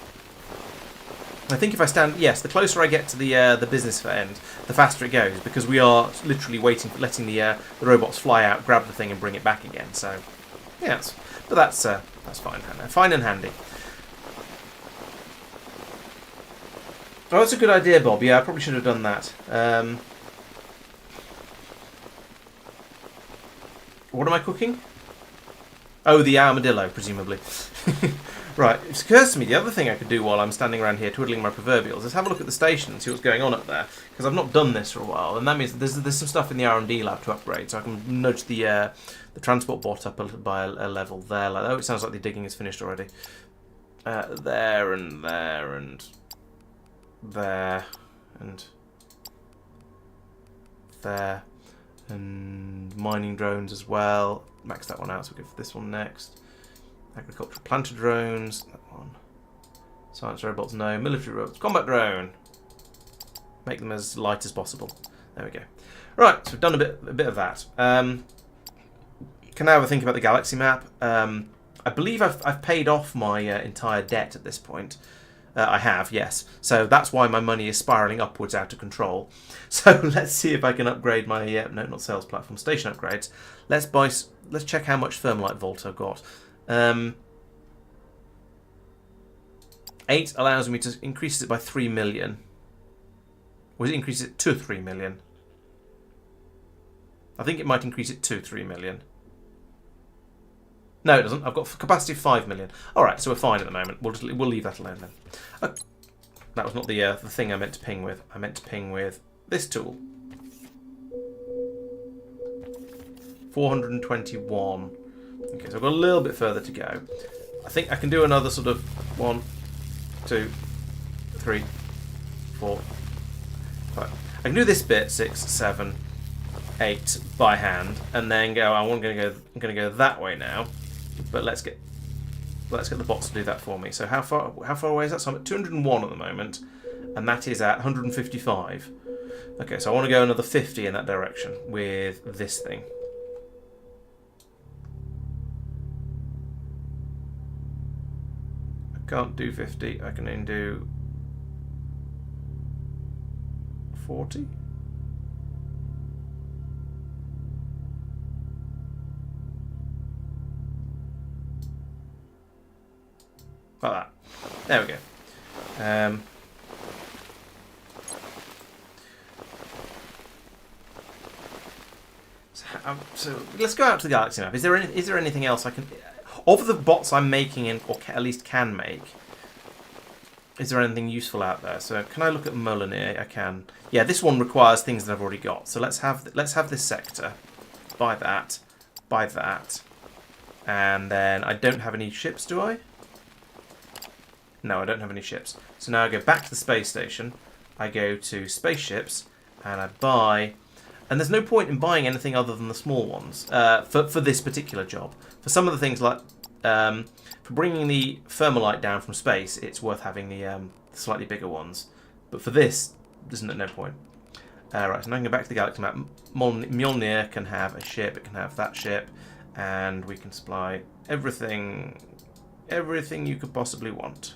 I think if I stand... Yes, the closer I get to the business end, the faster it goes, because we are literally waiting for letting the robots fly out, grab the thing, and bring it back again. So, yes. But that's fine. Fine and handy. Oh, that's a good idea, Bob. Yeah, I probably should have done that. What am I cooking? Oh, the armadillo, presumably. Right, it occurs to me the other thing I could do while I'm standing around here twiddling my proverbials is have a look at the station and see what's going on up there, because I've not done this for a while, and that means that there's some stuff in the R&D lab to upgrade, so I can nudge the transport bot up by a level there. Like, oh, it sounds like the digging is finished already. There and there and there and there, and mining drones as well. Max that one out, so we'll go for this one next. Agricultural planter drones, that one. Science robots, no. Military robots, combat drone. Make them as light as possible. There we go. Right, so we've done a bit of that. Can now have a think about the galaxy map. I believe I've paid off my entire debt at this point. I have, yes. So that's why my money is spiralling upwards out of control. So let's see if I can upgrade my no, not sales platform, station upgrades. Let's check how much thermalite vault I've got. 8 allows me to increase it by 3 million. Or does it increase it to 3 million? I think it might increase it to 3 million. No, it doesn't. I've got capacity of 5 million. Alright, so we're fine at the moment. We'll leave that alone then. That was not the thing I meant to ping with. I meant to ping with this tool. 421. Okay, so I've got a little bit further to go. I think I can do another sort of 1, 2, 3, 4, 5. I can do this bit 6, 7, 8 by hand, and then go. I'm going to go that way now. But let's get the bots to do that for me. So how far away is that? So I'm at 201 at the moment, and that is at 155. Okay, so I want to go another 50 in that direction with this thing. I can't do 50. I can only do 40. Like that. There we go. So let's go out to the galaxy map. Is there anything else I can, of the bots I'm making or at least can make? Is there anything useful out there? So can I look at Molineer? I can. Yeah, this one requires things that I've already got. So let's have this sector. Buy that, and then I don't have any ships, do I? No, I don't have any ships. So now I go back to the space station. I go to spaceships, and I buy, and there's no point in buying anything other than the small ones for this particular job. For some of the things like for bringing the thermalite down from space, it's worth having the slightly bigger ones. But for this, there's no point. Right, so now I can go back to the galaxy map. Mjolnir can have a ship, it can have that ship, and we can supply everything you could possibly want.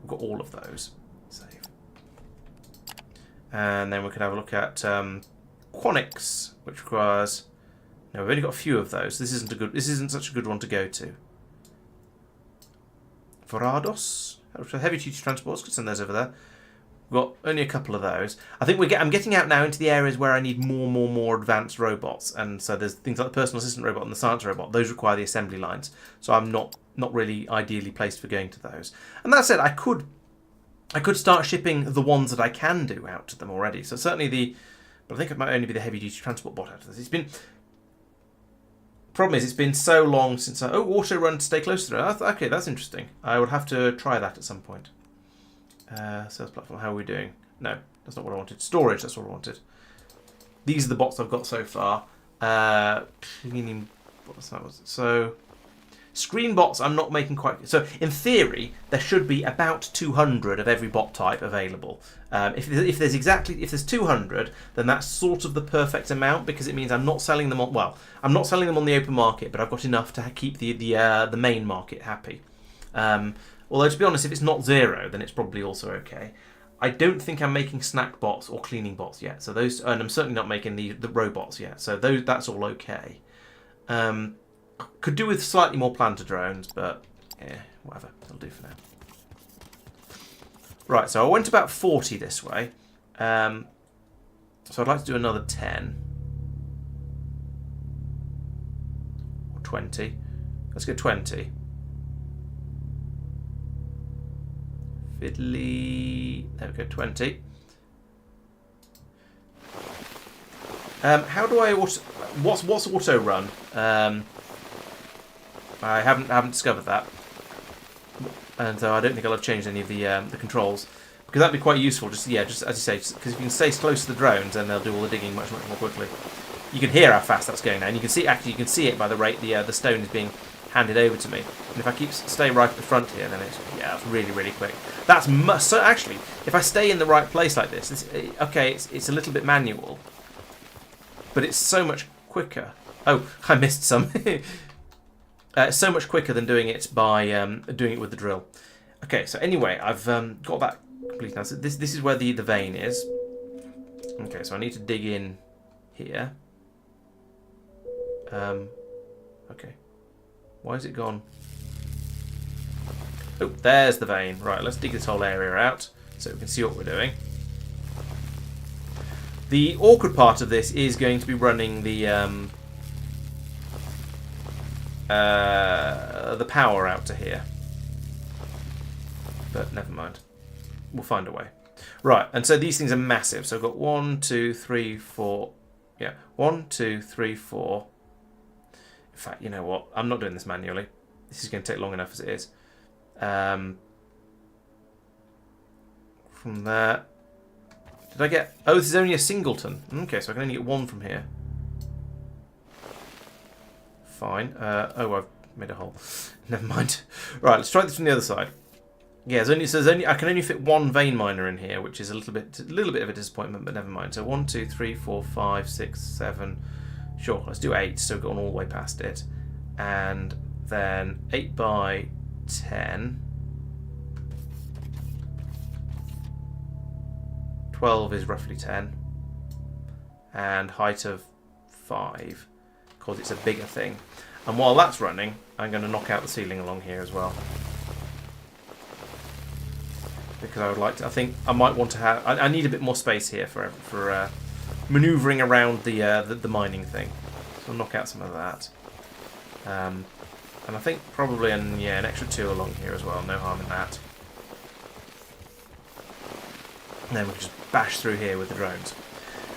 We've got all of those. Save. And then we could have a look at Quonix, which requires... No, we've only got a few of those. This isn't such a good one to go to. Varados, heavy duty transports, could send those over there. We've got only a couple of those. I think I'm getting out now into the areas where I need more advanced robots, and so there's things like the personal assistant robot and the science robot. Those require the assembly lines, so I'm not really ideally placed for going to those. And that said, I could start shipping the ones that I can do out to them already. So certainly but I think it might only be the heavy duty transport bot out of this. Problem is, it's been so long since auto run to stay close to it. Okay, that's interesting. I would have to try that at some point. Sales platform, how are we doing? No, that's not what I wanted. Storage, that's what I wanted. These are the bots I've got so far. Cleaning, so screen bots I'm not making quite... So in theory, there should be about 200 of every bot type available. If there's 200, then that's sort of the perfect amount, because it means I'm not selling them on... Well, I'm not selling them on the open market, but I've got enough to keep the main market happy. Although, to be honest, if it's not 0, then it's probably also okay. I don't think I'm making snack bots or cleaning bots yet. So those, and I'm certainly not making the robots yet. So that's all okay. Could do with slightly more planter drones, but yeah, whatever. It'll do for now. Right, so I went about 40 this way. So I'd like to do another 10. Or 20. Let's go 20. Fiddly. There we go, 20. How do I auto... What's auto run? I haven't discovered that, and so I don't think I'll have changed any of the controls, because that'd be quite useful. Just as you say, because if you can stay close to the drones, then they'll do all the digging much more quickly. You can hear how fast that's going now, and you can see it by the rate the stone is being handed over to me. And if I stay right at the front here, then it's really quick. That's so actually, if I stay in the right place like this, it's a little bit manual, but it's so much quicker. Oh, I missed some. It's so much quicker than doing it by doing it with the drill. Okay, so anyway, I've got that complete now. So this is where the vein is. Okay, so I need to dig in here. Okay. Why is it gone? Oh, there's the vein. Right, let's dig this whole area out so we can see what we're doing. The awkward part of this is going to be running the power out to here. But never mind. We'll find a way. Right, and so these things are massive. So I've got 1, 2, 3, 4. Yeah, 1, 2, 3, 4. In fact, you know what? I'm not doing this manually. This is going to take long enough as it is. From there... Did I get... Oh, this is only a singleton. Okay, so I can only get 1 from here. Fine. Oh, I've made a hole. Never mind. Right, let's try this from the other side. Yeah, I can only fit 1 vein miner in here, which is a little bit of a disappointment, but never mind. So 1, 2, 3, 4, 5, 6, 7... Sure, let's do 8, so we've gone all the way past it. And then 8 by 10. 12 is roughly 10. And height of 5, because it's a bigger thing. And while that's running, I'm going to knock out the ceiling along here as well. Because I would like to, I think I might want to have, I need a bit more space here for manoeuvring around the mining thing. So I'll knock out some of that. And I think probably an extra 2 along here as well. No harm in that. And then we can just bash through here with the drones.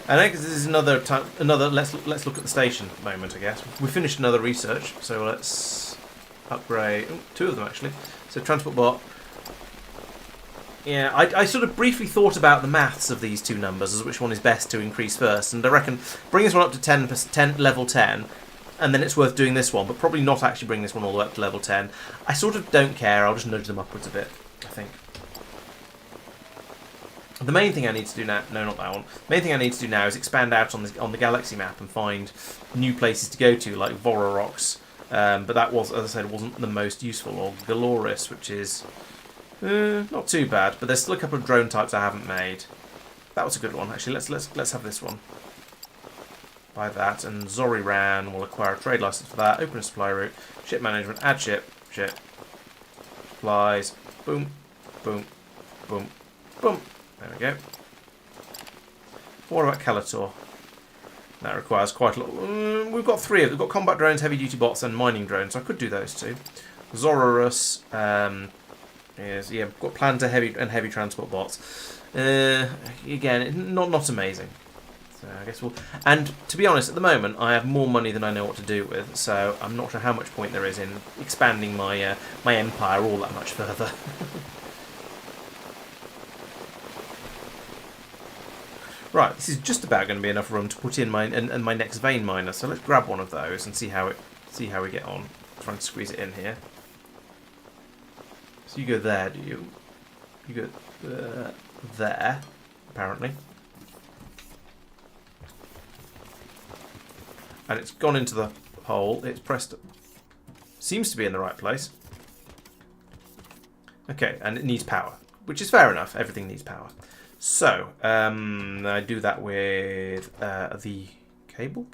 And I guess this is another let's look at the station moment, I guess. We finished another research, so let's upgrade 2 of them actually. So transport bot. Yeah, I sort of briefly thought about the maths of these two numbers as which one is best to increase first, and I reckon bring this one up to 10, level 10, and then it's worth doing this one, but probably not actually bring this one all the way up to level 10. I sort of don't care, I'll just nudge them upwards a bit, I think. The main thing I need to do now, no, not that one. The main thing I need to do now is expand out on the galaxy map and find new places to go to, like Vororox. But that was, as I said, wasn't the most useful. Or Galoris, which is not too bad. But there's still a couple of drone types I haven't made. That was a good one, actually. Let's have this one. Buy that, and Zoriran will acquire a trade license for that. Open a supply route. Ship management. Add ship. Ship. Supplies. Boom. Boom. Boom. Boom. There we go. What about Calator? That requires quite a lot. We've got three of them. We've got combat drones, heavy duty bots, and mining drones. So I could do those two. Zororus is We've got planter heavy transport bots. Again, not amazing. So I guess we'll. And to be honest, at the moment I have more money than I know what to do with. So I'm not sure how much point there is in expanding my my empire all that much further. Right, this is just about going to be enough room to put in my my next vein miner. So let's grab one of those and see how we get on. Trying to squeeze it in here. So you go there, do you? You go there, apparently. And it's gone into the hole. It's pressed. Seems to be in the right place. Okay, and it needs power, which is fair enough. Everything needs power. So, I do that with the cable.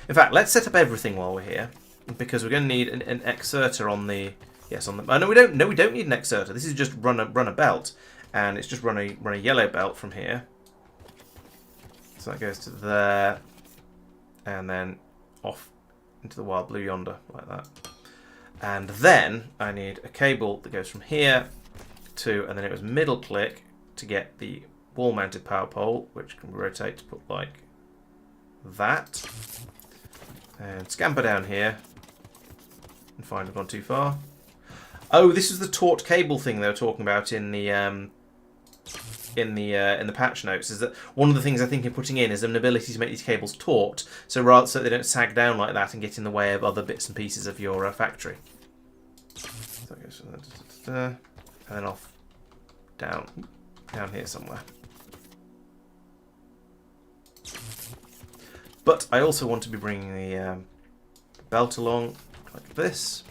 In fact, let's set up everything while we're here, because we're going to need an exerter on the. Yes, on the. Oh, no, we don't. No, we don't need an exerter. This is just run a belt, and it's just run a yellow belt from here. So that goes to there, and then off into the wild blue yonder, like that. And then I need a cable that goes from here to, and then it was middle click to get the wall-mounted power pole, which can rotate to put like that. And scamper down here and find I've gone too far. Oh, this is the taut cable thing they were talking about in the patch notes. Is that one of the things I think in putting in is an ability to make these cables taut, so they don't sag down like that and get in the way of other bits and pieces of your factory. So it goes from there, and then off down here somewhere. But I also want to be bringing the belt along like this.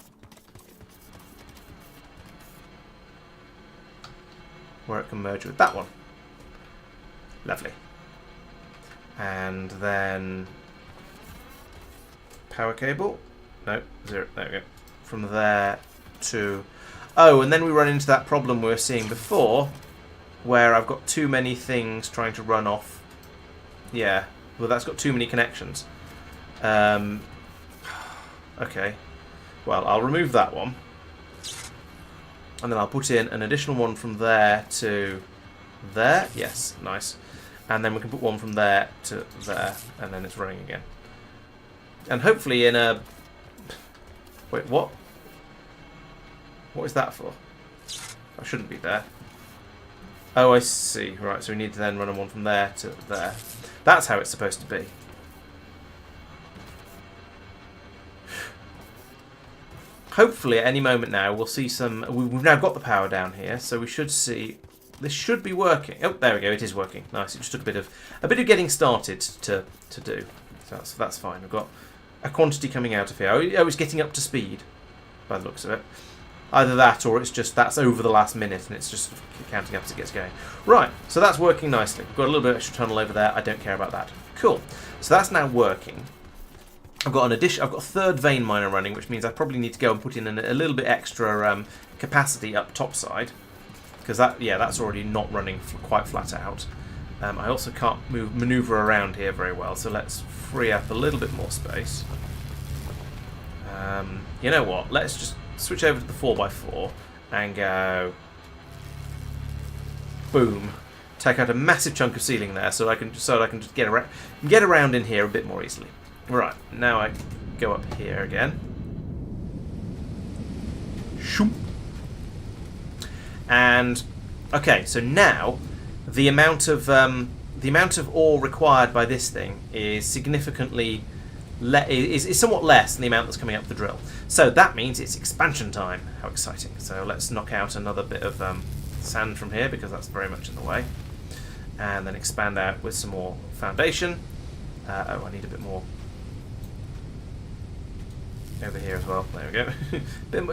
Where it can merge with that one. Lovely. And then power cable. No, zero. There we go. From there to... Oh, and then we run into that problem we were seeing before, where I've got too many things trying to run off. Yeah, well, that's got too many connections. Okay. Well, I'll remove that one. And then I'll put in an additional one from there to there. Yes, nice. And then we can put one from there to there, and then it's running again. And hopefully in a... Wait, what? What is that for? I shouldn't be there. Oh, I see. Right, so we need to then run one from there to there. That's how it's supposed to be. Hopefully at any moment now we'll see some... We've now got the power down here, so we should see... This should be working. Oh, there we go. It is working. Nice. It just took a bit of getting started to do. So that's fine. We've got a quantity coming out of here. Oh, it's getting up to speed by the looks of it. Either that or it's just that's over the last minute and it's just counting up as it gets going. Right. So that's working nicely. We've got a little bit of extra tunnel over there. I don't care about that. Cool. So that's now working. I've got a third vein miner running, which means I probably need to go and put in a little bit extra capacity up topside, because that's already not running quite flat out. I also can't maneuver around here very well, so let's free up a little bit more space. You know what? Let's just switch over to the 4x4 and go boom. Take out a massive chunk of ceiling there, so I can just get around in here a bit more easily. Right, now I go up here again. Shoom. And okay, so now the amount of ore required by this thing is significantly is somewhat less than the amount that's coming up the drill. So that means it's expansion time. How exciting! So let's knock out another bit of sand from here because that's very much in the way, and then expand out with some more foundation. Oh, I need a bit more over here as well. There we go.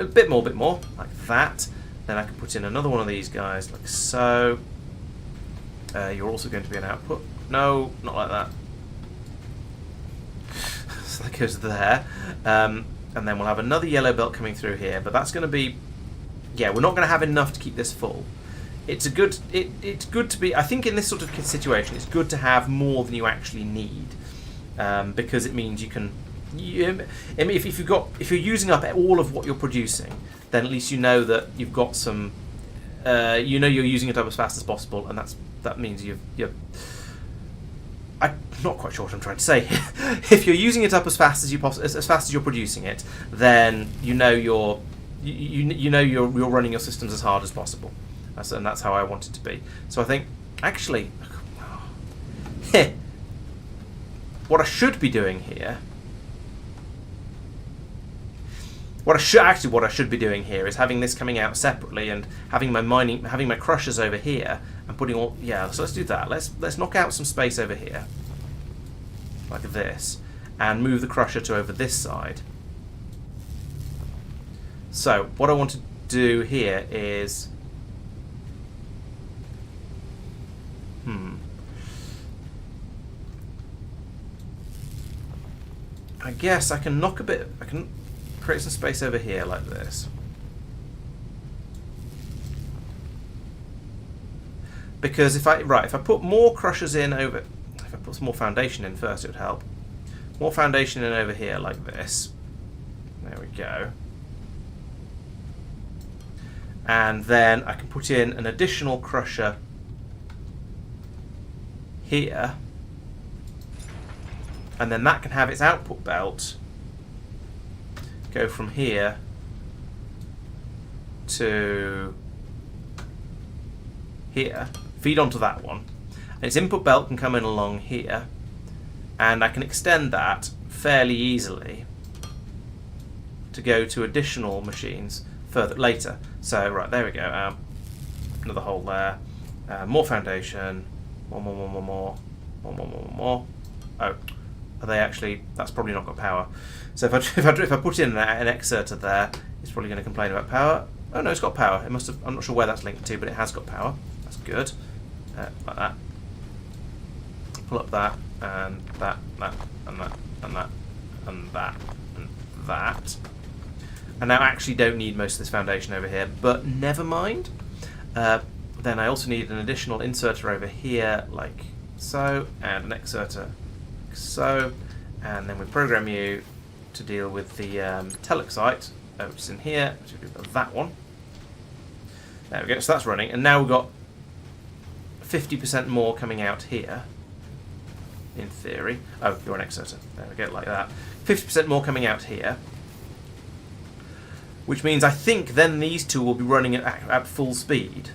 bit more, like that. Then I can put in another one of these guys, like so. You're also going to be an output. No, not like that. So that goes there. And then we'll have another yellow belt coming through here, but that's going to be... Yeah, we're not going to have enough to keep this full. It's good to be... I think in this sort of situation, it's good to have more than you actually need. Because it means you can... I mean, if you're using up all of what you're producing, then at least you know that you've got some... you know you're using it up as fast as possible, and that means you're... I'm not quite sure what I'm trying to say. If you're using it up as fast as you're producing it, then you know you're running your systems as hard as possible, and that's how I want it to be. So I think actually, what I should be doing here. What I should be doing here is having this coming out separately and having my crushers over here and putting all... Yeah, so let's do that. Let's knock out some space over here, like this, and move the crusher to over this side. So what I want to do here is... I guess I can knock a bit... I can create some space over here like this. Because if I put more crushers in over... If I put some more foundation in first, it would help. More foundation in over here like this. There we go. And then I can put in an additional crusher here. And then that can have its output belt go from here to here, feed onto that one, and its input belt can come in along here, and I can extend that fairly easily to go to additional machines further later. So right, there we go. Another hole there. More foundation. More. Oh, are they actually? That's probably not got power. So if I put in an exerter there, it's probably going to complain about power. Oh no, it's got power. It must have. I'm not sure where that's linked to, but it has got power. That's good. Like that. Pull up that and that and that and that and that and that and that. And now I actually don't need most of this foundation over here, but never mind. Then I also need an additional inserter over here, like so, and an exerter like so, and then we program you to deal with the telexite, which is in here, which is that one. There we go, so that's running, and now we've got 50% more coming out here, in theory. Oh, you're an exerter. There we go, like that. 50% more coming out here, which means I think then these two will be running at full speed.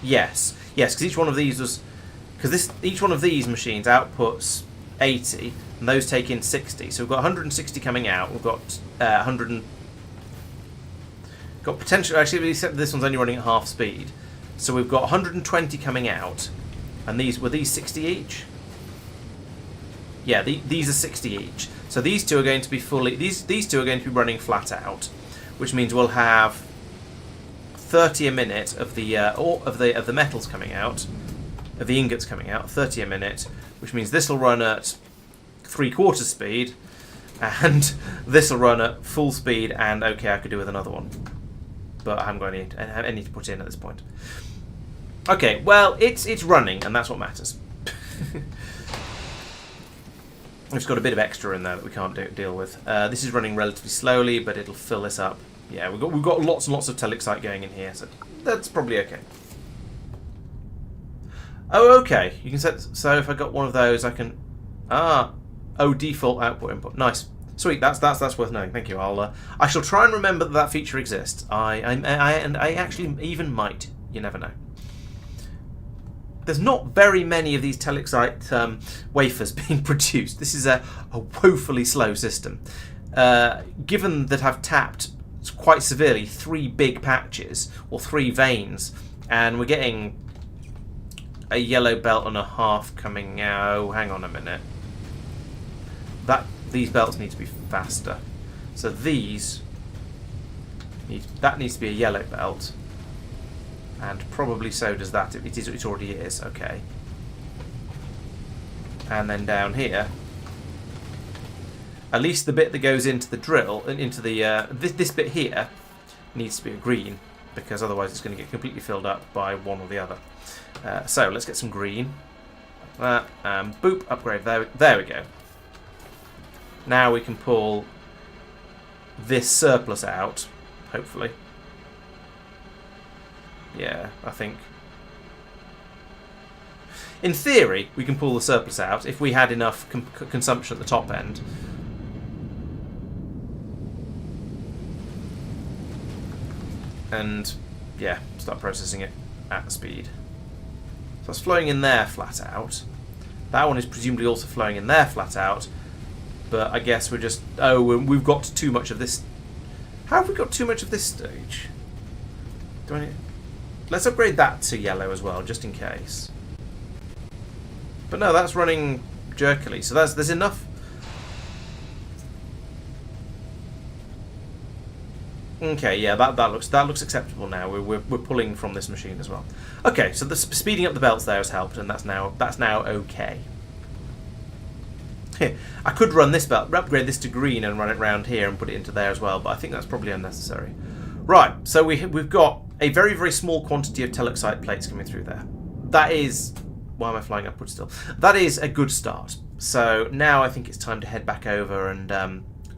Yes, because each one of these was... Because each one of these machines outputs 80, and those take in 60. So we've got 160 coming out. We've got 100 and... Got potential... Actually, this one's only running at half speed. So we've got 120 coming out. And were these 60 each? Yeah, these are 60 each. So these two are going to be fully... These two are going to be running flat out, which means we'll have 30 a minute of the metals coming out, of the ingots coming out, 30 a minute, which means this will run at 3/4 speed, and this will run at full speed. And okay, I could do with another one, but I haven't got any to put in at this point. Okay, well, it's running, and that's what matters. We've just got a bit of extra in there that we can't deal with. This is running relatively slowly, but it'll fill this up. Yeah, we've got lots and lots of telexite going in here, so that's probably okay. Oh, okay. You can set. So if I got one of those, I can. Oh, default output input. Nice. Sweet, that's worth knowing. Thank you. I shall try and remember that that feature exists. And I actually even might. You never know. There's not very many of these telexite wafers being produced. This is a woefully slow system. Given that I've tapped quite severely 3 big patches or 3 veins, and we're getting a yellow belt and a half coming out. Oh, hang on a minute. These belts need to be faster. So that needs to be a yellow belt. And probably so does that. It already is. Okay. And then down here, at least the bit that goes into the drill, into the this bit here, needs to be a green, because otherwise it's going to get completely filled up by one or the other. So let's get some green. Boop, upgrade. There we go. Now we can pull this surplus out, hopefully. Yeah, I think. In theory, we can pull the surplus out if we had enough consumption at the top end. And, yeah, start processing it at speed. So it's flowing in there flat out. That one is presumably also flowing in there flat out. But I guess we're just... Oh, we've got too much of this... How have we got too much of this stage? Let's upgrade that to yellow as well, just in case. But no, that's running jerkily, so there's enough. Okay, yeah, that looks acceptable now. We're pulling from this machine as well. Okay, so the speeding up the belts there has helped, and that's now okay. I could run this belt, upgrade this to green, and run it round here and put it into there as well, but I think that's probably unnecessary. Right, so we've got a very, very small quantity of telexite plates coming through there. That is... Why am I flying upwards still? That is a good start. So now I think it's time to head back over and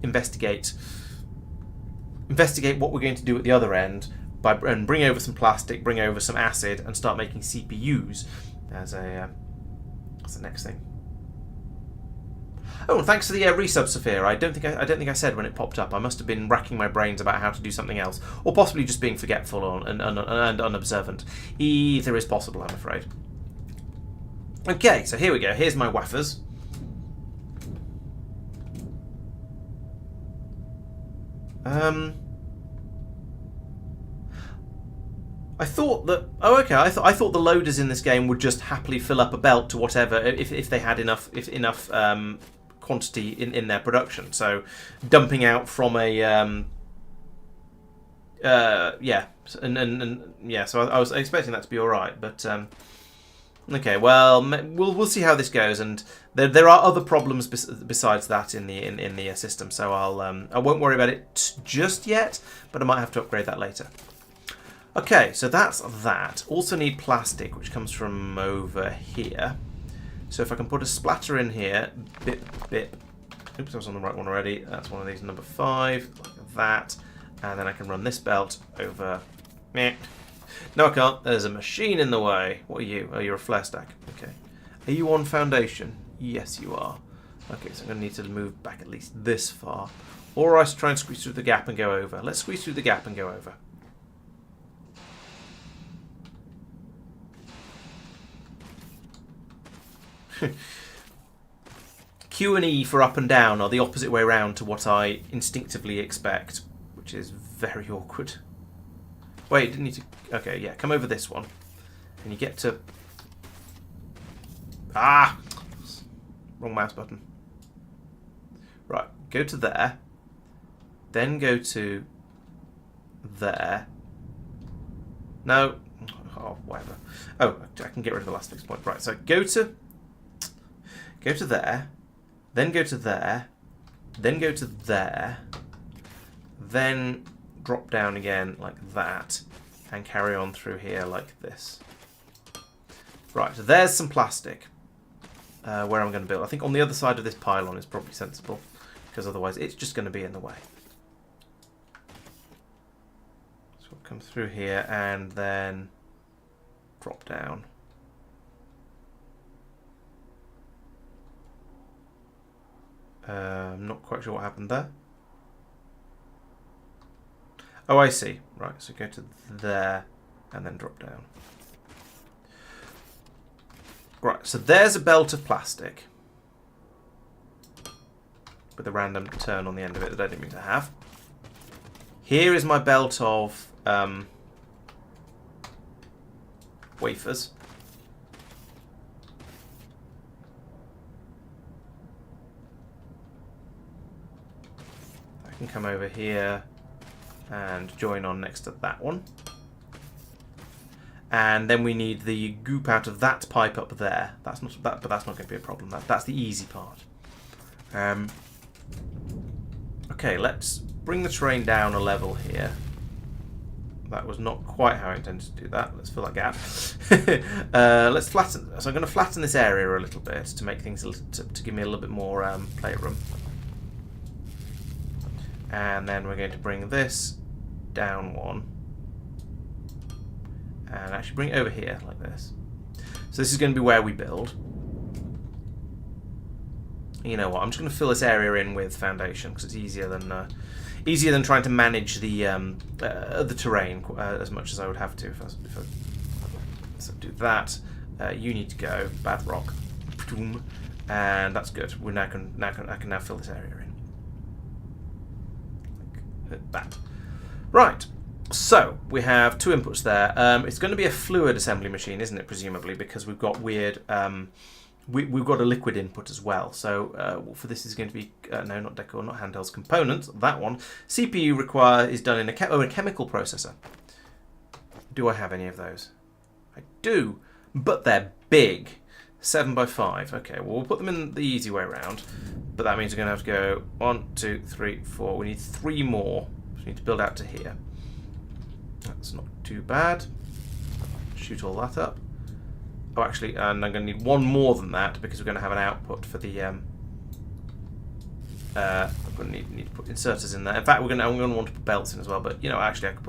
investigate what we're going to do at the other end, and bring over some plastic, bring over some acid, and start making CPUs as the next thing. Oh, and thanks for the resub, Sophia. I don't think I said when it popped up. I must have been racking my brains about how to do something else, or possibly just being forgetful and unobservant. Either is possible, I'm afraid. Okay, so here we go. Here's my wafers. I thought that... Oh, okay. I thought the loaders in this game would just happily fill up a belt to whatever if they had enough quantity in their production. So dumping out from a yeah, and yeah. So I was expecting that to be all right, but okay. Well, we'll see how this goes, and there are other problems besides that in the system. So I won't worry about it just yet, but I might have to upgrade that later. Okay, so that's that. Also need plastic, which comes from over here. So if I can put a splatter in here, bip, bip. Oops, I was on the right one already. That's one of these, number 5, like that. And then I can run this belt over. Meh. No, I can't. There's a machine in the way. What are you? Oh, you're a flare stack. Okay. Are you on foundation? Yes, you are. Okay, so I'm going to need to move back at least this far. Or I should try and squeeze through the gap and go over. Let's squeeze through the gap and go over. Q and E for up and down are the opposite way round to what I instinctively expect, which is very awkward. Wait, didn't need to... Okay, yeah, come over this one. And you get to... Ah! Wrong mouse button. Right, go to there. Then go to... there. No. Oh, whatever. Oh, I can get rid of the last fixed point. Right, so go to there, then go to there, then go to there, then drop down again like that, and carry on through here like this. Right, so there's some plastic where I'm going to build. I think on the other side of this pylon is probably sensible, because otherwise it's just going to be in the way. So we'll come through here and then drop down. I'm not quite sure what happened there. Oh, I see. Right, so go to there and then drop down. Right, so there's a belt of plastic with a random turn on the end of it that I didn't mean to have. Here is my belt of wafers. I can come over here and join on next to that one. And then we need the goop out of that pipe up there. That's not that, but that's not going to be a problem. That's the easy part. Okay, let's bring the terrain down a level here. That was not quite how I intended to do that. Let's fill that gap. Let's flatten. So I'm going to flatten this area a little bit to make things to give me a little bit more playroom. And then we're going to bring this down one. And actually bring it over here like this. So this is going to be where we build. You know what? I'm just going to fill this area in with foundation because it's easier than trying to manage the terrain as much as I would have to if I so do that. You need to go bad rock, and that's good. I can now fill this area in like that. Right. So we have two inputs there. It's going to be a fluid assembly machine, isn't it? Presumably, because we've got weird. We've got a liquid input as well. So for this is going to be no, not decor, not handhelds components. That one CPU is done in a chemical processor. Do I have any of those? I do, but they're big. 7x5. Okay, well we'll put them in the easy way around, but that means we're going to have to go 1, 2, 3, 4. We need 3 more. So we need to build out to here. That's not too bad. Shoot all that up. Oh, actually, and I'm going to need 1 more than that because we're going to have an output for the. I'm going to need to put inserters in there. In fact, I'm going to want to put belts in as well. But you know, actually, I could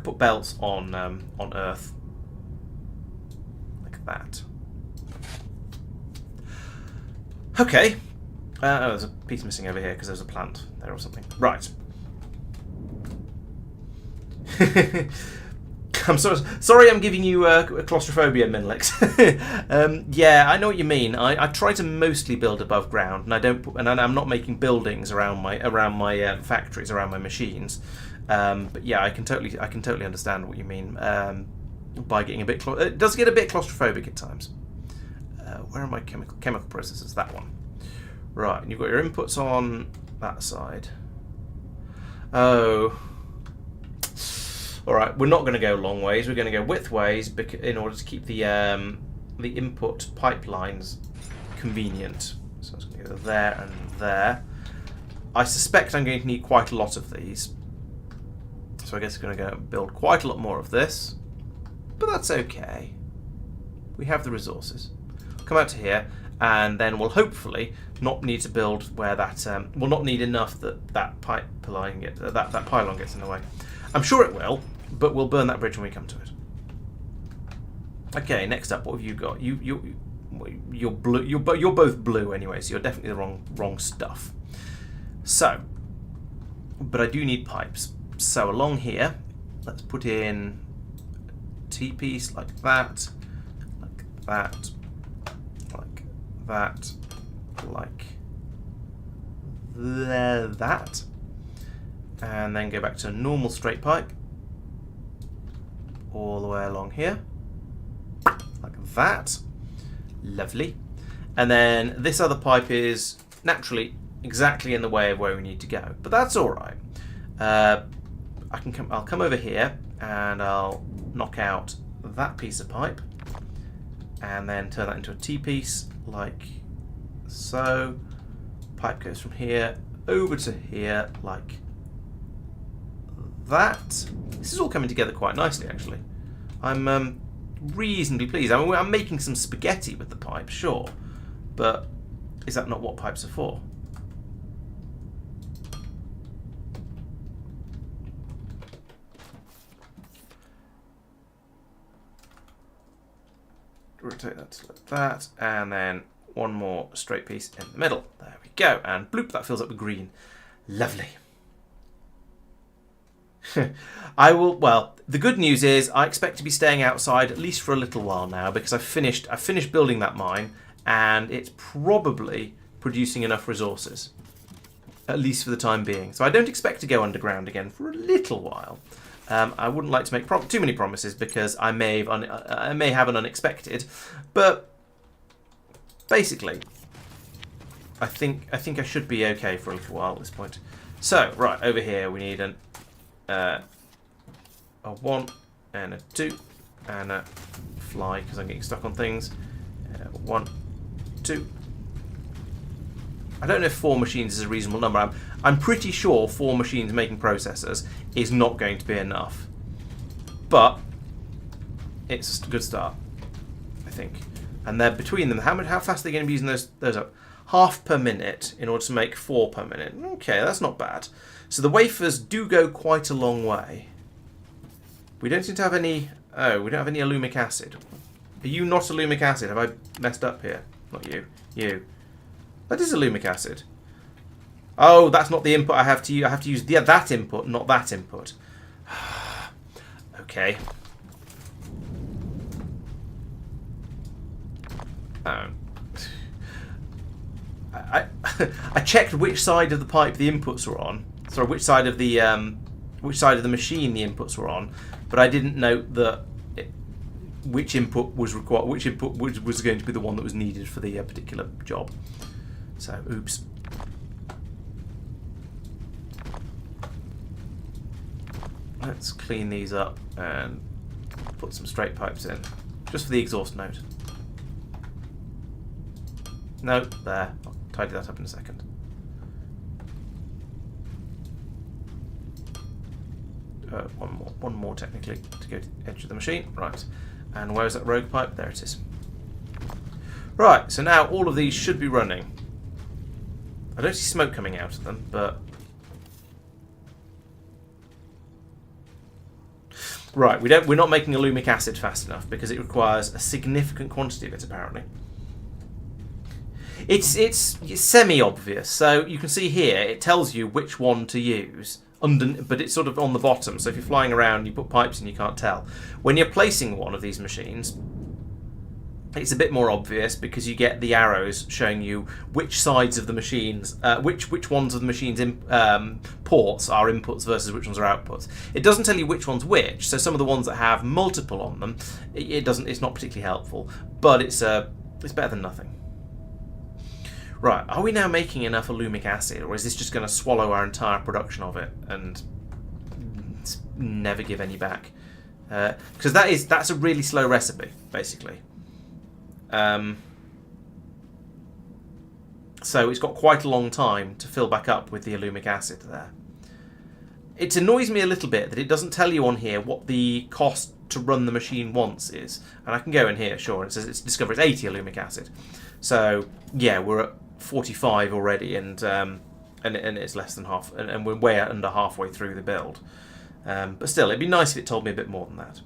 put belts on Earth like that. Okay. Oh, there's a piece missing over here because there's a plant there or something. Right. I'm sorry I'm giving you claustrophobia, Minlex. Yeah, I know what you mean. I try to mostly build above ground, and I'm not making buildings around my factories, around my machines. But yeah, I can totally understand what you mean by getting a bit. It does get a bit claustrophobic at times. Where are my chemical processes? That one. Right, and you've got your inputs on that side. Oh. Alright, we're not going to go long ways, we're going to go width ways in order to keep the input pipelines convenient. So I'm just going to go there and there. I suspect I'm going to need quite a lot of these. So I guess I'm going to go build quite a lot more of this. But that's okay. We have the resources. Come out to here, and then we'll hopefully not need to build where that... we'll not need enough that pylon gets in the way. I'm sure it will, but we'll burn that bridge when we come to it. Okay, next up, what have you got? You're blue. You're both blue anyway, so you're definitely the wrong stuff. So, but I do need pipes. So along here, let's put in a T-piece like that, like that, like that, like that. And then go back to a normal straight pipe all the way along here like that. Lovely. And then this other pipe is naturally exactly in the way of where we need to go, but that's all right. I'll come over here and I'll knock out that piece of pipe and then turn that into a T-piece like so. Pipe goes from here over to here like that. This is all coming together quite nicely, actually. I'm reasonably pleased. I mean, I'm making some spaghetti with the pipe, sure, but is that not what pipes are for? Rotate that like that, and then one more straight piece in the middle. There we go. And bloop, that fills up with green. Lovely. Well, the good news is I expect to be staying outside at least for a little while now, because I've finished building that mine, and it's probably producing enough resources, at least for the time being. So I don't expect to go underground again for a little while. I wouldn't like to make too many promises, because I may have an unexpected, but basically I think I should be okay for a little while at this point. So right over here we need a 1 and a 2 and a fly, because I'm getting stuck on things. 1, 2. I don't know if 4 machines is a reasonable number. I'm pretty sure 4 machines making processors is not going to be enough, but it's a good start, I think. And they're between them. How fast are they going to be using those up? Half per minute in order to make 4 per minute. Okay, that's not bad. So the wafers do go quite a long way. We don't seem to have any... Oh, we don't have any alumic acid. Are you not alumic acid? Have I messed up here? Not you. You. That is alumic acid. Oh, that's not the input I have to use. I have to use that input, not that input. Okay. I checked which side of the pipe the inputs were on. Sorry, which side of the machine the inputs were on, but I didn't note that which input was required. Which input was going to be the one that was needed for the particular job. So, oops. Let's clean these up and put some straight pipes in, just for the exhaust node. No, there. I'll tidy that up in a second. One more technically to go to the edge of the machine. Right. And where's that rogue pipe? There it is. Right, so now all of these should be running. I don't see smoke coming out of them, but... Right, we're not making alumic acid fast enough, because it requires a significant quantity of it, apparently. It's semi-obvious, so you can see here, it tells you which one to use, but it's sort of on the bottom, so if you're flying around and you put pipes in, you can't tell. When you're placing one of these machines, it's a bit more obvious, because you get the arrows showing you which sides of the machines, which ones of the machine's ports are inputs versus which ones are outputs. It doesn't tell you which one's which, so some of the ones that have multiple on them, it's not particularly helpful, but it's better than nothing. Right, are we now making enough alumic acid, or is this just going to swallow our entire production of it and never give any back? Because that's a really slow recipe, basically. So it's got quite a long time to fill back up with the alumic acid there. It annoys me a little bit that it doesn't tell you on here what the cost to run the machine once is. And I can go in here, sure, and it says it's discovered 80 alumic acid. So yeah, we're at 45 already, and it's less than half, and we're way under halfway through the build. But still, it'd be nice if it told me a bit more than that.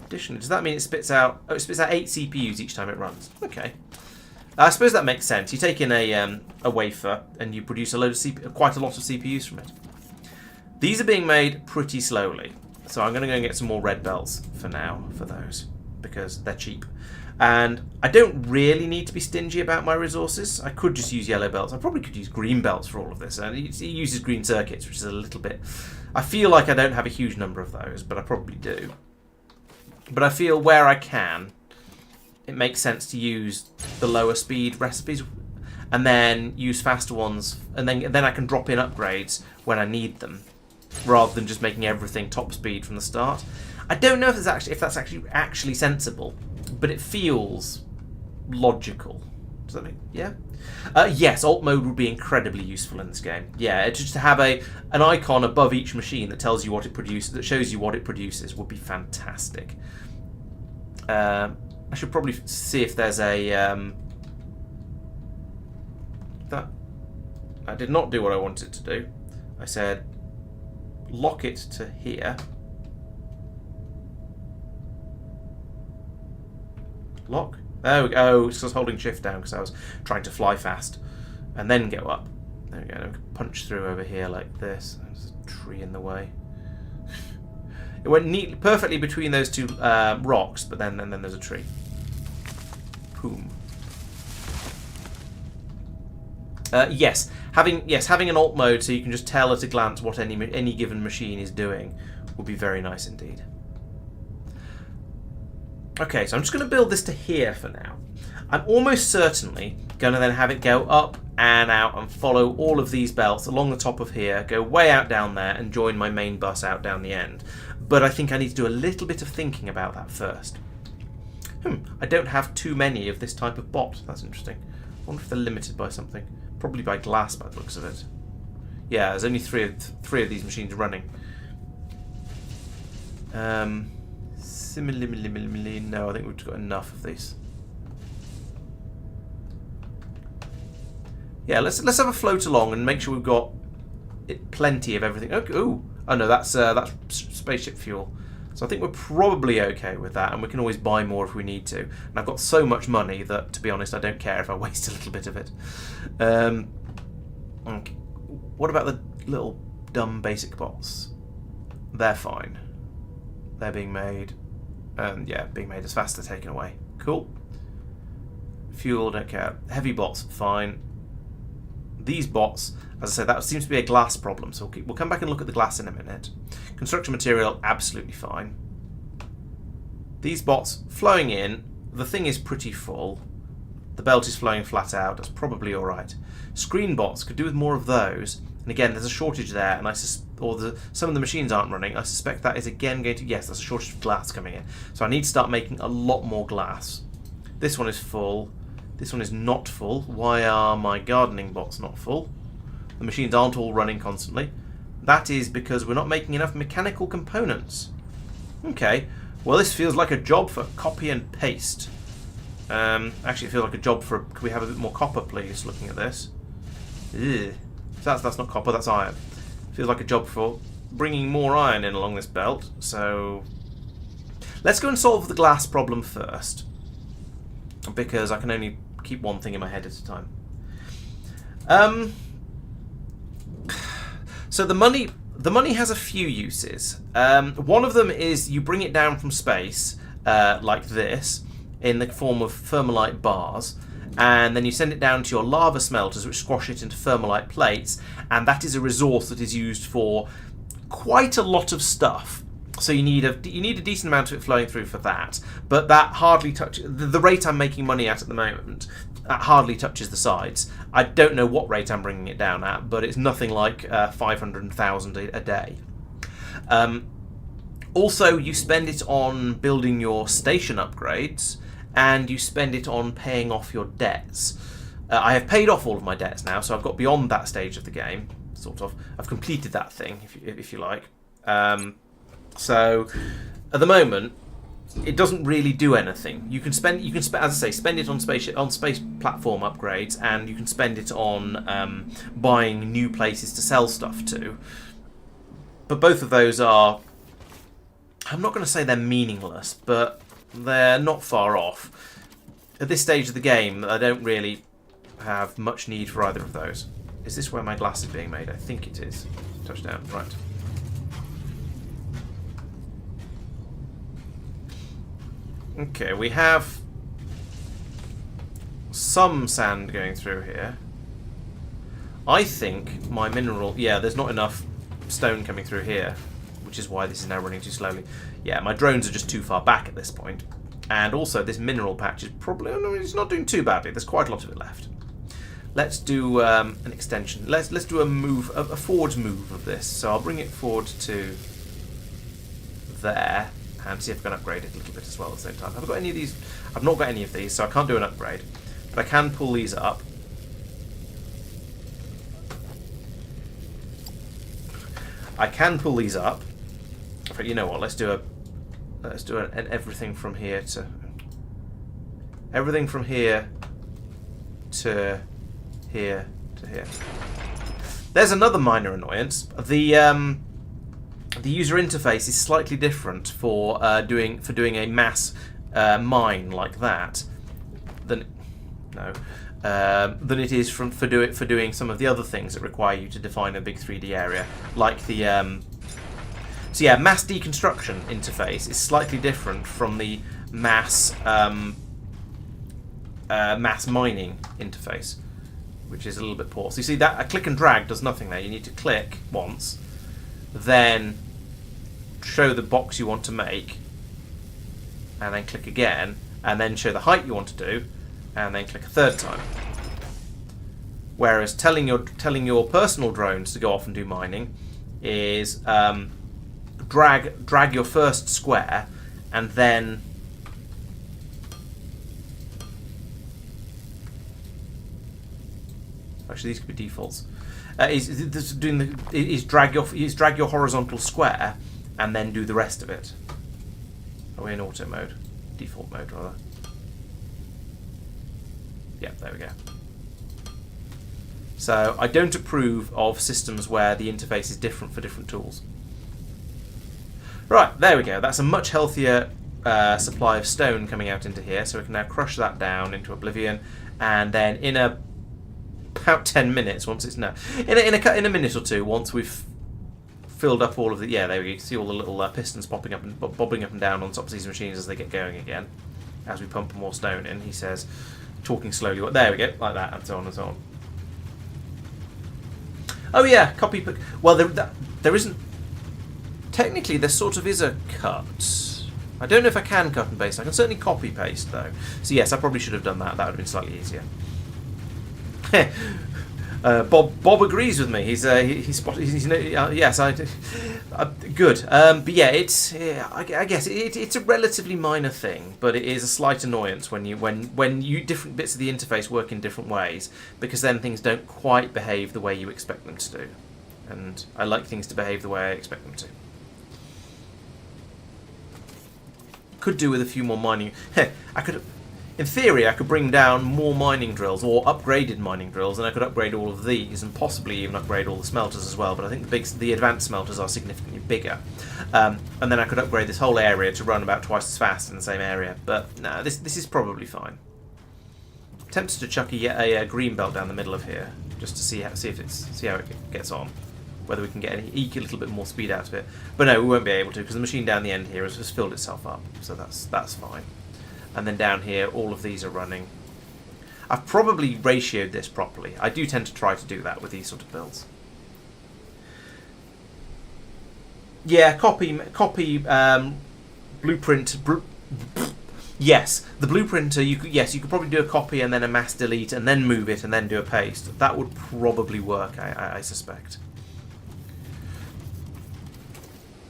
Additionally, does that mean it spits out? Oh, it spits out 8 CPUs each time it runs. Okay, I suppose that makes sense. You take in a wafer and you produce quite a lot of CPUs from it. These are being made pretty slowly, so I'm going to go and get some more red belts for now for those, because they're cheap. And I don't really need to be stingy about my resources. I could just use yellow belts. I probably could use green belts for all of this. And it uses green circuits, which is a little bit... I feel like I don't have a huge number of those, but I probably do. But I feel where I can, it makes sense to use the lower speed recipes and then use faster ones, and then I can drop in upgrades when I need them, rather than just making everything top speed from the start. I don't know if that's actually sensible, but it feels logical. Does that mean? Yeah? Yes, alt mode would be incredibly useful in this game. Yeah, just to have an icon above each machine that tells you what it produces, that shows you what it produces, would be fantastic. I should probably see if there's a... that I did not do what I wanted to do. I said lock it to here. Lock? Oh, it's just holding shift down because I was trying to fly fast and then go up. There we go. I can punch through over here like this. There's a tree in the way. It went neatly, perfectly between those two rocks, but then there's a tree. Boom. Yes, having an alt mode so you can just tell at a glance what any given machine is doing would be very nice indeed. Okay, so I'm just going to build this to here for now. I'm almost certainly going to then have it go up and out and follow all of these belts along the top of here, go way out down there and join my main bus out down the end. But I think I need to do a little bit of thinking about that first. I don't have too many of this type of bot. That's interesting. I wonder if they're limited by something. Probably by glass by the looks of it. Yeah, there's only three of these machines running. Similarly, no, I think we've got enough of these. Yeah, let's have a float along and make sure we've got plenty of everything. Okay, ooh, oh no, that's spaceship fuel. So I think we're probably okay with that, and we can always buy more if we need to. And I've got so much money that, to be honest, I don't care if I waste a little bit of it. Okay. What about the little dumb basic bots? They're fine. They're being made, and yeah, being made as fast as they're taken away. Cool. Fuel, don't care. Heavy bots, fine. These bots, as I said, that seems to be a glass problem, so we'll come back and look at the glass in a minute. Construction material, absolutely fine. These bots flowing in, the thing is pretty full. The belt is flowing flat out, that's probably alright. Screen bots, could do with more of those. And again, there's a shortage there, and some of the machines aren't running. I suspect that is again going to, yes, there's a shortage of glass coming in. So I need to start making a lot more glass. This one is full. This one is not full. Why are my gardening bots not full? The machines aren't all running constantly. That is because we're not making enough mechanical components. Okay, well this feels like a job for copy and paste. Actually it feels like a job for, could we have a bit more copper please, looking at this? Ugh. That's not copper, that's iron. Feels like a job for bringing more iron in along this belt, so... Let's go and solve the glass problem first, because I can only keep one thing in my head at a time. So the money has a few uses. One of them is you bring it down from space, like this, in the form of thermalite bars, and then you send it down to your lava smelters, which squash it into thermalite plates, and that is a resource that is used for quite a lot of stuff. So you need a decent amount of it flowing through for that, but that hardly touches the rate I'm making money at the moment. That hardly touches the sides. I don't know what rate I'm bringing it down at, but it's nothing like 500,000 a day. Also, you spend it on building your station upgrades, and you spend it on paying off your debts. I have paid off all of my debts now, so I've got beyond that stage of the game. Sort of. I've completed that thing, if you like. So, at the moment, it doesn't really do anything. You can spend, as I say, spend it on space platform upgrades, and you can spend it on buying new places to sell stuff to. But both of those are, I'm not going to say they're meaningless, but they're not far off. At this stage of the game, I don't really have much need for either of those. Is this where my glass is being made? I think it is. Touchdown, right. Okay, we have some sand going through here. I think my mineral... Yeah, there's not enough stone coming through here, which is why this is now running too slowly. Yeah, my drones are just too far back at this point. And also, this mineral patch is probably... No, it's not doing too badly. There's quite a lot of it left. Let's do an extension. Let's do a move, a forward move of this. So I'll bring it forward to there. And see if I can upgrade it a little bit as well at the same time. Have I got any of these? I've not got any of these, so I can't do an upgrade. But I can pull these up. I can pull these up. In fact, you know what? Let's do an everything from here to here to here. There's another minor annoyance. The user interface is slightly different for doing a mass mine like that. than it is for doing some of the other things that require you to define a big 3D area, like the so yeah, mass deconstruction interface is slightly different from the mass mining interface, which is a little bit poor. So you see that a click and drag does nothing there. You need to click once, then show the box you want to make, and then click again, and then show the height you want to do, and then click a third time. Whereas telling your personal drones to go off and do mining is drag your first square, and then actually these could be defaults. Is drag your horizontal square and then do the rest of it. Are we in auto mode? Default mode rather. Yeah, there we go. So I don't approve of systems where the interface is different for different tools. Right, there we go. That's a much healthier supply of stone coming out into here, so we can now crush that down into oblivion, and then in about 10 minutes, once it's in a minute or two, once we've filled up all of the there we go. You can see all the little pistons popping up and bobbing up and down on top of these machines as they get going again, as we pump more stone in. He says, talking slowly. There we go, like that, and so on and so on. Oh yeah, copy. Well, there isn't. Technically, there sort of is a cut. I don't know if I can cut and paste. I can certainly copy paste though. So yes, I probably should have done that. That would have been slightly easier. Bob agrees with me. He's yes, good. But yeah, I guess it's a relatively minor thing, but it is a slight annoyance when you different bits of the interface work in different ways, because then things don't quite behave the way you expect them to do, and I like things to behave the way I expect them to. Could do with a few more mining. I could. In theory, I could bring down more mining drills, or upgraded mining drills, and I could upgrade all of these, and possibly even upgrade all the smelters as well, but I think the advanced smelters are significantly bigger. And then I could upgrade this whole area to run about twice as fast in the same area, but no, this is probably fine. I'm tempted to chuck a green belt down the middle of here, just to see how it gets on. Whether we can eke a little bit more speed out of it. But no, we won't be able to, because the machine down the end here has just filled itself up, so that's fine. And then down here, all of these are running. I've probably ratioed this properly. I do tend to try to do that with these sort of builds. Yeah, copy blueprint. Yes, the blueprint. You could probably do a copy and then a mass delete and then move it and then do a paste. That would probably work, I suspect.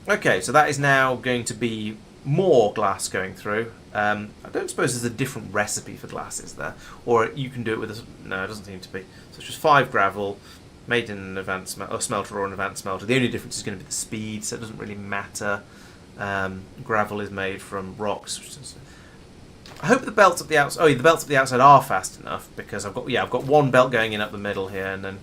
Okay, so that is now going to be more glass going through. I don't suppose there's a different recipe for glass, is there? Or you can do it with a... No, it doesn't seem to be. So it's just 5 gravel, made in an advanced smelter or an advanced smelter. The only difference is going to be the speed, so it doesn't really matter. Gravel is made from rocks. I hope the belts at the outside... Oh, the belts at the outside are fast enough, because I've got one belt going in up the middle here, and then...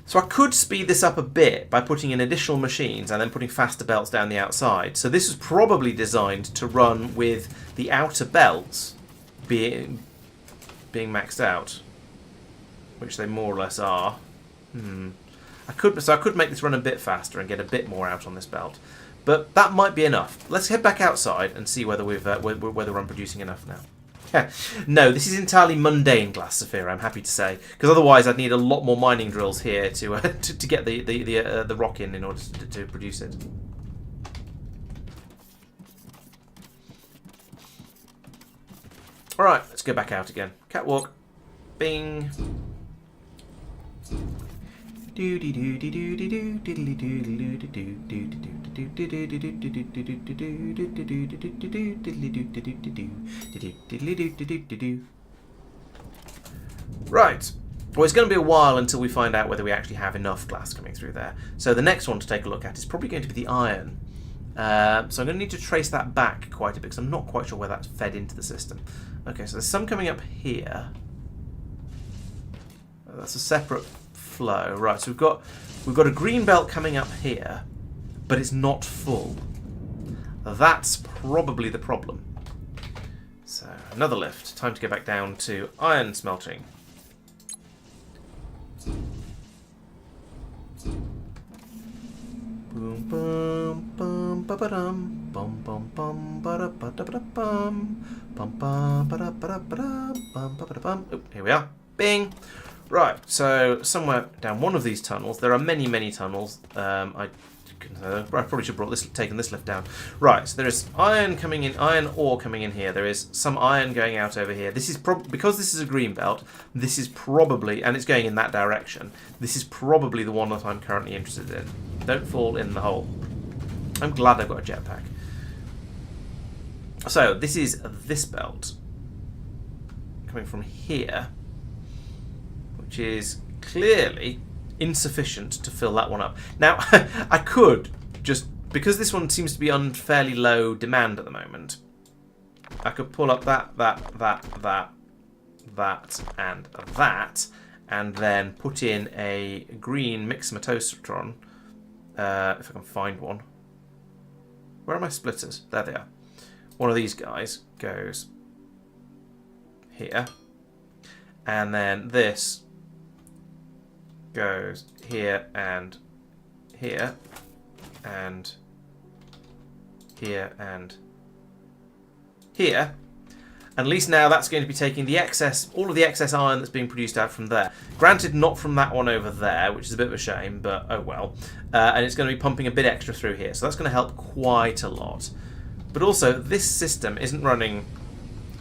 So I could speed this up a bit by putting in additional machines and then putting faster belts down the outside. So this was probably designed to run with the outer belts being maxed out, which they more or less are. I could make this run a bit faster and get a bit more out on this belt, but that might be enough. Let's head back outside and see whether whether I'm producing enough now. No, this is entirely mundane glass sapphire, I'm happy to say, because otherwise I'd need a lot more mining drills here to get the rock in order to produce it. All right, let's go back out again. Catwalk, bing. Right. Well, it's going to be a while until we find out whether we actually have enough glass coming through there. So the next one to take a look at is probably going to be the iron. So I'm going to need to trace that back quite a bit, because I'm not quite sure where that's fed into the system. Okay, so there's some coming up here. That's a separate flow. Right, so we've got a green belt coming up here, but it's not full. That's probably the problem. So, another lift. Time to go back down to iron smelting. Boom, boom, boom, ba ba dum, bum, bum, bum, ba da ba da ba da bum, bum, bum, ba da ba da ba da, bum, ba ba da bum. Oh, here we are. Bing. Right. So somewhere down one of these tunnels, there are many, many tunnels. I probably should have taken this lift down. Right. So there is iron coming in, iron ore coming in here. There is some iron going out over here. This is because this is a green belt. This is probably, and it's going in that direction. This is probably the one that I'm currently interested in. Don't fall in the hole. I'm glad I've got a jetpack. So, this is this belt. Coming from here. Which is clearly insufficient to fill that one up. Now, I could just... Because this one seems to be unfairly low demand at the moment. I could pull up that, and that. And then put in a green mixomatosatron. If I can find one. Where are my splitters? There they are. One of these guys goes here. And then this goes here and here. And here and here. And at least now that's going to be taking the excess, all of the excess iron that's being produced out from there. Granted, not from that one over there, which is a bit of a shame, but oh well. And it's going to be pumping a bit extra through here, so that's going to help quite a lot. But also, this system isn't running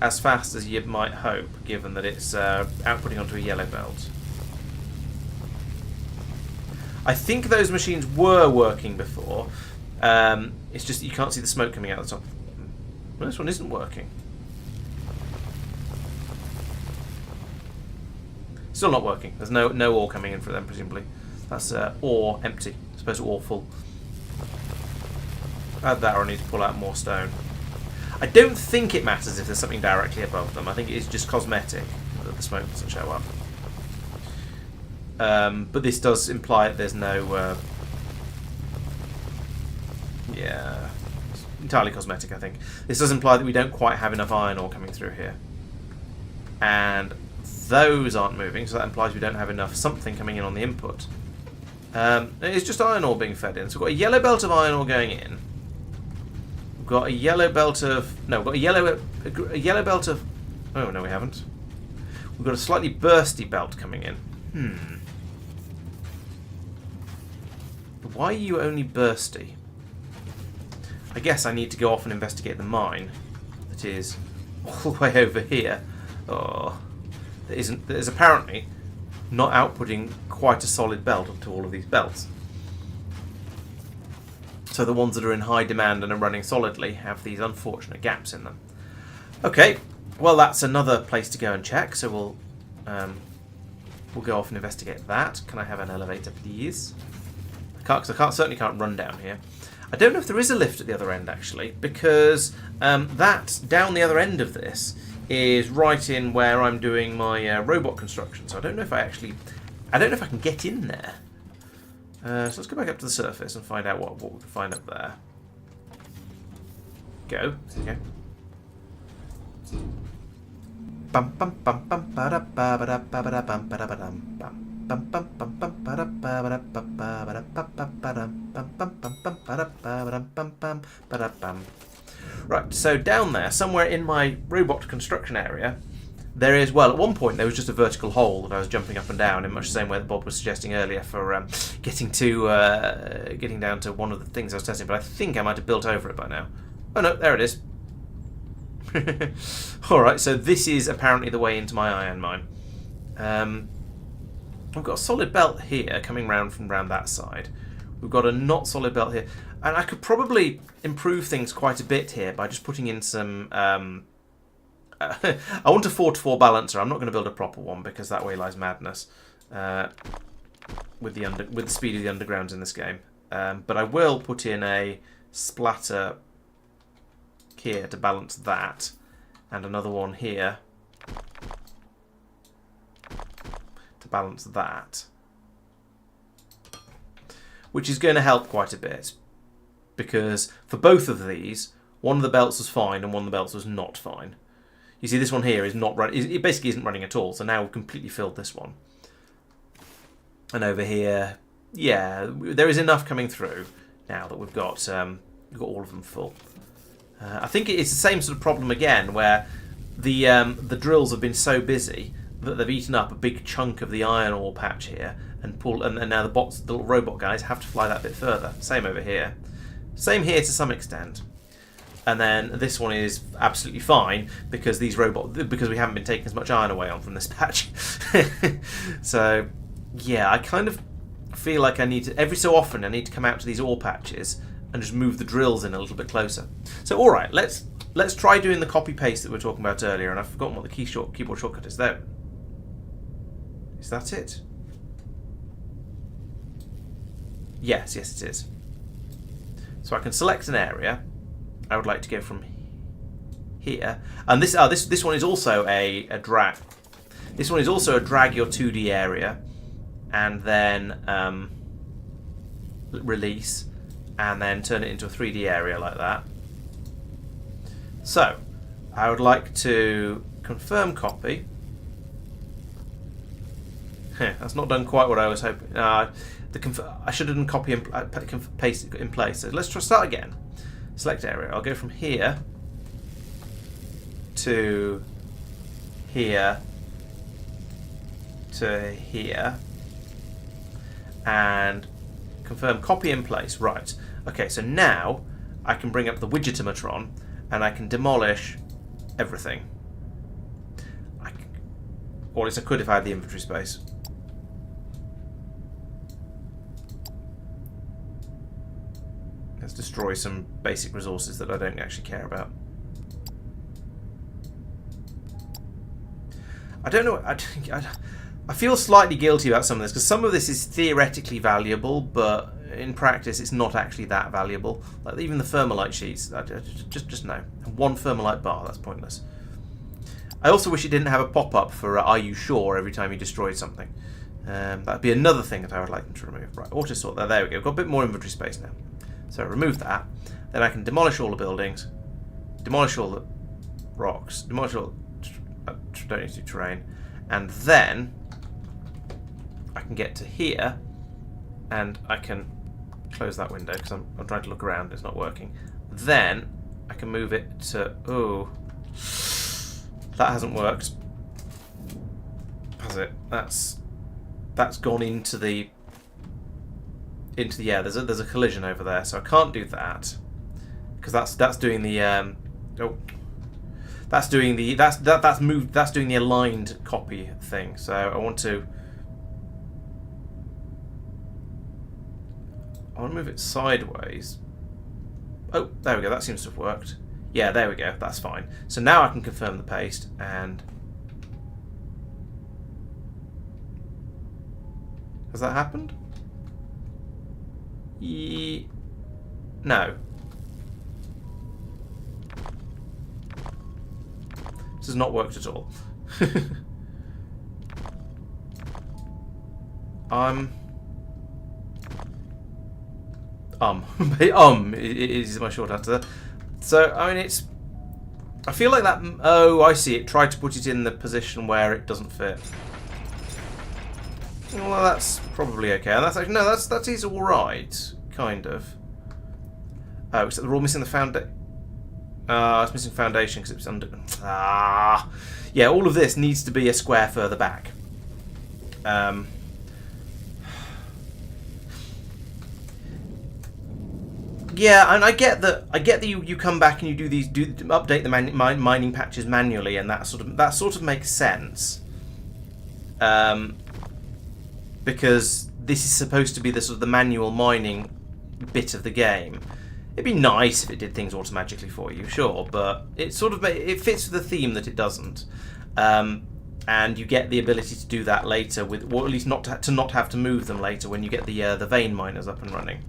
as fast as you might hope, given that it's outputting onto a yellow belt. I think those machines were working before. It's just that you can't see the smoke coming out the top. Well, this one isn't working. Still not working. There's no ore coming in for them, presumably. That's ore empty. As opposed to ore full. Add that, or I need to pull out more stone. I don't think it matters if there's something directly above them. I think it is just cosmetic that the smoke doesn't show up. But this does imply that there's no... yeah, it's entirely cosmetic, I think. This does imply that we don't quite have enough iron ore coming through here. And those aren't moving, so that implies we don't have enough something coming in on the input. It's just iron ore being fed in. So we've got a yellow belt of iron ore going in. We've got a yellow belt of... No, we've got a yellow belt of... Oh, no, we haven't. We've got a slightly bursty belt coming in. Why are you only bursty? I guess I need to go off and investigate the mine that is all the way over here. Oh, that is apparently not outputting quite a solid belt onto all of these belts. So the ones that are in high demand and are running solidly have these unfortunate gaps in them. Okay, well that's another place to go and check. So we'll go off and investigate that. Can I have an elevator, please? I can't, because I certainly can't run down here. I don't know if there is a lift at the other end, actually, because that, down the other end of this, is right in where I'm doing my robot construction. So I don't know if I can get in there. So let's go back up to the surface and find out what we can find up there. Go. Okay. Bum bum bum bum ba da ba ba da ba ba da bum ba da ba dum bum. Right, so down there, somewhere in my robot construction area, there is, well, at one point there was just a vertical hole that I was jumping up and down in much the same way that Bob was suggesting earlier for getting down to one of the things I was testing, but I think I might have built over it by now. Oh no, there it is. Alright, so this is apparently the way into my iron mine. We've got a solid belt here coming round from round that side. We've got a not solid belt here. And I could probably improve things quite a bit here by just putting in some... I want a 4-to-4 balancer. I'm not going to build a proper one because that way lies madness with the speed of the undergrounds in this game. But I will put in a splatter here to balance that, and another one here to balance that, which is going to help quite a bit because for both of these, one of the belts was fine and one of the belts was not fine. You see, this one here is not running. It basically isn't running at all. So now we've completely filled this one. And over here, yeah, there is enough coming through now that we've got all of them full. I think it's the same sort of problem again, where the drills have been so busy that they've eaten up a big chunk of the iron ore patch here, and now the little robot guys have to fly that bit further. Same over here. Same here to some extent. And then this one is absolutely fine because we haven't been taking as much iron away on from this patch. So yeah, I kind of feel like I need to, every so often I need to come out to these ore patches and just move the drills in a little bit closer. So all right, let's try doing the copy paste that we were talking about earlier, and I've forgotten what the keyboard shortcut is there. Is that it? Yes, it is. So I can select an area. I would like to go from here, and this one is also a drag. This one is also a drag your 2D area, and then release, and then turn it into a 3D area like that. So I would like to confirm copy. That's not done quite what I was hoping. I should have done copy and paste it in place. So let's try start again. Select area. I'll go from here to here to here and confirm copy in place. Right. Okay, so now I can bring up the widgetomatron and I can demolish everything. Or at least I could if I had the inventory space. Let's destroy some basic resources that I don't actually care about. I don't know. I feel slightly guilty about some of this because some of this is theoretically valuable, but in practice it's not actually that valuable. Like even the thermalite sheets, just no. One thermalite bar, that's pointless. I also wish it didn't have a pop-up for "Are you sure?" every time you destroyed something. That'd be another thing that I would like them to remove. Right, auto sort there. There we go. We've got a bit more inventory space now. So remove that. Then I can demolish all the buildings, demolish all the rocks, demolish all. Don't need to do terrain, and then I can get to here, and I can close that window because I'm trying to look around. It's not working. Then I can move it to. Oh, that hasn't worked, has it? That's gone into the. Yeah, there's a collision over there, so I can't do that because that's doing the that's doing the aligned copy thing. So I want to move it sideways. Oh, there we go. That seems to have worked. Yeah, there we go. That's fine. So now I can confirm the paste and. Has that happened? No. This has not worked at all. is my short answer. So I mean, I feel like that. Oh, I see. It tried to put it in the position where it doesn't fit. Well, that's probably okay. And that's actually that is all right, kind of. Oh, except they're all missing the foundation. It's missing foundation because it's under. Yeah. All of this needs to be a square further back. Yeah, and I get that you come back and you update the mining patches manually, and that sort of makes sense. Because this is supposed to be the sort of the manual mining bit of the game. It'd be nice if it did things automatically for you, sure, but it fits with the theme that it doesn't. And you get the ability to do that later or at least not have to move them later when you get the vein miners up and running.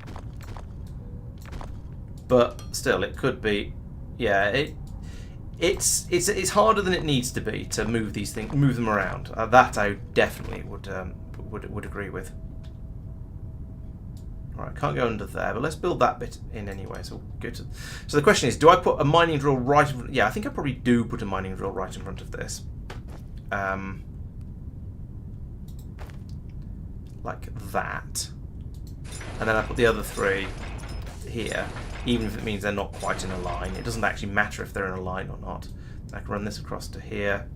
But still, it could be, yeah. It's harder than it needs to be to move these things, move them around. That I definitely would agree with. Right, can't go under there, but let's build that bit in anyway. So we'll go to. So the question is, do I put a mining drill right in front? Yeah, I think I probably do put a mining drill right in front of this. Like that. And then I put the other 3 here, even if it means they're not quite in a line. It doesn't actually matter if they're in a line or not. I can run this across to here,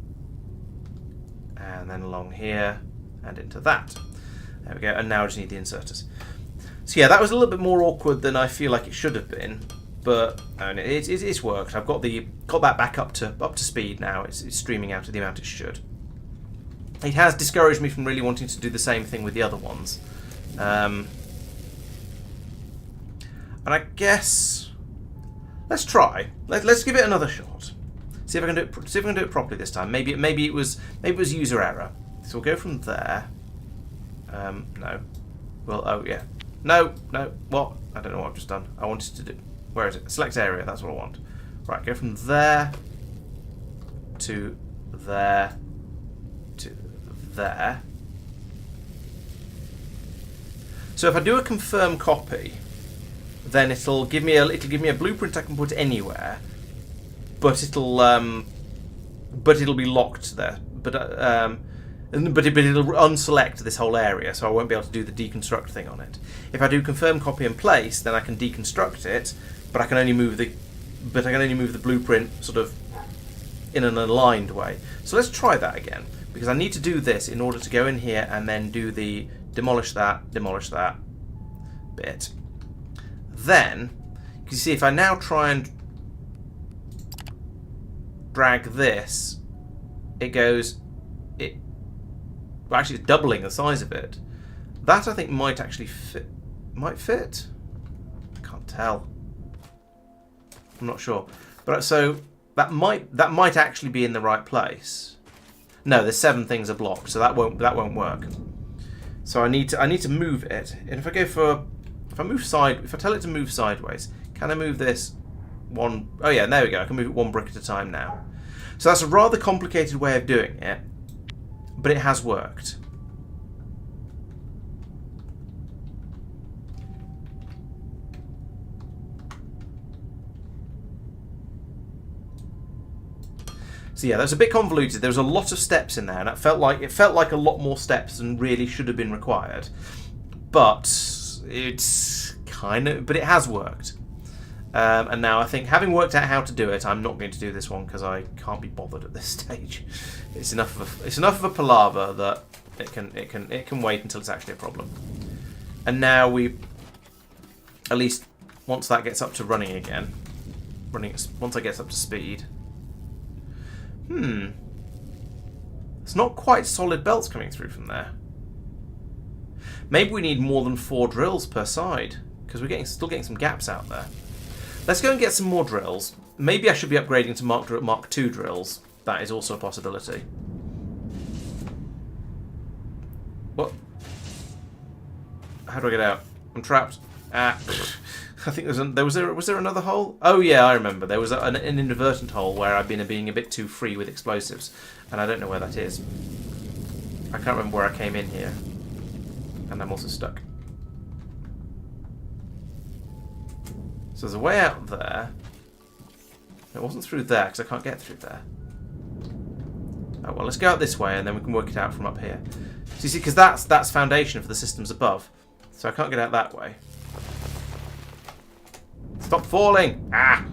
and then along here, and into that. There we go, and now I just need the inserters. So yeah, that was a little bit more awkward than I feel like it should have been, but it's worked. I've got that back up to speed now. It's streaming out at the amount it should. It has discouraged me from really wanting to do the same thing with the other ones. And I guess let's try. Let's give it another shot. See if I can do it. See if I can do it properly this time. Maybe it was user error. So we'll go from there. No. Well, oh yeah. No. What? I don't know what I've just done. I wanted to do. Where is it? Select area. That's what I want. Right. Go from there to there to there. So if I do a confirm copy, then it'll give me a blueprint I can put anywhere, but it'll be locked there. But it'll unselect this whole area, so I won't be able to do the deconstruct thing on it. If I do confirm copy and place, then I can deconstruct it, but I can only move the blueprint sort of in an aligned way. So let's try that again, because I need to do this in order to go in here and then do the demolish that bit. Then, you see, if I now try and drag this, well, actually it's doubling the size of it. That I think might actually fit. Might fit? I can't tell. I'm not sure. But so that might actually be in the right place. No, there's 7 things are blocked, so that won't work. So I need to move it. And if I go for if I tell it to move sideways, can I move this one? Oh yeah, there we go. I can move it 1 brick at a time now. So that's a rather complicated way of doing it, but it has worked. So yeah, that was a bit convoluted. There was a lot of steps in there, and it felt like a lot more steps than really should have been required. But it has worked. And now I think, having worked out how to do it, I'm not going to do this one because I can't be bothered at this stage. It's enough of a palaver that it can wait until it's actually a problem. And now we, at least once that gets up to running again, once it gets up to speed. It's not quite solid belts coming through from there. Maybe we need more than 4 drills per side, because we're still getting some gaps out there. Let's go and get some more drills. Maybe I should be upgrading to Mark II drills. That is also a possibility. What? How do I get out? I'm trapped. Ah. I think was there another hole? Oh yeah, I remember. There was an inadvertent hole where I've been being a bit too free with explosives, and I don't know where that is. I can't remember where I came in here, and I'm also stuck. So there's a way out there. It wasn't through there because I can't get through there. Oh well, let's go out this way, and then we can work it out from up here. So you see, because that's foundation for the systems above, so I can't get out that way. Stop falling! Ah!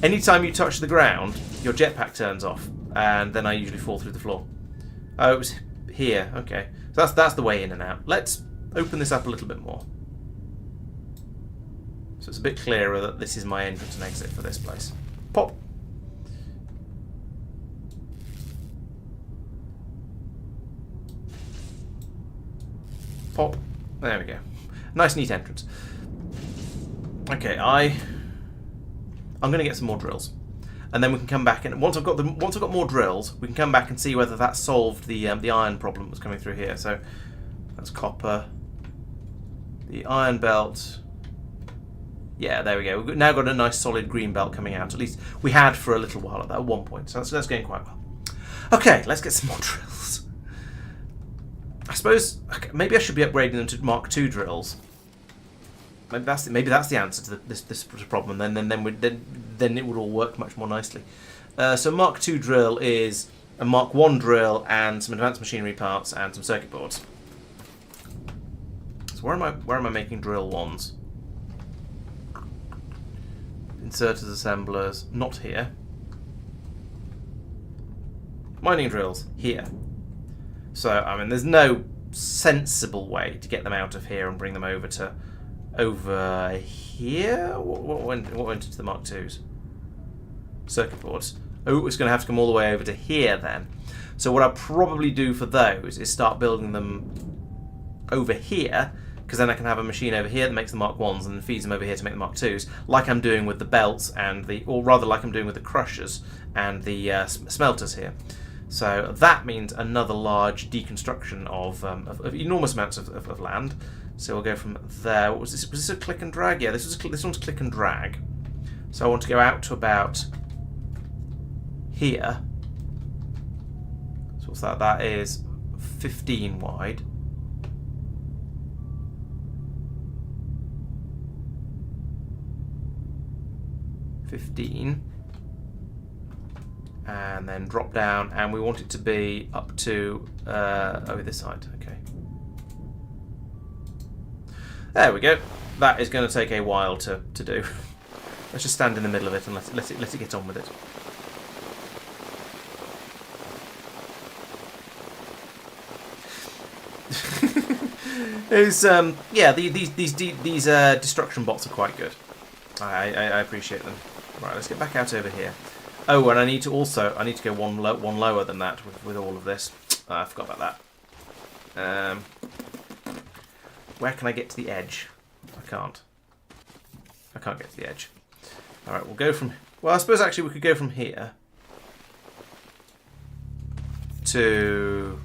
Anytime you touch the ground, your jetpack turns off, and then I usually fall through the floor. Oh, it was here. Okay, so that's the way in and out. Let's open this up a little bit more, so it's a bit clearer that this is my entrance and exit for this place. Pop. Pop. There we go. Nice, neat entrance. Okay, I'm going to get some more drills, and then we can come back and once I've got more drills, we can come back and see whether that solved the iron problem that was coming through here. So that's copper. The iron belt. Yeah, there we go. We've now got a nice solid green belt coming out. At least we had for a little while at one point. So that's going quite well. Okay, let's get some more drills. suppose maybe I should be upgrading them to Mark II drills. Maybe that's the answer to this problem. Then it would all work much more nicely. So Mark II drill is a Mark I drill and some advanced machinery parts and some circuit boards. So where am I making drill ones? Inserters, assemblers, not here. Mining drills, here. So, I mean, there's no sensible way to get them out of here and bring them over here? What went into the Mark IIs? Circuit boards. Oh, it's going to have to come all the way over to here then. So what I'll probably do for those is start building them over here, because then I can have a machine over here that makes the Mark Is and then feeds them over here to make the Mark IIs, like I'm doing with the belts and or rather like I'm doing with the crushers and the smelters here. So that means another large deconstruction of enormous amounts of land. So we'll go from there. What was this? Was this a click and drag? Yeah, this one's click and drag. So I want to go out to about here. So what's that? That is 15 wide. And then drop down, and we want it to be up to over this side. Okay. There we go. That is going to take a while to do. Let's just stand in the middle of it and let it get on with it. Yeah, these destruction bots are quite good. I appreciate them. Right, let's get back out over here. Oh, and I need to go one lower than that with all of this. I forgot about that. Where can I get to the edge? I can't get to the edge. All right, we'll go from. Well, I suppose actually we could go from here to.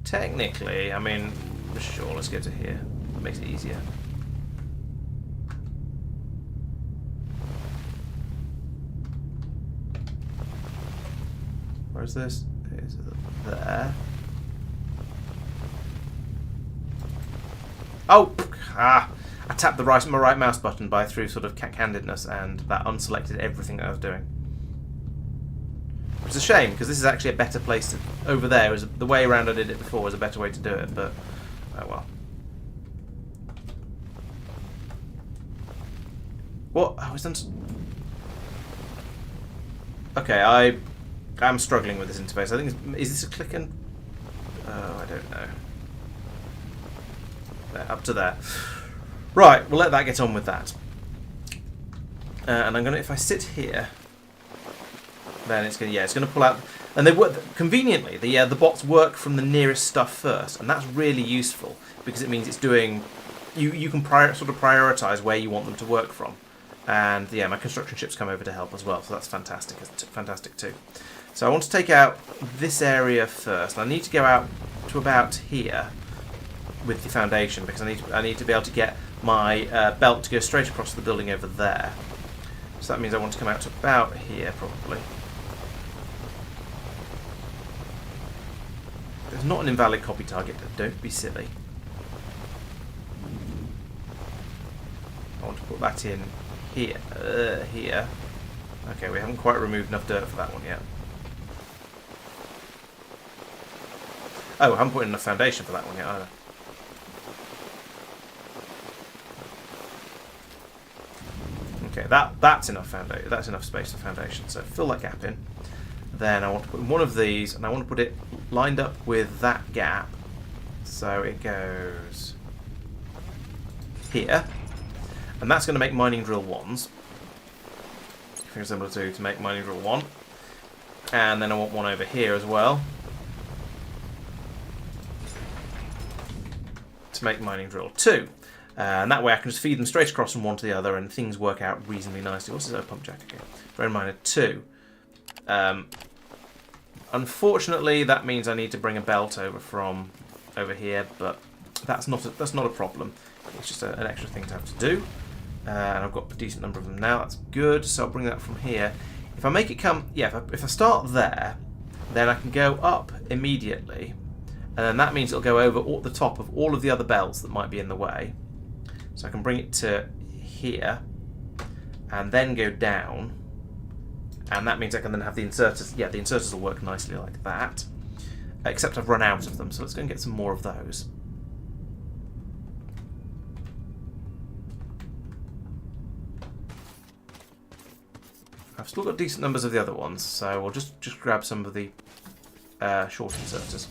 Technically, I mean, sure. Let's go to here. That makes it easier. Where's this? Is it there? Oh! I tapped my right mouse button through sort of candidness, and that unselected everything that I was doing. Which is a shame, because this is actually a better place to... Over there, the way around I did it before was a better way to do it, but... Oh well. What? I was done... Okay, I'm struggling with this interface. I think is this a click and... Oh, I don't know. There, up to there. Right, we'll let that get on with that. And I'm gonna, if I sit here, then it's gonna pull out. And they work conveniently. The bots work from the nearest stuff first, and that's really useful because it means it's doing. You can sort of prioritize where you want them to work from. And yeah, my construction ships come over to help as well, so that's fantastic. Fantastic too. So I want to take out this area first. I need to go out to about here with the foundation because I need to be able to get my belt to go straight across the building over there. So that means I want to come out to about here probably. There's not an invalid copy target. Don't be silly. I want to put that in here. Here. Okay, we haven't quite removed enough dirt for that one yet. Oh, I haven't put in enough foundation for that one yet either. Okay, that's enough foundation. That's enough space for foundation. So fill that gap in. Then I want to put in one of these, and I want to put it lined up with that gap. So it goes here, and that's going to make mining drill 1s. Here's what I'm going to do to make mining drill 1, and then I want one over here as well to make mining drill 2. And that way I can just feed them straight across from one to the other and things work out reasonably nicely. What's this? Oh, pump jack again. Drone miner 2. Unfortunately, that means I need to bring a belt over from over here, but that's not a problem. It's just an extra thing to have to do. And I've got a decent number of them now. That's good. So I'll bring that from here. If I make it come... Yeah, if I start there, then I can go up immediately and then that means it'll go over the top of all of the other belts that might be in the way. So I can bring it to here, and then go down, and that means I can then have the inserters. Yeah, the inserters will work nicely like that, except I've run out of them, so let's go and get some more of those. I've still got decent numbers of the other ones, so we'll just grab some of the short inserters.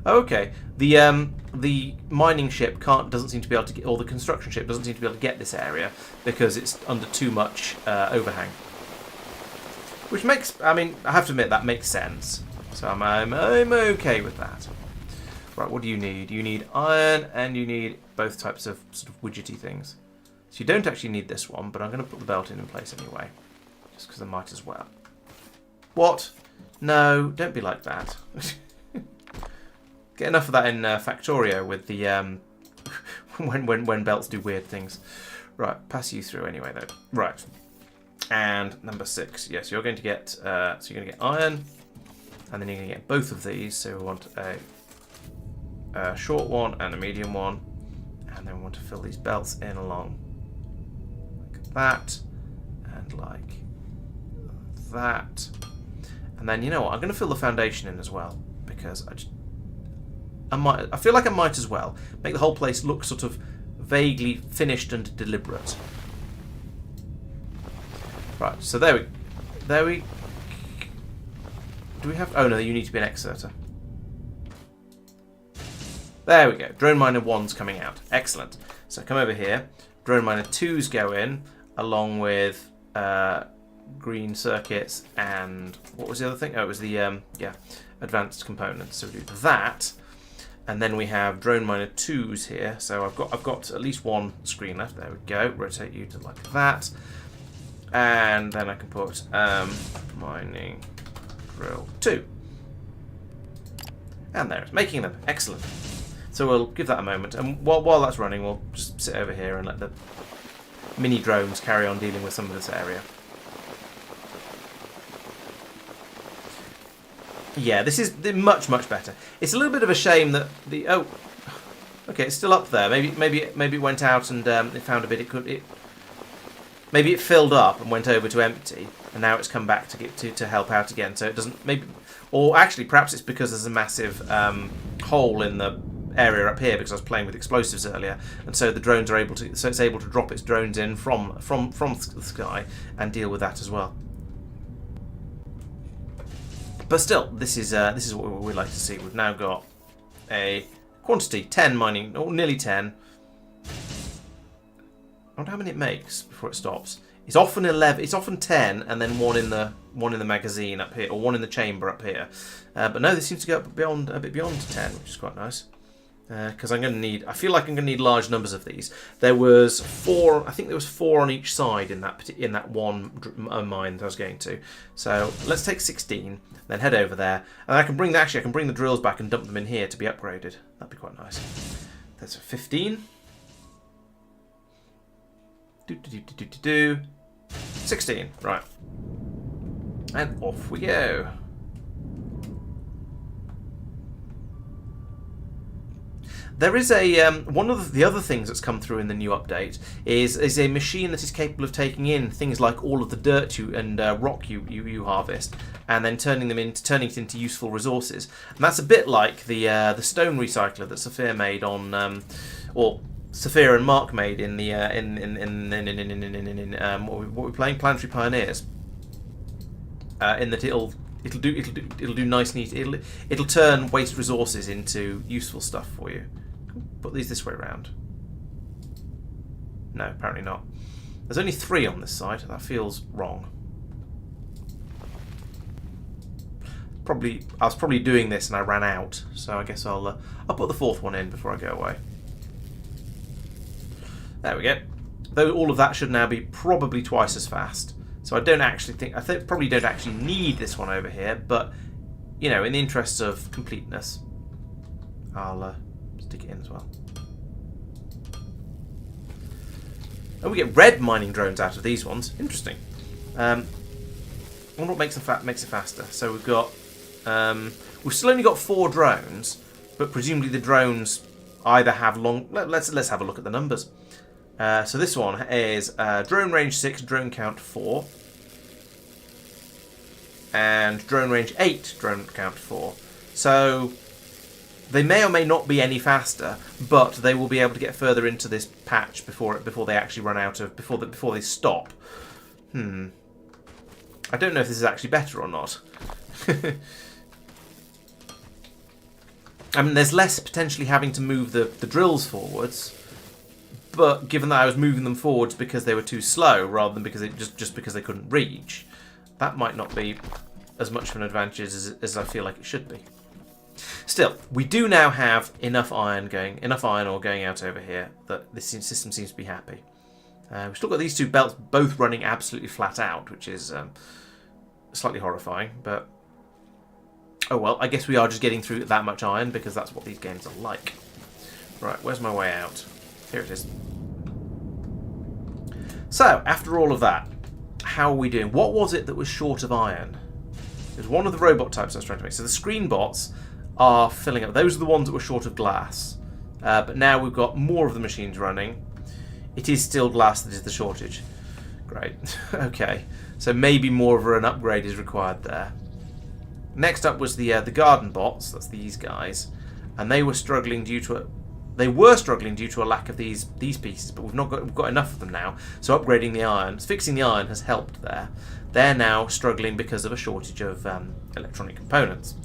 Okay, the mining ship doesn't seem to be able to get, or the construction ship doesn't seem to be able to get this area because it's under too much overhang. Which makes, I mean, I have to admit that makes sense. So I'm okay with that. Right, what do you need? You need iron and you need both types of sort of widgety things. So you don't actually need this one, but I'm going to put the belt in place anyway, just because I might as well. What? No, don't be like that. Get enough of that in Factorio with the when belts do weird things. Right, pass you through anyway though. Right, and number 6. Yes, you're going to get so you're going to get iron, and then you're going to get both of these. So we want a short one and a medium one, and then we want to fill these belts in along like that and like that. And then, you know what, I'm going to fill the foundation in as well, because I feel like I might as well make the whole place look sort of vaguely finished and deliberate. Right, so there we do we have, oh no, you need to be an exerter. There we go. Drone Miner 1's coming out. Excellent. So come over here. Drone Miner 2's go in, along with green circuits and what was the other thing? Oh, it was the advanced components. So we do that, and then we have Drone Miner 2's here. So I've got at least one screen left. There we go. Rotate you to like that, and then I can put mining drill 2, and there it's making them. Excellent. So we'll give that a moment, and while that's running, we'll just sit over here and let the mini drones carry on dealing with some of this area. Yeah, this is much better. It's a little bit of a shame that the okay, it's still up there. Maybe it went out and it found a bit. Maybe it filled up and went over to empty, and now it's come back to help out again. So it doesn't or actually perhaps it's because there's a massive hole in the area up here because I was playing with explosives earlier, and so the drones are able to, so it's able to drop its drones in from the sky and deal with that as well. But still, this is what we'd like to see. We've now got a quantity 10 mining, or nearly 10. I wonder how many it makes before it stops. It's often 11. It's often 10, and then one in the magazine up here, or one in the chamber up here. But no, this seems to go up a bit beyond 10, which is quite nice. Because I'm going to need, I feel like I'm going to need large numbers of these. There was 4, I think there was 4 on each side in that one mine that I was going to. So let's take 16, then head over there, and I can bring the drills back and dump them in here to be upgraded. That'd be quite nice. That's 15. 16, right. And off we go. There is a one of the other things that's come through in the new update is a machine that is capable of taking in things like all of the dirt and rock you harvest, and then turning it into useful resources. And that's a bit like the stone recycler that Saphir made on, or Saphir and Mark made in the what we're playing, Planetary Pioneers. In that it'll do nice, neat. It'll turn waste resources into useful stuff for you. Put these this way around. No, apparently not. There's only 3 on this side. That feels wrong. I was probably doing this and I ran out, so I guess I'll put the 4th one in before I go away. There we go. Though all of that should now be probably twice as fast. So I probably don't actually need this one over here, but you know, in the interests of completeness, I'll stick it in as well. And we get red mining drones out of these ones. Interesting. wonder what makes it faster. So we've got, we've still only got 4 drones, but presumably the drones either have long. Let's have a look at the numbers. So this one is drone range 6, drone count 4, and drone range 8, drone count 4. So they may or may not be any faster, but they will be able to get further into this patch before they actually run out of before they stop. I don't know if this is actually better or not. I mean, there's less potentially having to move the drills forwards, but given that I was moving them forwards because they were too slow rather than because just because they couldn't reach, that might not be as much of an advantage as I feel like it should be. Still, we do now have enough iron ore going out over here that this system seems to be happy. We've still got these 2 belts both running absolutely flat out, which is slightly horrifying, but oh well, I guess we are just getting through that much iron because that's what these games are like. Right, where's my way out? Here it is. So, after all of that, how are we doing? What was it that was short of iron? It was one of the robot types I was trying to make. So the screen bots are filling up. Those are the ones that were short of glass. But now we've got more of the machines running. It is still glass that is the shortage. Great. Okay. So maybe more of an upgrade is required there. Next up was the garden bots. That's these guys. And they were struggling due to a lack of these pieces, but we've got enough of them now. So upgrading the iron, fixing the iron has helped there. They're now struggling because of a shortage of electronic components.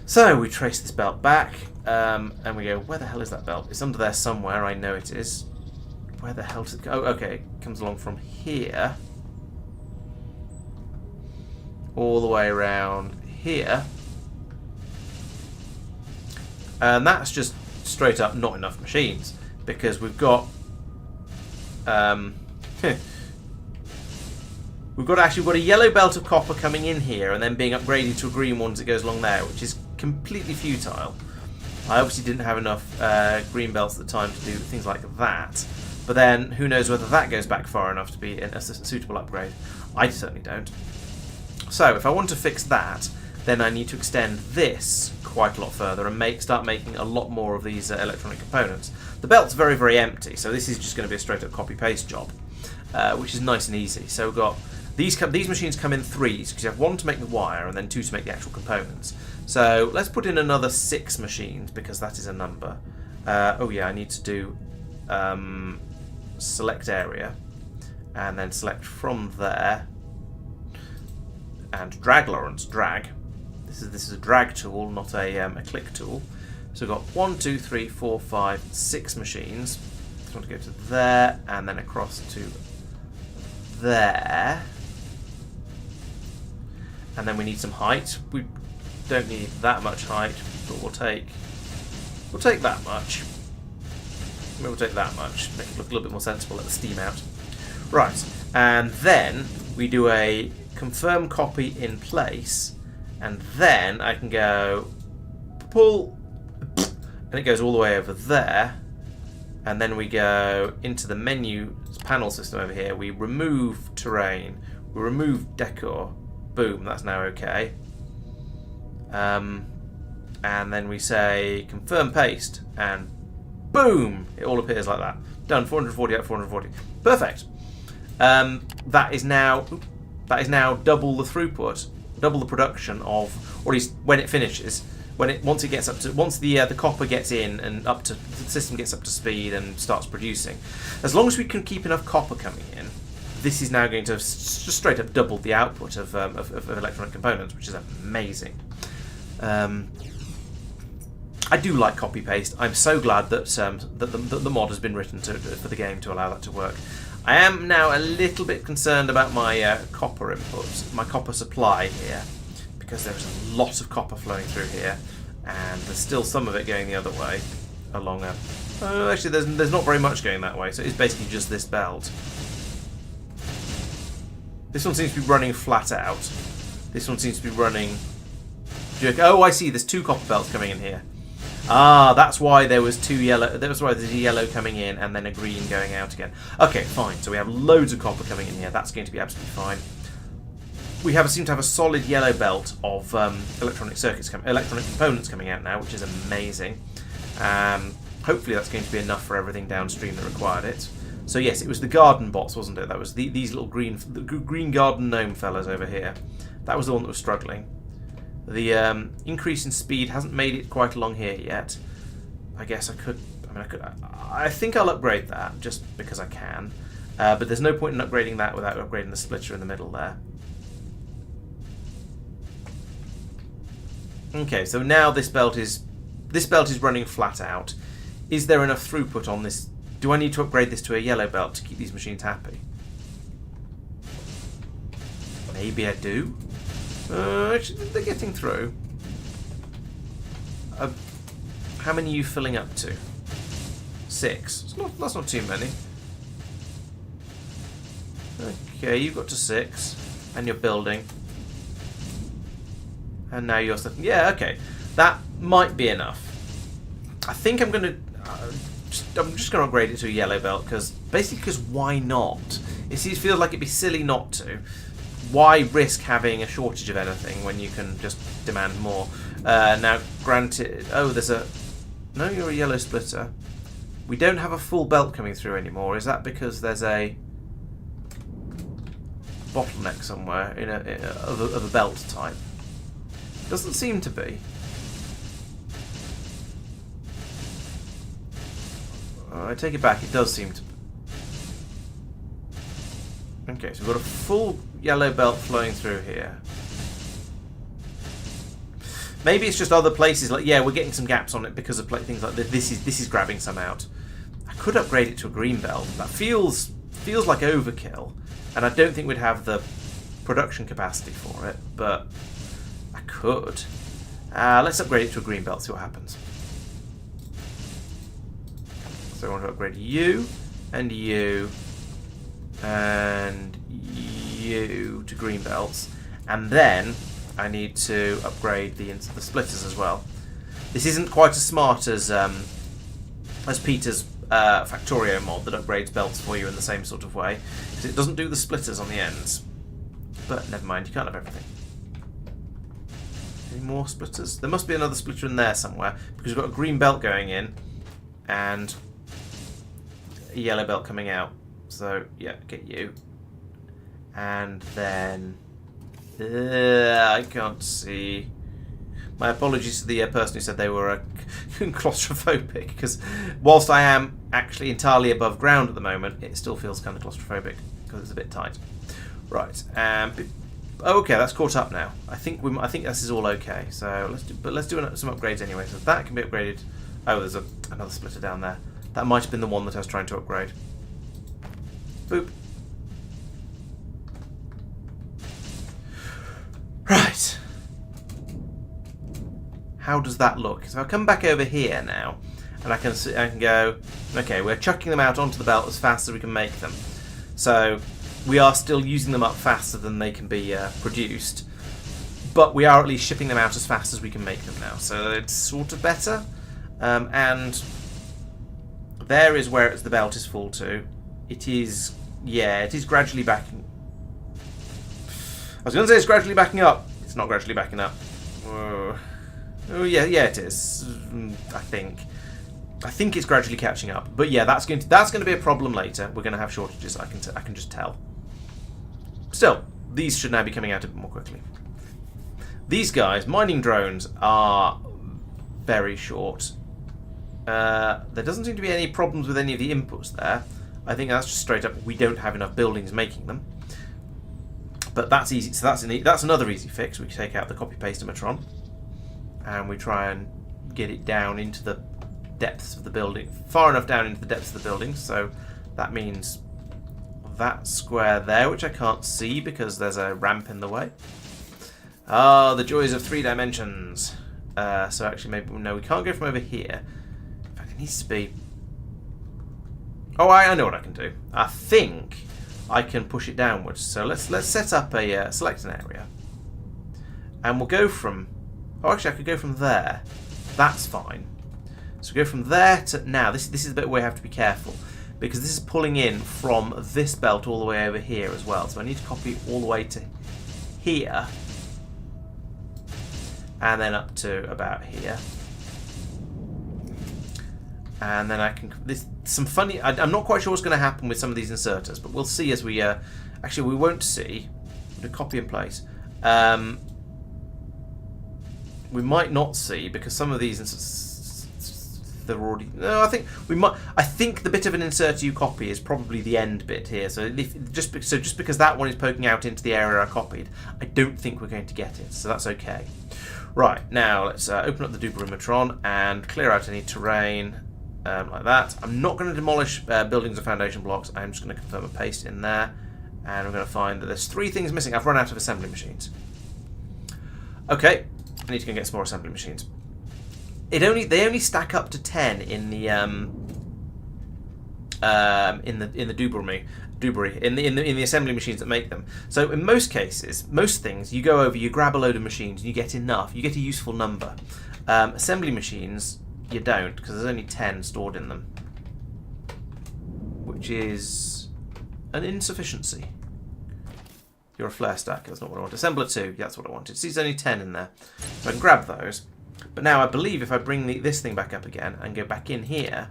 So we trace this belt back, and we go, where the hell is that belt? It's under there somewhere, I know it is. Where the hell does it go? Oh, okay, it comes along from here. All the way around here. And that's just straight up not enough machines, because we've got we've got a yellow belt of copper coming in here and then being upgraded to a green one as it goes along there, which is completely futile. I obviously didn't have enough green belts at the time to do things like that, but then who knows whether that goes back far enough to be a suitable upgrade. I certainly don't. So if I want to fix that, then I need to extend this quite a lot further and start making a lot more of these electronic components. The belt's very, very empty, so this is just going to be a straight-up copy-paste job, which is nice and easy. So we've got these machines come in 3s, because you have 1 to make the wire and then 2 to make the actual components. So let's put in another 6 machines, because that is a number. Oh yeah, I need to do select area, and then select from there, and drag, Laurence, drag. This is a drag tool, not a click tool. So we've got 1, 2, 3, 4, 5, 6 machines. So I want to go to there and then across to there. And then we need some height. We don't need that much height, but we'll take that much. We'll take that much. Make it look a little bit more sensible. Let the steam out. Right, and then we do a confirm copy in place. And then I can go pull, and it goes all the way over there. And then we go into the menu panel system over here. We remove terrain. We remove decor. Boom, that's now okay. And then we say confirm paste, and boom, it all appears like that. Done. 440 out of 440. Perfect. That is now double the throughput. Double the production of, or at least when it finishes, once the copper gets in and the system gets up to speed and starts producing. As long as we can keep enough copper coming in, this is now going to just straight up double the output of electronic components, which is amazing. I do like copy paste. I'm so glad that the mod has been written for the game to allow that to work. I am now a little bit concerned about my copper inputs, my copper supply here, because there's a lot of copper flowing through here, and there's still some of it going the other way along a... actually, there's not very much going that way, so it's basically just this belt. This one seems to be running flat out. This one seems to be running... Oh, I see, there's 2 copper belts coming in here. Ah, that's why there was 2 yellow. That's why there's a yellow coming in and then a green going out again. Okay, fine. So we have loads of copper coming in here. That's going to be absolutely fine. seem to have a solid yellow belt of electronic components coming out now, which is amazing. Hopefully that's going to be enough for everything downstream that required it. So yes, it was the garden bots, wasn't it? That was these little green garden gnome fellas over here. That was the one that was struggling. The increase in speed hasn't made it quite along here yet. I guess I could. I think I'll upgrade that just because I can. But there's no point in upgrading that without upgrading the splitter in the middle there. Okay, so now this belt is running flat out. Is there enough throughput on this? Do I need to upgrade this to a yellow belt to keep these machines happy? Maybe I do. Actually, they're getting through. How many are you filling up to? 6. That's not too many. Okay, you've got to 6, and you're building. And now you're... Yeah, okay. That might be enough. I think I'm going to... I'm just going to upgrade it to a yellow belt, because why not? It feels like it'd be silly not to. Why risk having a shortage of anything when you can just demand more? Now, granted... Oh, there's a... No, you're a yellow splitter. We don't have a full belt coming through anymore. Is that because there's a bottleneck somewhere of a belt type? Doesn't seem to be. I take it back, it does seem to be. Okay, so we've got a full yellow belt flowing through here. Maybe it's just other places, like, yeah, we're getting some gaps on it because of things like this. This is grabbing some out. I could upgrade it to a green belt. That feels like overkill, and I don't think we'd have the production capacity for it, but I could. Let's upgrade it to a green belt, see what happens. So I want to upgrade you, and you, and you to green belts, and then I need to upgrade the splitters as well. This isn't quite as smart as Peter's Factorio mod that upgrades belts for you in the same sort of way, because it doesn't do the splitters on the ends. But never mind, you can't have everything. Any more splitters? There must be another splitter in there somewhere, because we've got a green belt going in and a yellow belt coming out. So yeah, get you. And then I can't see. My apologies to the person who said they were claustrophobic, because whilst I am actually entirely above ground at the moment, it still feels kind of claustrophobic because it's a bit tight. Right. Okay, that's caught up now. I think this is all okay. So let's do some upgrades anyway. So that can be upgraded. Oh, there's another splitter down there. That might have been the one that I was trying to upgrade. Boop. Right. How does that look? So I'll come back over here now, and I can go, okay, we're chucking them out onto the belt as fast as we can make them. So we are still using them up faster than they can be produced, but we are at least shipping them out as fast as we can make them now. So it's sort of better. And there is where the belt is full to. It is, yeah, it is gradually backing. I was going to say it's gradually backing up. It's not gradually backing up. Oh yeah, it is. I think it's gradually catching up. But yeah, that's going to be a problem later. We're going to have shortages. I can just tell. Still, these should now be coming out a bit more quickly. These guys, mining drones, are very short. There doesn't seem to be any problems with any of the inputs there. I think that's just straight up we don't have enough buildings making them. But that's easy. So that's another easy fix. We can take out the copy-paste emitron, and we try and get it down into the depths of the building, far enough down into the depths of the building. So that means that square there, which I can't see because there's a ramp in the way. Ah, the joys of 3 dimensions. So actually, maybe no, we can't go from over here. In fact, it needs to be. Oh, I know what I can do. I think I can push it downwards. So let's set up a select an area, and we'll go from. Oh, actually, I could go from there. That's fine. So we go from there to now. This is the bit where we have to be careful, because this is pulling in from this belt all the way over here as well. So I need to copy all the way to here, and then up to about here. And then I can... There's some funny... I'm not quite sure what's going to happen with some of these inserters, but we'll see as we... actually, we won't see. The copy in place. We might not see, because some of these... They're already... No, I think we might... I think the bit of an inserter you copy is probably the end bit here. So just because that one is poking out into the area I copied, I don't think we're going to get it. So that's okay. Right, now let's open up the Dubarimatron and clear out any terrain. Like that. I'm not going to demolish buildings or foundation blocks. I'm just going to confirm a paste in there, and we're going to find that there's 3 things missing. I've run out of assembly machines. Okay, I need to go and get some more assembly machines. They only stack up to 10 in the Dubary in the assembly machines that make them. So in most cases, most things, you go over, you grab a load of machines, and you get enough. You get a useful number. Assembly machines, you don't, because there's only 10 stored in them, which is an insufficiency. You're a flare stack. That's not what I want. Assembler 2. Yeah, that's what I wanted. See, there's only 10 in there, so I can grab those. But now I believe if I bring this thing back up again and go back in here,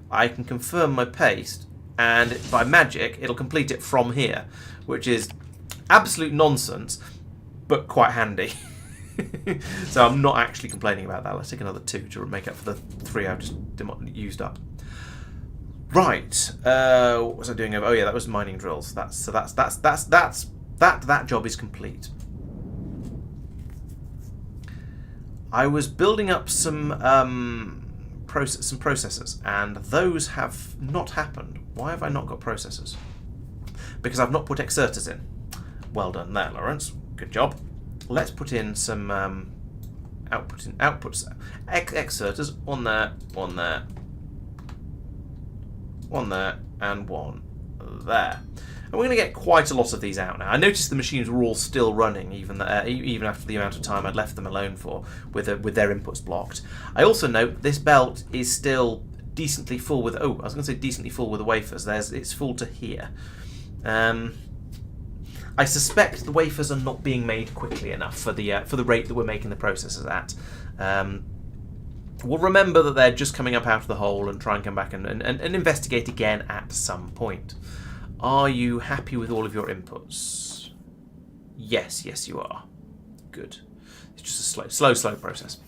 I can confirm my paste, and by magic it'll complete it from here, which is absolute nonsense, but quite handy. So I'm not actually complaining about that. Let's take another 2 to make up for the 3 I've just used up. Right. What was I doing over? Oh yeah, that was mining drills. That job is complete. I was building up some processors, and those have not happened. Why have I not got processors? Because I've not put exerters in. Well done there, Laurence. Good job. Let's put in some outputs. Exerters. One there, and one there. And we're going to get quite a lot of these out now. I noticed the machines were all still running, even after the amount of time I'd left them alone for, with their inputs blocked. I also note this belt is still decently full with... Oh, I was going to say decently full with the wafers. It's full to here. I suspect the wafers are not being made quickly enough for the rate that we're making the processors at. We'll remember that they're just coming up out of the hole and try and come back and investigate again at some point. Are you happy with all of your inputs? Yes, you are. Good. It's just a slow process.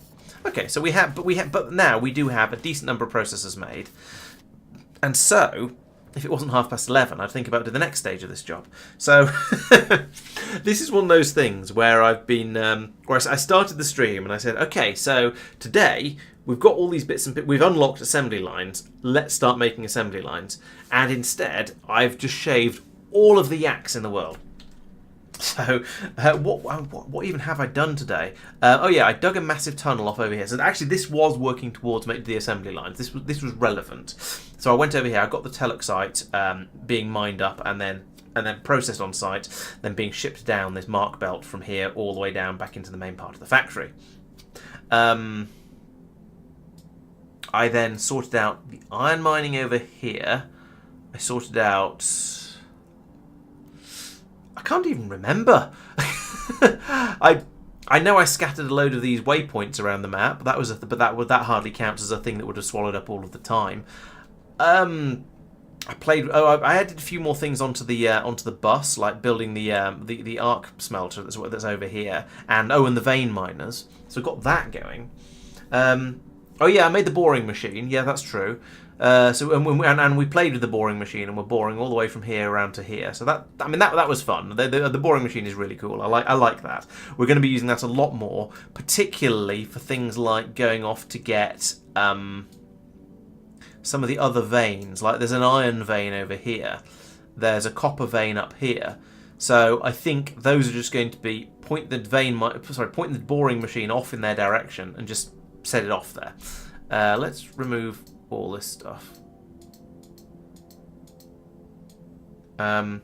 Okay, so but now we do have a decent number of processors made, and so if it wasn't 11:30, I'd think about doing the next stage of this job. So this is one of those things where I've been, where I started the stream and I said, okay, so today we've got all these bits and we've unlocked assembly lines. Let's start making assembly lines. And instead, I've just shaved all of the yaks in the world. So what even have I done today? Oh yeah, I dug a massive tunnel off over here. So actually, this was working towards making the assembly lines. This was relevant. So I went over here. I got the telexite being mined up and then processed on site, then being shipped down this mark belt from here all the way down back into the main part of the factory. I then sorted out the iron mining over here. I sorted out... I can't even remember. I know I scattered a load of these waypoints around the map, but that hardly counts as a thing that would have swallowed up all of the time. I added a few more things onto the bus, like building the arc smelter that's over here, and the vein miners. So I got that going. Oh yeah, I made the boring machine. Yeah, that's true. And we played with the boring machine, and we're boring all the way from here around to here. So that was fun. The boring machine is really cool. I like that. We're going to be using that a lot more, particularly for things like going off to get some of the other veins. Like there's an iron vein over here. There's a copper vein up here. So I think those are just going to be point the boring machine off in their direction and just set it off there. Let's remove all this stuff. Try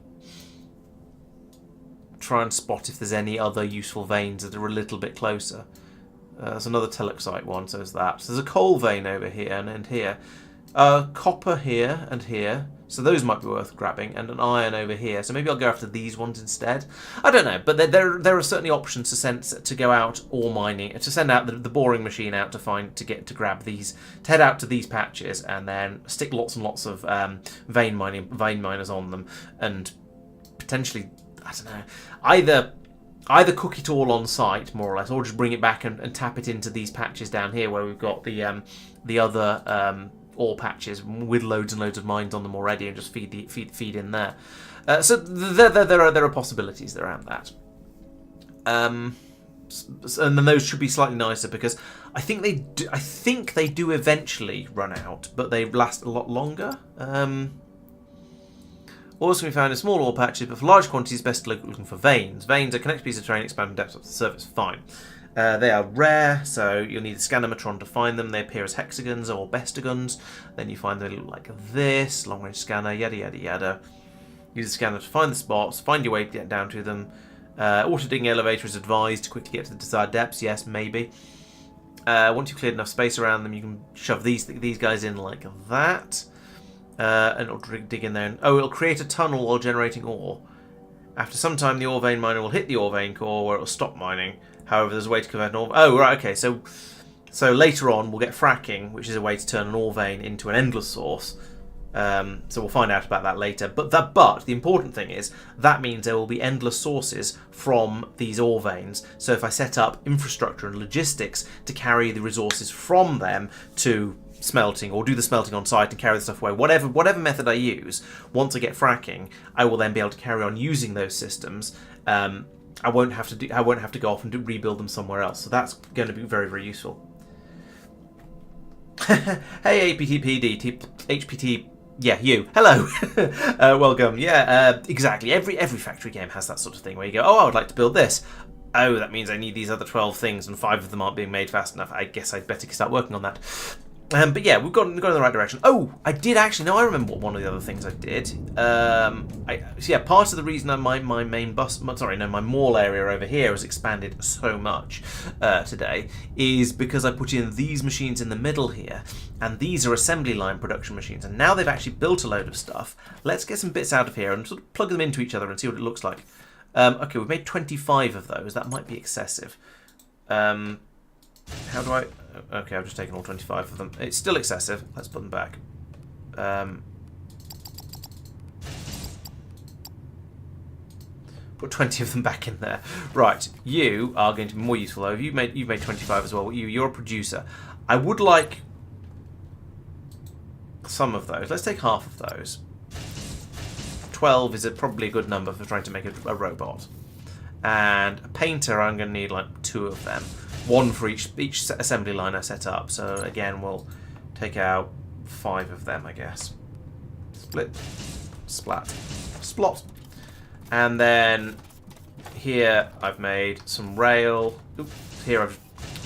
and spot if there's any other useful veins that are a little bit closer. There's another telexite one, so there's that. So there's a coal vein over here and here. Copper here and here. So those might be worth grabbing, and an iron over here. So maybe I'll go after these ones instead. I don't know, but there are certainly options to go out ore mining, to send out the boring machine out to grab these, to head out to these patches, and then stick lots and lots of vein miners on them, and potentially, I don't know, either cook it all on site more or less, or just bring it back and tap it into these patches down here where we've got the other ore patches with loads and loads of mines on them already, and just feed in there. So there are possibilities around that. And then those should be slightly nicer because I think they do eventually run out, but they last a lot longer. Also can be found in small ore patches, but for large quantities, best looking for veins. Veins are connected pieces of terrain, expand from depth up to the surface. Fine. They are rare, so you'll need a scanometron to find them. They appear as hexagons or bestagons. Then you find them like this, long-range scanner, yada yada yada. Use the scanner to find the spots, find your way to get down to them. Auto-digging elevator is advised to quickly get to the desired depths. Yes, maybe. Once you've cleared enough space around them, you can shove these guys in like that. And it'll dig in there. And, it'll create a tunnel while generating ore. After some time, the ore vein miner will hit the ore vein core where it will stop mining. However, there's a way to convert an ore... Oh, right, okay. So later on, we'll get fracking, which is a way to turn an ore vein into an endless source. So we'll find out about that later. But the important thing is, that means there will be endless sources from these ore veins. So if I set up infrastructure and logistics to carry the resources from them to smelting, or do the smelting on site and carry the stuff away, whatever method I use, once I get fracking, I will then be able to carry on using those systems. I won't have to go off and rebuild them somewhere else. So that's going to be very, very useful. Hey, APTPD, HPT, yeah, you. Hello. Welcome. Yeah, exactly. Every factory game has that sort of thing where you go, I would like to build this. Oh, that means I need these other 12 things, and 5 of them aren't being made fast enough. I guess I'd better start working on that. But yeah, we've gone in the right direction. Oh, I did actually. No, I remember what one of the other things I did. Part of the reason that my mall area over here has expanded so much today is because I put in these machines in the middle here, and these are assembly line production machines. And now they've actually built a load of stuff. Let's get some bits out of here and sort of plug them into each other and see what it looks like. Okay, we've made 25 of those. That might be excessive. How do I... Okay, I've just taken all 25 of them. It's still excessive. Let's put them back. Put 20 of them back in there. Right, you are going to be more useful though. You've made 25 as well. You're a producer. I would like some of those. Let's take half of those. 12 is probably a good number for trying to make a robot. And a painter, I'm going to need like 2 of them. 1 for each assembly line I set up. So again, we'll take out 5 of them, I guess. Split, splat, splot. And then here I've made some rail. Oops, here I've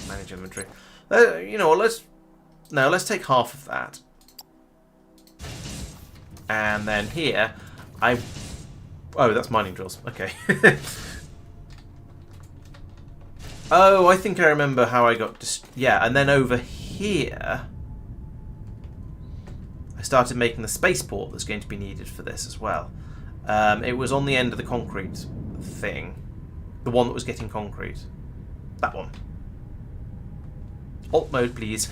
managed inventory. You know what? Let's take half of that. And then here oh, that's mining drills. Okay. Oh, I think I remember how I got... yeah, and then over here, I started making the spaceport that's going to be needed for this as well. It was on the end of the concrete thing. The one that was getting concrete. That one. Alt mode, please.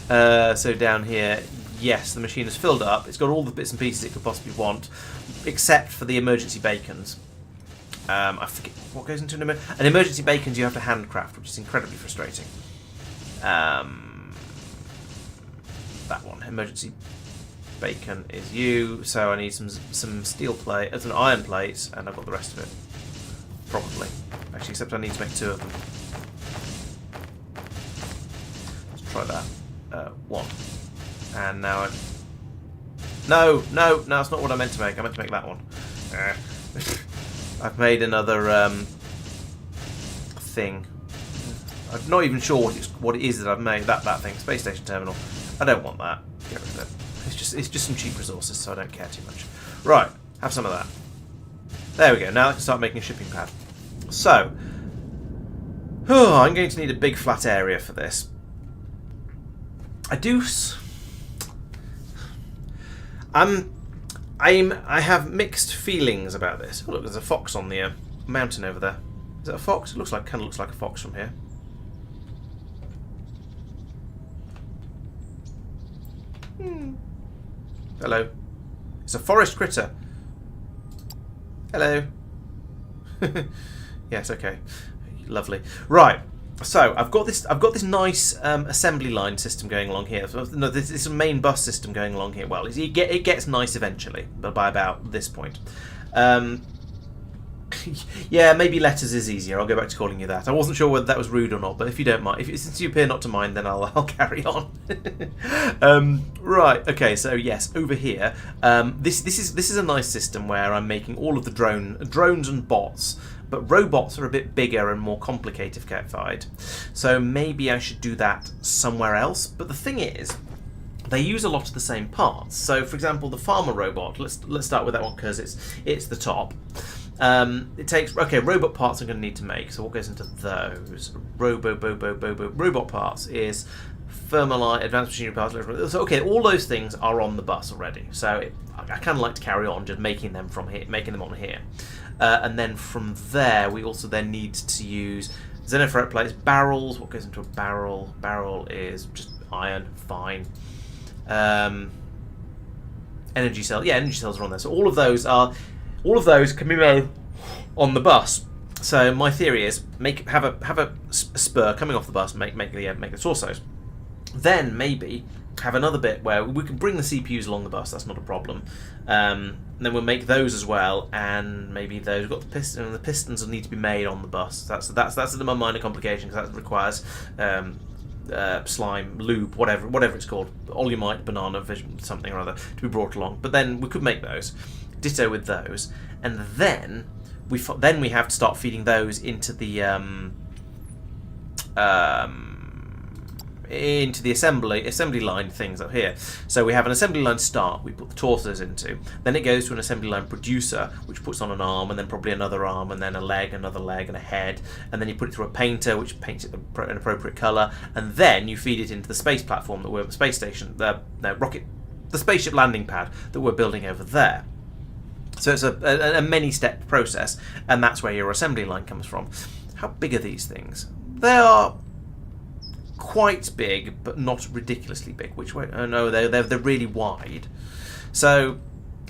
So down here, yes, the machine is filled up. It's got all the bits and pieces it could possibly want, except for the emergency bacons. I forget what goes into an emergency bacons you have to handcraft, which is incredibly frustrating. That one, emergency bacon is you, so I need some steel plate, as an iron plate, and I've got the rest of it. Probably. Actually, except I need to make 2 of them. Let's try that. 1. And now No, that's not what I meant to make. I meant to make that one. I've made another thing. I'm not even sure what it is that I've made. That thing, space station terminal. I don't want that. Get rid of it. It's just some cheap resources, so I don't care too much. Right, have some of that. There we go. Now I can start making a shipping pad. So, I'm going to need a big flat area for this. I have mixed feelings about this. Oh, look, there's a fox on the mountain over there. Is that a fox? It kind of looks like a fox from here. Hello. It's a forest critter. Hello. Yes, okay. Lovely. Right. So I've got this nice assembly line system going along here. No, this main bus system going along here. Well, it gets nice eventually, but by about this point. Yeah, maybe letters is easier. I'll go back to calling you that. I wasn't sure whether that was rude or not, but if you don't mind, since you appear not to mind, then I'll carry on. Right. Okay. So yes, over here, this is a nice system where I'm making all of the drones and bots. But robots are a bit bigger and more complicated, so maybe I should do that somewhere else. But the thing is, they use a lot of the same parts. So, for example, the farmer robot. Let's start with that one because it's the top. It takes robot parts I'm going to need to make. So what goes into those robot parts is Thermalite, advanced machinery parts. So all those things are on the bus already. So I kind of like to carry on just making them from here, making them on here. And then from there, we also then need to use xenoferrite plates, barrels. What goes into a barrel? Barrel is just iron. Fine. Energy cells. Yeah, energy cells are on there. So all of those can be made on the bus. So my theory is have a spur coming off the bus, make the torsos. Then maybe have another bit where we can bring the CPUs along the bus. That's not a problem. Then we'll make those as well, and maybe those. We've got the piston, and the pistons will need to be made on the bus. That's the minor complication because that requires slime, lube, whatever it's called, olumite, banana, vision, something or other to be brought along. But then we could make those. Ditto with those, and then we have to start feeding those into the assembly line things up here. So we have an assembly line start, we put the torsos into, then it goes to an assembly line producer, which puts on an arm, and then probably another arm, and then a leg, another leg, and a head, and then you put it through a painter, which paints it an appropriate colour, and then you feed it into the space platform the spaceship landing pad that we're building over there. So it's a many-step process, and that's where your assembly line comes from. How big are these things? They are quite big, but not ridiculously big. Which way? Oh no, they're really wide. So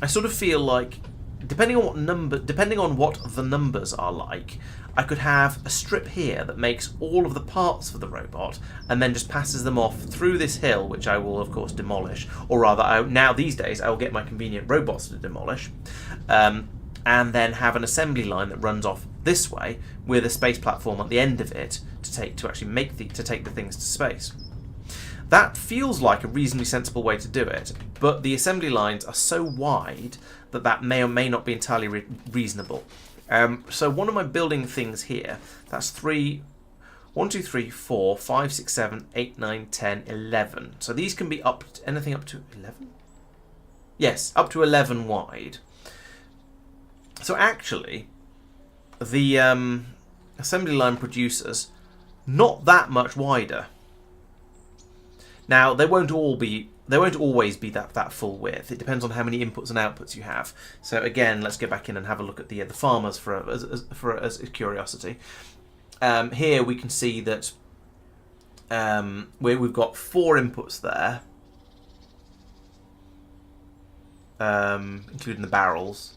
I sort of feel like, depending on what the numbers are like, I could have a strip here that makes all of the parts for the robot, and then just passes them off through this hill, which I will of course demolish, or rather, now these days I will get my convenient robots to demolish, and then have an assembly line that runs off this way with a space platform at the end of it to take the things to space. That feels like a reasonably sensible way to do it, but the assembly lines are so wide that may or may not be entirely reasonable. So one of my building things here, that's 1, 2, 3, 4, 5, 6, 7, 8, 9, 10, 11. So these can be anything up to 11? Yes, up to 11 wide. So actually, the assembly line producers, not that much wider. Now, they won't always be that full width. It depends on how many inputs and outputs you have. So again, let's go back in and have a look at the farmers as a curiosity. Here we can see that we've got 4 inputs there, including the barrels.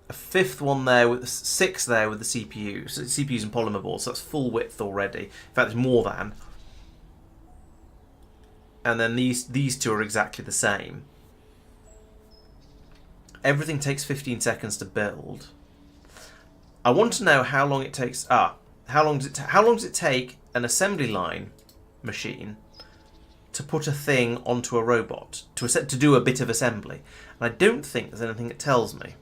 A 5th one there, with 6 there with the CPUs. So CPUs and polymer boards, so that's full width already. In fact, it's more than. And then these two are exactly the same. Everything takes 15 seconds to build. I want to know how long it takes. How long does it take an assembly line machine to put a thing onto a robot to do a bit of assembly? And I don't think there's anything that tells me.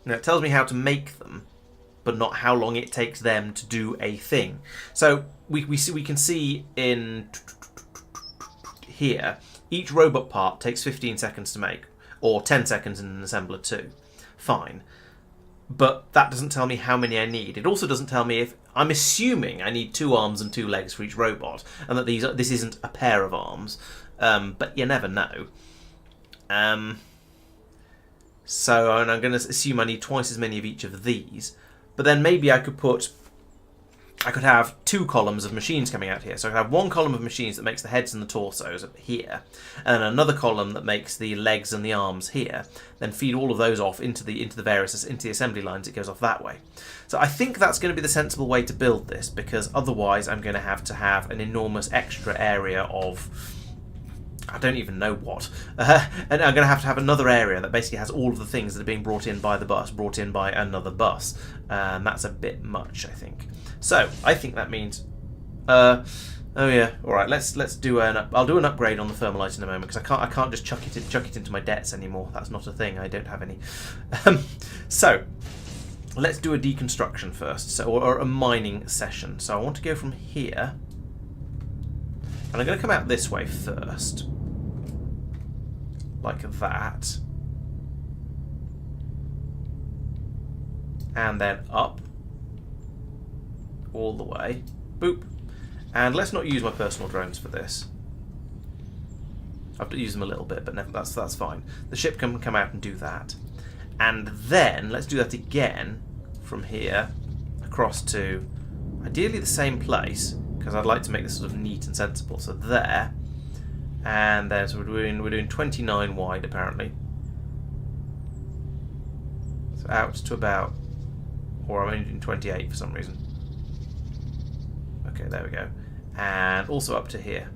Now, it tells me how to make them, but not how long it takes them to do a thing. So we can see in here, each robot part takes 15 seconds to make, or 10 seconds in an assembler too. Fine. but that doesn't tell me how many I need. It also doesn't tell me if... I'm assuming I need 2 arms and 2 legs for each robot, and that this isn't a pair of arms, but you never know. So I'm going to assume I need twice as many of each of these, but then maybe I could have 2 columns of machines coming out here. So I could have 1 column of machines that makes the heads and the torsos up here, and another column that makes the legs and the arms here. Then feed all of those off into the assembly lines. It goes off that way. So I think that's going to be the sensible way to build this, because otherwise I'm going to have an enormous extra area of... I don't even know what. And I'm going to have another area that basically has all of the things that are being brought in by the bus, brought in by another bus. That's a bit much, I think. So I think that means... oh yeah, all right. Let's do I'll do an upgrade on the Thermalite in a moment, because I can't just chuck it into my debts anymore. That's not a thing. I don't have any. So let's do a deconstruction first. Or a mining session. So I want to go from here, and I'm going to come out this way first, like that, and then up all the way. Boop. And let's not use my personal drones for this. I've to use them a little bit, but that's fine. The ship can come out and do that. And then let's do that again from here across to ideally the same place, because I'd like to make this sort of neat and sensible. So there, and then so we're doing 29 wide apparently. So out to about, or I'm only doing 28 for some reason. Okay, there we go. And also up to here.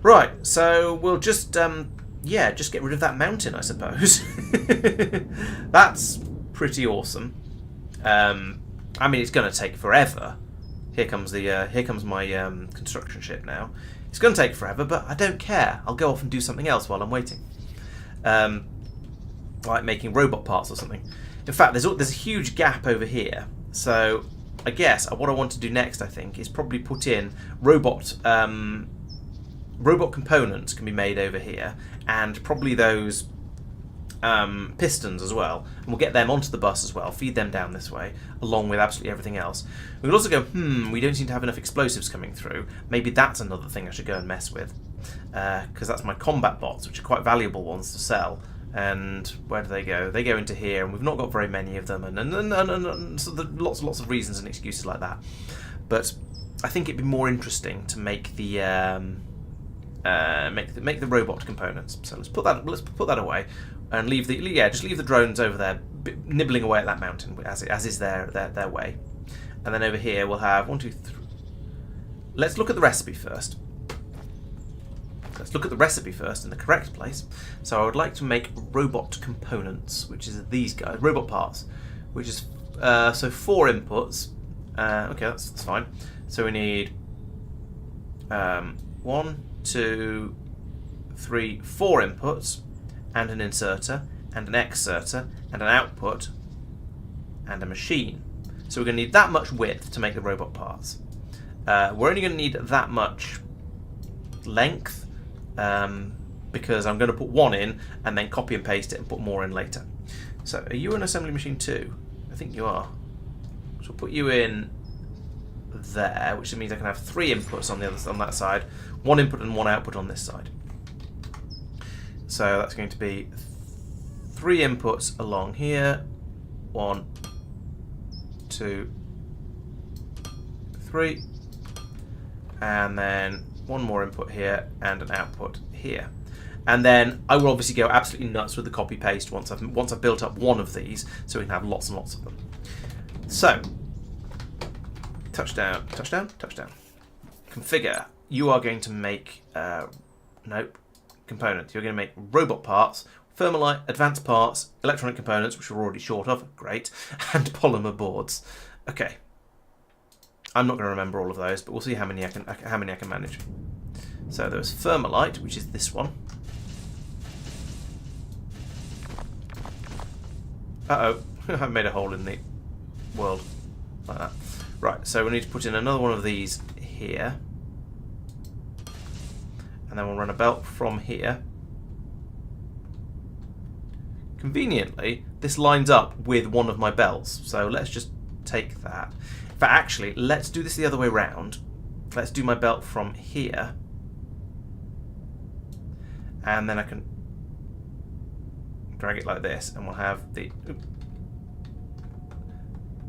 Right, so we'll just just get rid of that mountain, I suppose. That's pretty awesome. I mean, it's going to take forever. Here comes my construction ship now. It's going to take forever, but I don't care. I'll go off and do something else while I'm waiting, like making robot parts or something. In fact, there's a huge gap over here, so I guess what I want to do next, I think, is probably put in robot components can be made over here, and probably those pistons as well, and we'll get them onto the bus as well, feed them down this way, along with absolutely everything else. We could also go, we don't seem to have enough explosives coming through. Maybe that's another thing I should go and mess with, because that's my combat bots, which are quite valuable ones to sell. And where do they go? They go into here, and we've not got very many of them, and so there's lots of reasons and excuses like that. But I think it'd be more interesting to make the make the robot components. So let's put that away, and leave the drones over there nibbling away at that mountain as is their way. And then over here we'll have 1, 2, 3. Let's look at the recipe first. Let's look at the recipe first in the correct place. So I would like to make robot components, which is these guys, robot parts, which is so 4 inputs. Okay, that's fine. So we need 1, 2, 3, 4 inputs, and an inserter, and an exerter, and an output, and a machine. So we're going to need that much width to make the robot parts. We're only going to need that much length, because I'm going to put 1 in and then copy and paste it and put more in later. So are you an assembly machine too? I think you are. So we'll put you in there, which means I can have 3 inputs on that side, 1 input and 1 output on this side. So that's going to be 3 inputs along here, 1, 2, 3, and then 1 more input here and an output here. And then I will obviously go absolutely nuts with the copy paste once I've built up 1 of these, so we can have lots and lots of them. So touchdown, touchdown, touchdown. Configure. You are going to make components. You're going to make robot parts, Thermalite, advanced parts, electronic components, which we're already short of, great, and polymer boards. Okay. I'm not going to remember all of those, but we'll see how many I can manage. So there's Thermalite, which is this one. Uh-oh, I made a hole in the world like that. Right, so we need to put in another one of these here, and then we'll run a belt from here conveniently, this lines up with one of my belts. So let's just take that. But actually, let's do this the other way round. Let's do my belt from here. And then I can drag it like this, and we'll have the...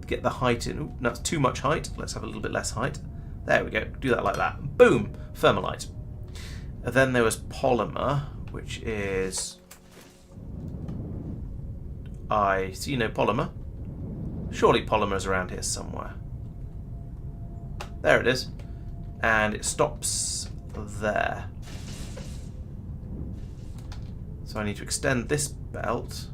Get the height in. Ooh, that's too much height. Let's have a little bit less height. There we go. Do that like that. Boom! Thermalite. And then there was polymer, which is... I see no polymer. Surely polymer is around here somewhere. There it is. And it stops there. So I need to extend this belt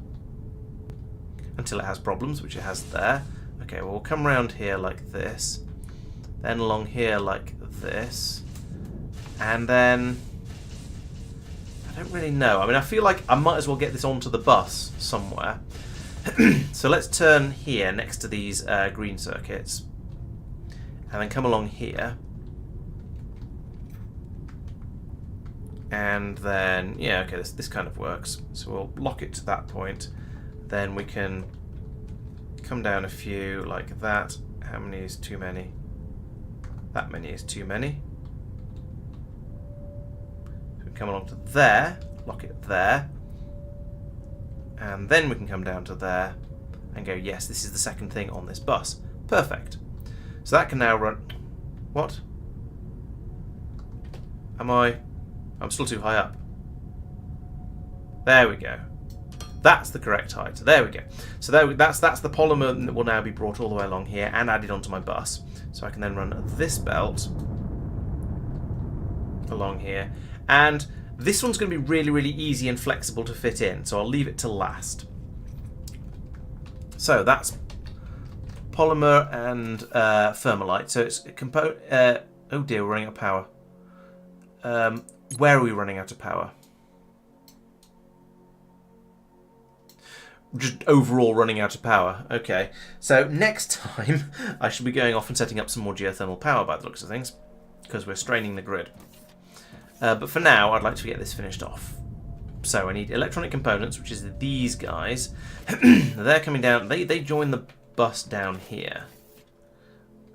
until it has problems, which it has there. Okay, well, we'll come around here like this. Then along here like this. And then... I don't really know. I mean, I feel like I might as well get this onto the bus somewhere. So let's turn here next to these green circuits. And then come along here. And then, yeah, okay, this kind of works. So we'll lock it to that point. Then we can come down a few like that. How many is too many? That many is too many. So we come along to there, lock it there. And then we can come down to there and go, yes, this is the second thing on this bus. Perfect. So that can now run... What? I'm still too high up. There we go. That's the correct height. There we go. So that's the polymer that will now be brought all the way along here and added onto my bus. So I can then run this belt along here. And this one's going to be really, really easy and flexible to fit in. So I'll leave it to last. So that's polymer and thermalite. So it's a oh dear, we're running out of power. Where are we running out of power? Just overall running out of power. Okay. So next time, I should be going off and setting up some more geothermal power by the looks of things, because we're straining the grid. But for now, I'd like to get this finished off. So I need electronic components, which is these guys. They're coming down. They join the bus down here.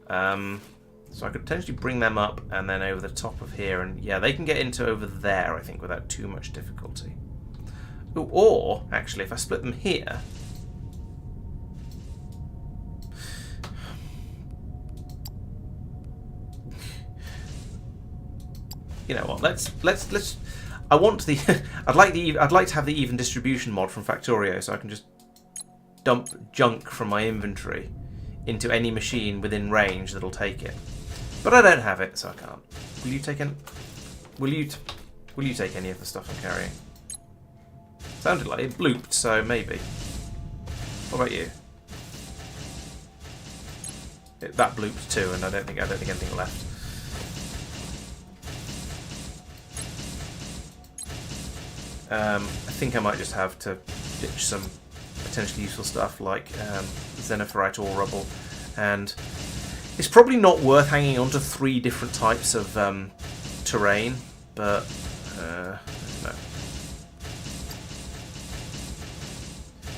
So I could potentially bring them up and then over the top of here. And yeah, they can get into over there, I think, without too much difficulty. Ooh, or, actually, if I split them here... You know what? Let's. I want the. I'd like to have the even distribution mod from Factorio, so I can just dump junk from my inventory into any machine within range that'll take it. But I don't have it, so I can't. Will you take any? Will you take any of the stuff I'm carrying? Sounded like it blooped, so maybe. What about you? That blooped too, and I don't think anything left. I think I might just have to ditch some potentially useful stuff like xenophorite ore rubble, and it's probably not worth hanging on to 3 different types of terrain, but no.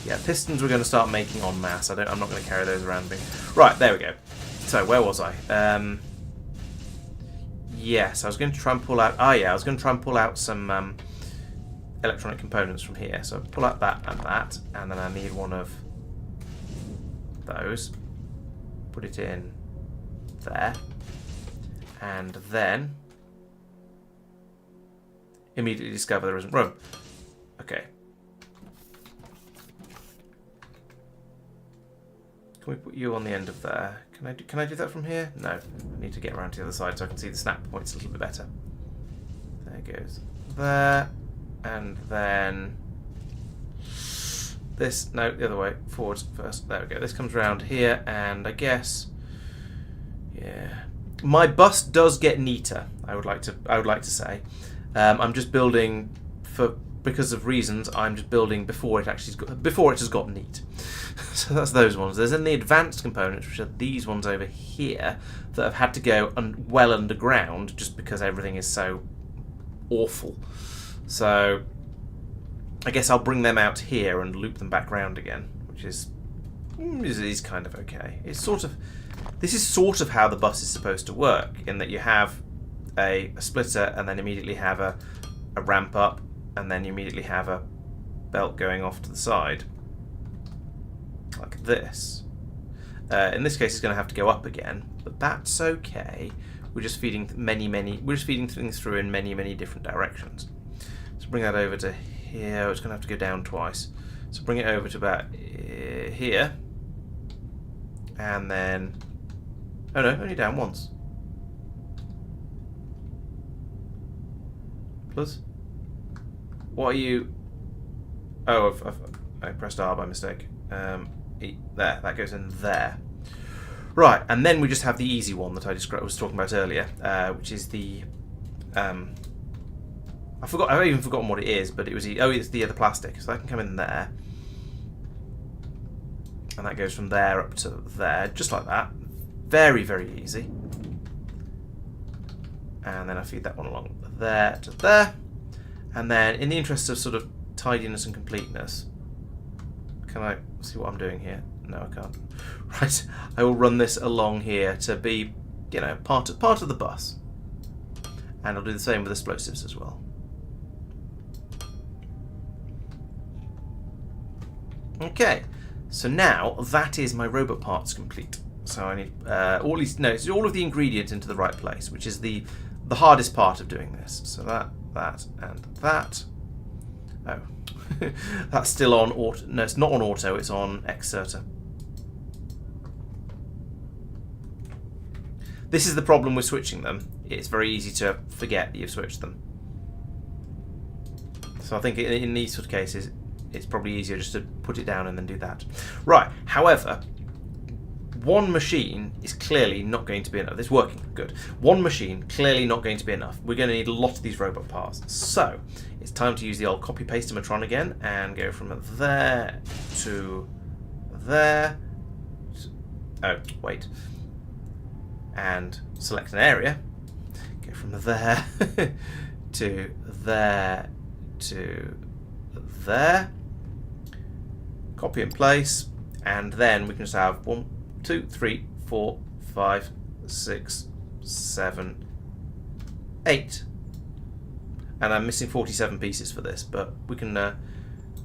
Yeah, pistons we're going to start making en masse. I'm not going to carry those around me. Right, there we go. So where was I? Yes, I was going to try and pull out. Oh yeah, I was going to try and pull out some electronic components from here. So pull out that, and then I need one of those. Put it in there, and then immediately discover there isn't room. Okay. Can we put you on the end of there? Can I do that from here? No. I need to get around to the other side so I can see the snap points a little bit better. There it goes. There. And then this, no, the other way, forwards first. There we go. This comes around here, and I guess, yeah, my bus does get neater. I would like to say, I'm just building because of reasons. I'm just building before it has got neat. So that's those ones. There's then the advanced components, which are these ones over here that have had to go well underground just because everything is so awful. So I guess I'll bring them out here and loop them back round again, which is kind of okay. It's sort of, this is sort of how the bus is supposed to work, in that you have a splitter and then immediately have a ramp up, and then you immediately have a belt going off to the side, like this. In this case, it's going to have to go up again, but that's okay. We're just feeding we're just feeding things through in many different directions. So bring that over to here. It's going to have to go down twice. So bring it over to about here, and then, oh no, only down once. Plus, what are you? Oh, I pressed R by mistake. There, that goes in there. Right, and then we just have the easy one that I was talking about earlier, which is the I've even forgotten what it is, but it was it's the plastic. So that can come in there, and that goes from there up to there, just like that. Very easy. And then I feed that one along there to there, and then in the interest of sort of tidiness and completeness, can I see what I'm doing here? No, I can't. Right, I will run this along here to be, you know, part of the bus, and I'll do the same with explosives as well. Okay, so now that is my robot parts complete. So I need it's all of the ingredients into the right place, which is the hardest part of doing this. So that, and that. Oh, that's still on auto. No, it's not on auto. It's on Exerter. This is the problem with switching them. It's very easy to forget that you've switched them. So I think in these sort of cases, it's probably easier just to put it down and then do that. Right. However, one machine is clearly not going to be enough. It's working, good. One machine, clearly not going to be enough. We're going to need a lot of these robot parts. So, it's time to use the old copy-paste-o-matron again and go from there to there. Oh, wait. And select an area. Go from there to there to there. Copy and place. And then we can just have 1, 2, 3, 4, 5, 6, 7, 8, and I'm missing 47 pieces for this, but we can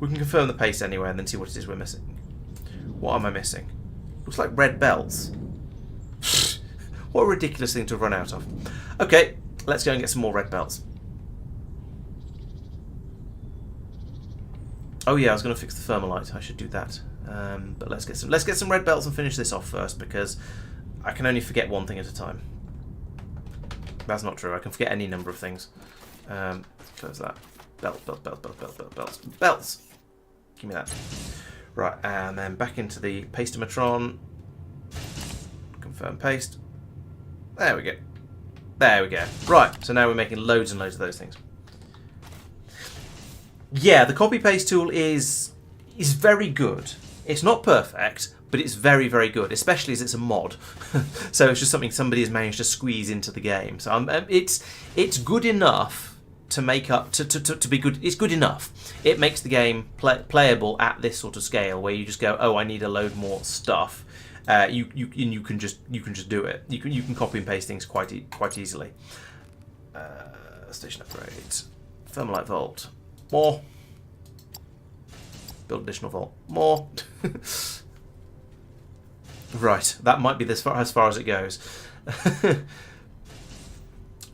confirm the pace anyway, and then see what it is we're missing. What am I missing? Looks like red belts. What a ridiculous thing to run out of. Okay, let's go and get some more red belts. Oh yeah, I was going to fix the thermalite. I should do that. But let's get some red belts and finish this off first, because I can only forget one thing at a time. That's not true. I can forget any number of things. Close that. Belts. Give me that. Right, and then back into the paste-o-matron. Confirm paste. There we go. There we go. Right, so now we're making loads and loads of those things. Yeah, the copy-paste tool is very good. It's not perfect, but it's very good, especially as it's a mod. So it's just something somebody has managed to squeeze into the game. So it's good enough to make up to be good. It's good enough. It makes the game playable at this sort of scale, where you just go, oh, I need a load more stuff. You can just do it. You can copy and paste things quite easily. Station upgrades, thermalite vault, more. Build additional vault, more. Right, that might be as far as it goes.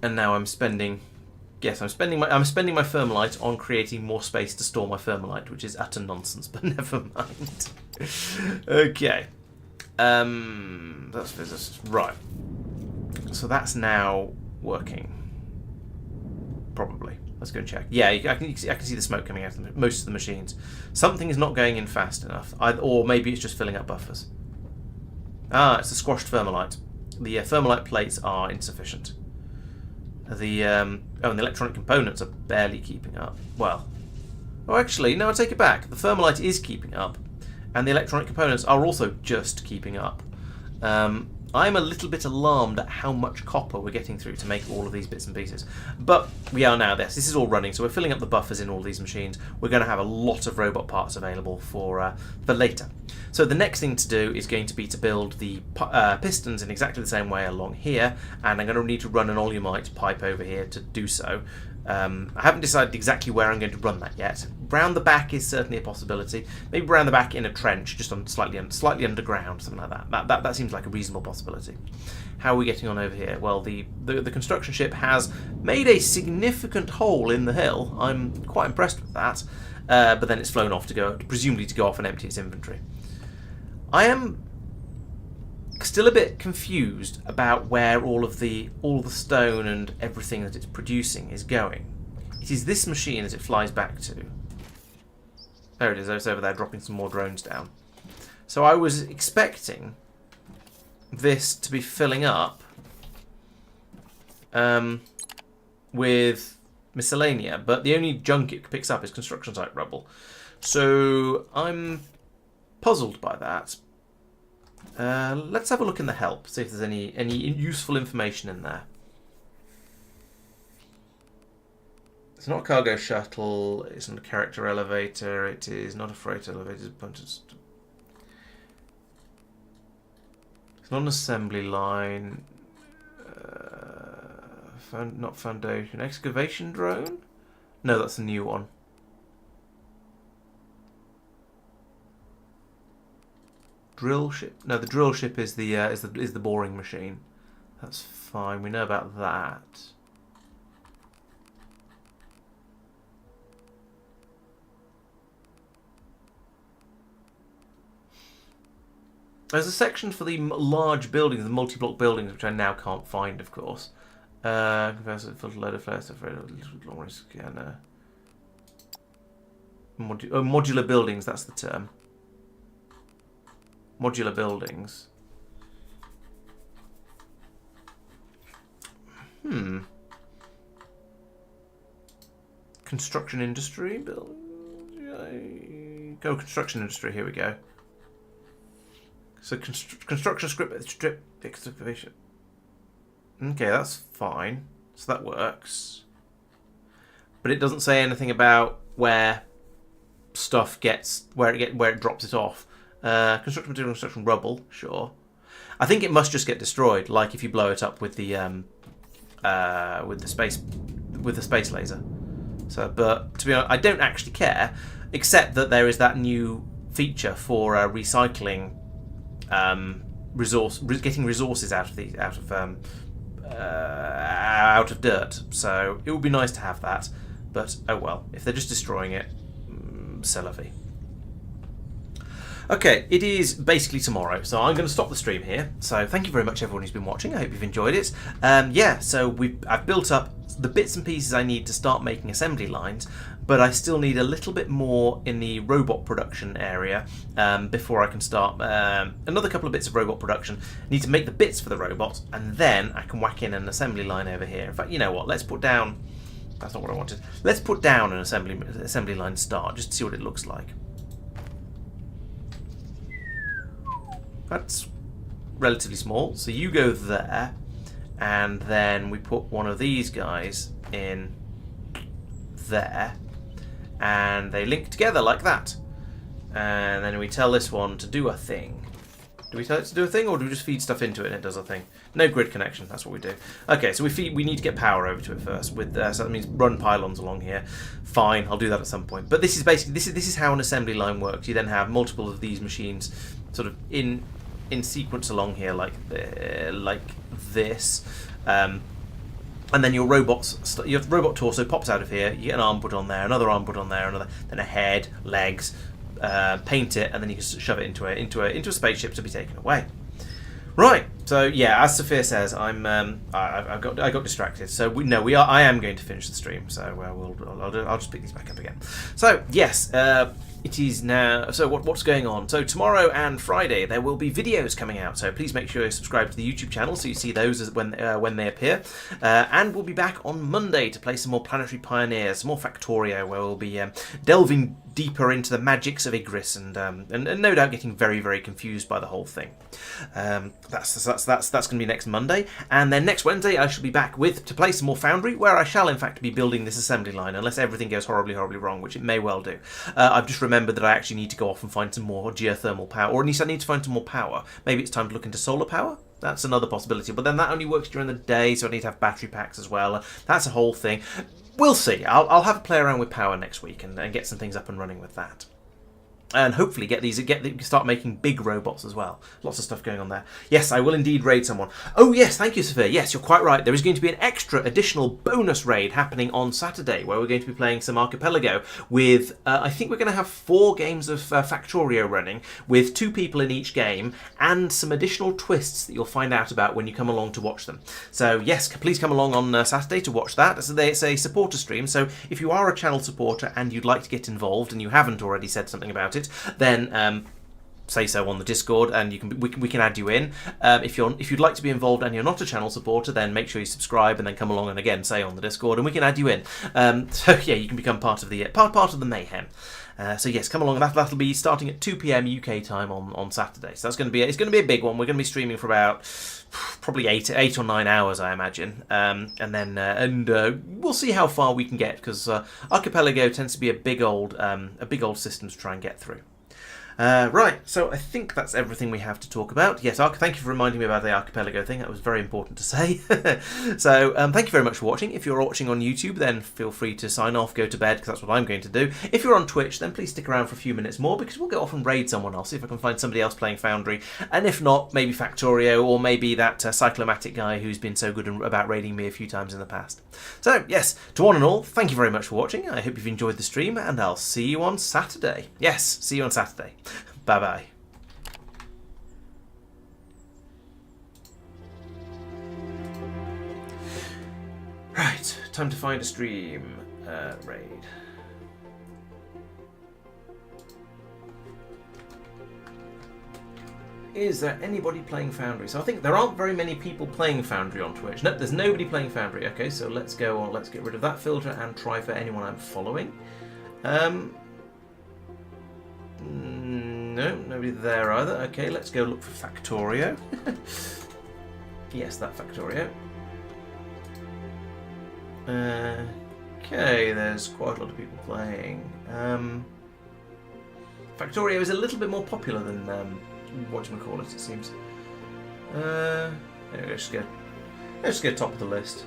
And now I'm spending my thermalite on creating more space to store my thermalite, which is utter nonsense, but never mind. Okay. That's right. So that's now working. Probably. Let's go and check. Yeah, I can see the smoke coming out of most of the machines. Something is not going in fast enough, or maybe it's just filling up buffers. Ah, it's the squashed thermalite. The thermalite plates are insufficient. And the electronic components are barely keeping up. Well, actually, no, I take it back. The thermalite is keeping up, and the electronic components are also just keeping up. I'm a little bit alarmed at how much copper we're getting through to make all of these bits and pieces. But we are now this. This is all running, so we're filling up the buffers in all these machines. We're going to have a lot of robot parts available for later. So the next thing to do is going to be to build the pistons in exactly the same way along here, and I'm going to need to run an oleumite pipe over here to do so. I haven't decided exactly where I'm going to run that yet. Round the back is certainly a possibility. Maybe round the back in a trench, just on slightly underground, something like that. That seems like a reasonable possibility. How are we getting on over here? Well, the construction ship has made a significant hole in the hill. I'm quite impressed with that. But then it's flown off presumably to go off and empty its inventory. I am still a bit confused about where all the stone and everything that it's producing is going. It is this machine as it flies back to. There it is. It's over there dropping some more drones down. So I was expecting this to be filling up with miscellanea, but the only junk it picks up is construction site rubble. So I'm puzzled by that. Let's have a look in the help, see if there's any useful information in there. It's not a cargo shuttle, it's not a character elevator, it is not a freight elevator, it's not an assembly line, not foundation, excavation drone? No, that's a new one. Drill ship? No, the drill ship is the boring machine. That's fine. We know about that. There's a section for the large buildings, the multi-block buildings, which I now can't find, of course. Converse filter loader flares, Laurence scanner. Modular buildings. That's the term. Modular buildings. Construction industry. Go construction industry. Here we go. So construction strip excavation. Okay, that's fine. So that works. But it doesn't say anything about where stuff gets where it drops it off. Construction material, construction rubble, sure. I think it must just get destroyed, like if you blow it up with the space laser. So, but to be honest, I don't actually care, except that there is that new feature for recycling, getting resources out of dirt. So it would be nice to have that, but oh well. If they're just destroying it, c'est la vie. Okay, it is basically tomorrow, so I'm going to stop the stream here. So thank you very much everyone who's been watching. I hope you've enjoyed it. Yeah, so I've built up the bits and pieces I need to start making assembly lines, but I still need a little bit more in the robot production area before I can start another couple of bits of robot production. I need to make the bits for the robot, and then I can whack in an assembly line over here. In fact, you know what? Let's put down... That's not what I wanted. Let's put down an assembly line start, just to see what it looks like. That's relatively small, so you go there, and then we put one of these guys in there, and they link together like that. And then we tell this one to do a thing. Do we tell it to do a thing, or do we just feed stuff into it and it does a thing? No grid connection, that's what we do. Okay, so we need to get power over to it first. So that means run pylons along here. Fine, I'll do that at some point. But this is basically this is how an assembly line works. You then have multiple of these machines sort of in sequence along here like this, and then your robot torso pops out of here. You get an arm put on there, another arm put on there, another, then a head, legs, paint it, and then you can shove it into a spaceship to be taken away. Right. So yeah, as Sophia says, I got distracted. So I am going to finish the stream. So I'll just pick these back up again. So yes. It is now. So what's going on? So tomorrow and Friday there will be videos coming out. So please make sure you subscribe to the YouTube channel so you see those when they appear. And we'll be back on Monday to play some more Planetary Pioneers, some more Factorio, where we'll be delving deeper into the magics of Igris and no doubt getting very, very confused by the whole thing. That's that's going to be next Monday, and then next Wednesday I shall be back to play some more Foundry, where I shall in fact be building this assembly line, unless everything goes horribly wrong, which it may well do. I've just remembered that I actually need to go off and find some more geothermal power, or at least I need to find some more power. Maybe it's time to look into solar power. That's another possibility, but then that only works during the day, so I need to have battery packs as well. That's a whole thing. We'll see. I'll have a play around with power next week and get some things up and running with that. And hopefully start making big robots as well. Lots of stuff going on there. Yes, I will indeed raid someone. Oh yes, thank you, Sophia. Yes, you're quite right. There is going to be an extra additional bonus raid happening on Saturday, where we're going to be playing some Archipelago with, I think we're going to have 4 games of Factorio running, with 2 people in each game, and some additional twists that you'll find out about when you come along to watch them. So yes, please come along on Saturday to watch that. So it's a supporter stream, so if you are a channel supporter and you'd like to get involved, and you haven't already said something about it, then say so on the Discord, and we can add you in. If you'd like to be involved and you're not a channel supporter, then make sure you subscribe and then come along and again say on the Discord, and we can add you in. So yeah, you can become part of the mayhem. So yes, come along. That'll be starting at 2 PM UK time on Saturday. So it's going to be a big one. We're going to be streaming for about probably 8 or 9 hours, I imagine, and then we'll see how far we can get, because Archipelago tends to be a big old system to try and get through. Right, so I think that's everything we have to talk about. Yes, thank you for reminding me about the Archipelago thing. That was very important to say. So, thank you very much for watching. If you're watching on YouTube, then feel free to sign off, go to bed, because that's what I'm going to do. If you're on Twitch, then please stick around for a few minutes more, because we'll go off and raid someone else, see if I can find somebody else playing Foundry. And if not, maybe Factorio, or maybe that Cyclomatic guy who's been so good about raiding me a few times in the past. So, yes, to one and all, thank you very much for watching. I hope you've enjoyed the stream, and I'll see you on Saturday. Yes, see you on Saturday. Bye-bye. Right, time to find a stream raid. Is there anybody playing Foundry? So I think there aren't very many people playing Foundry on Twitch. Nope, there's nobody playing Foundry. Okay, so let's go on. Let's get rid of that filter and try for anyone I'm following. No, nobody there either. Okay, let's go look for Factorio. Yes, that Factorio. Okay, there's quite a lot of people playing. Factorio is a little bit more popular than whatchamacallit, it seems. Anyway, let's just go top of the list.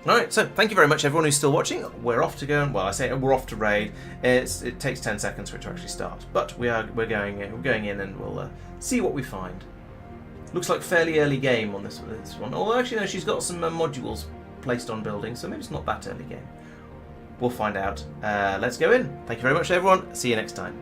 Alright, so thank you very much everyone who's still watching. We're off to go, well, I say we're off to raid. It takes 10 seconds for it to actually start, but we're going in and we'll see what we find. Looks like fairly early game on this one. Although actually no, she's got some modules placed on buildings, so maybe it's not that early game. We'll find out. Let's go in. Thank you very much everyone. See you next time.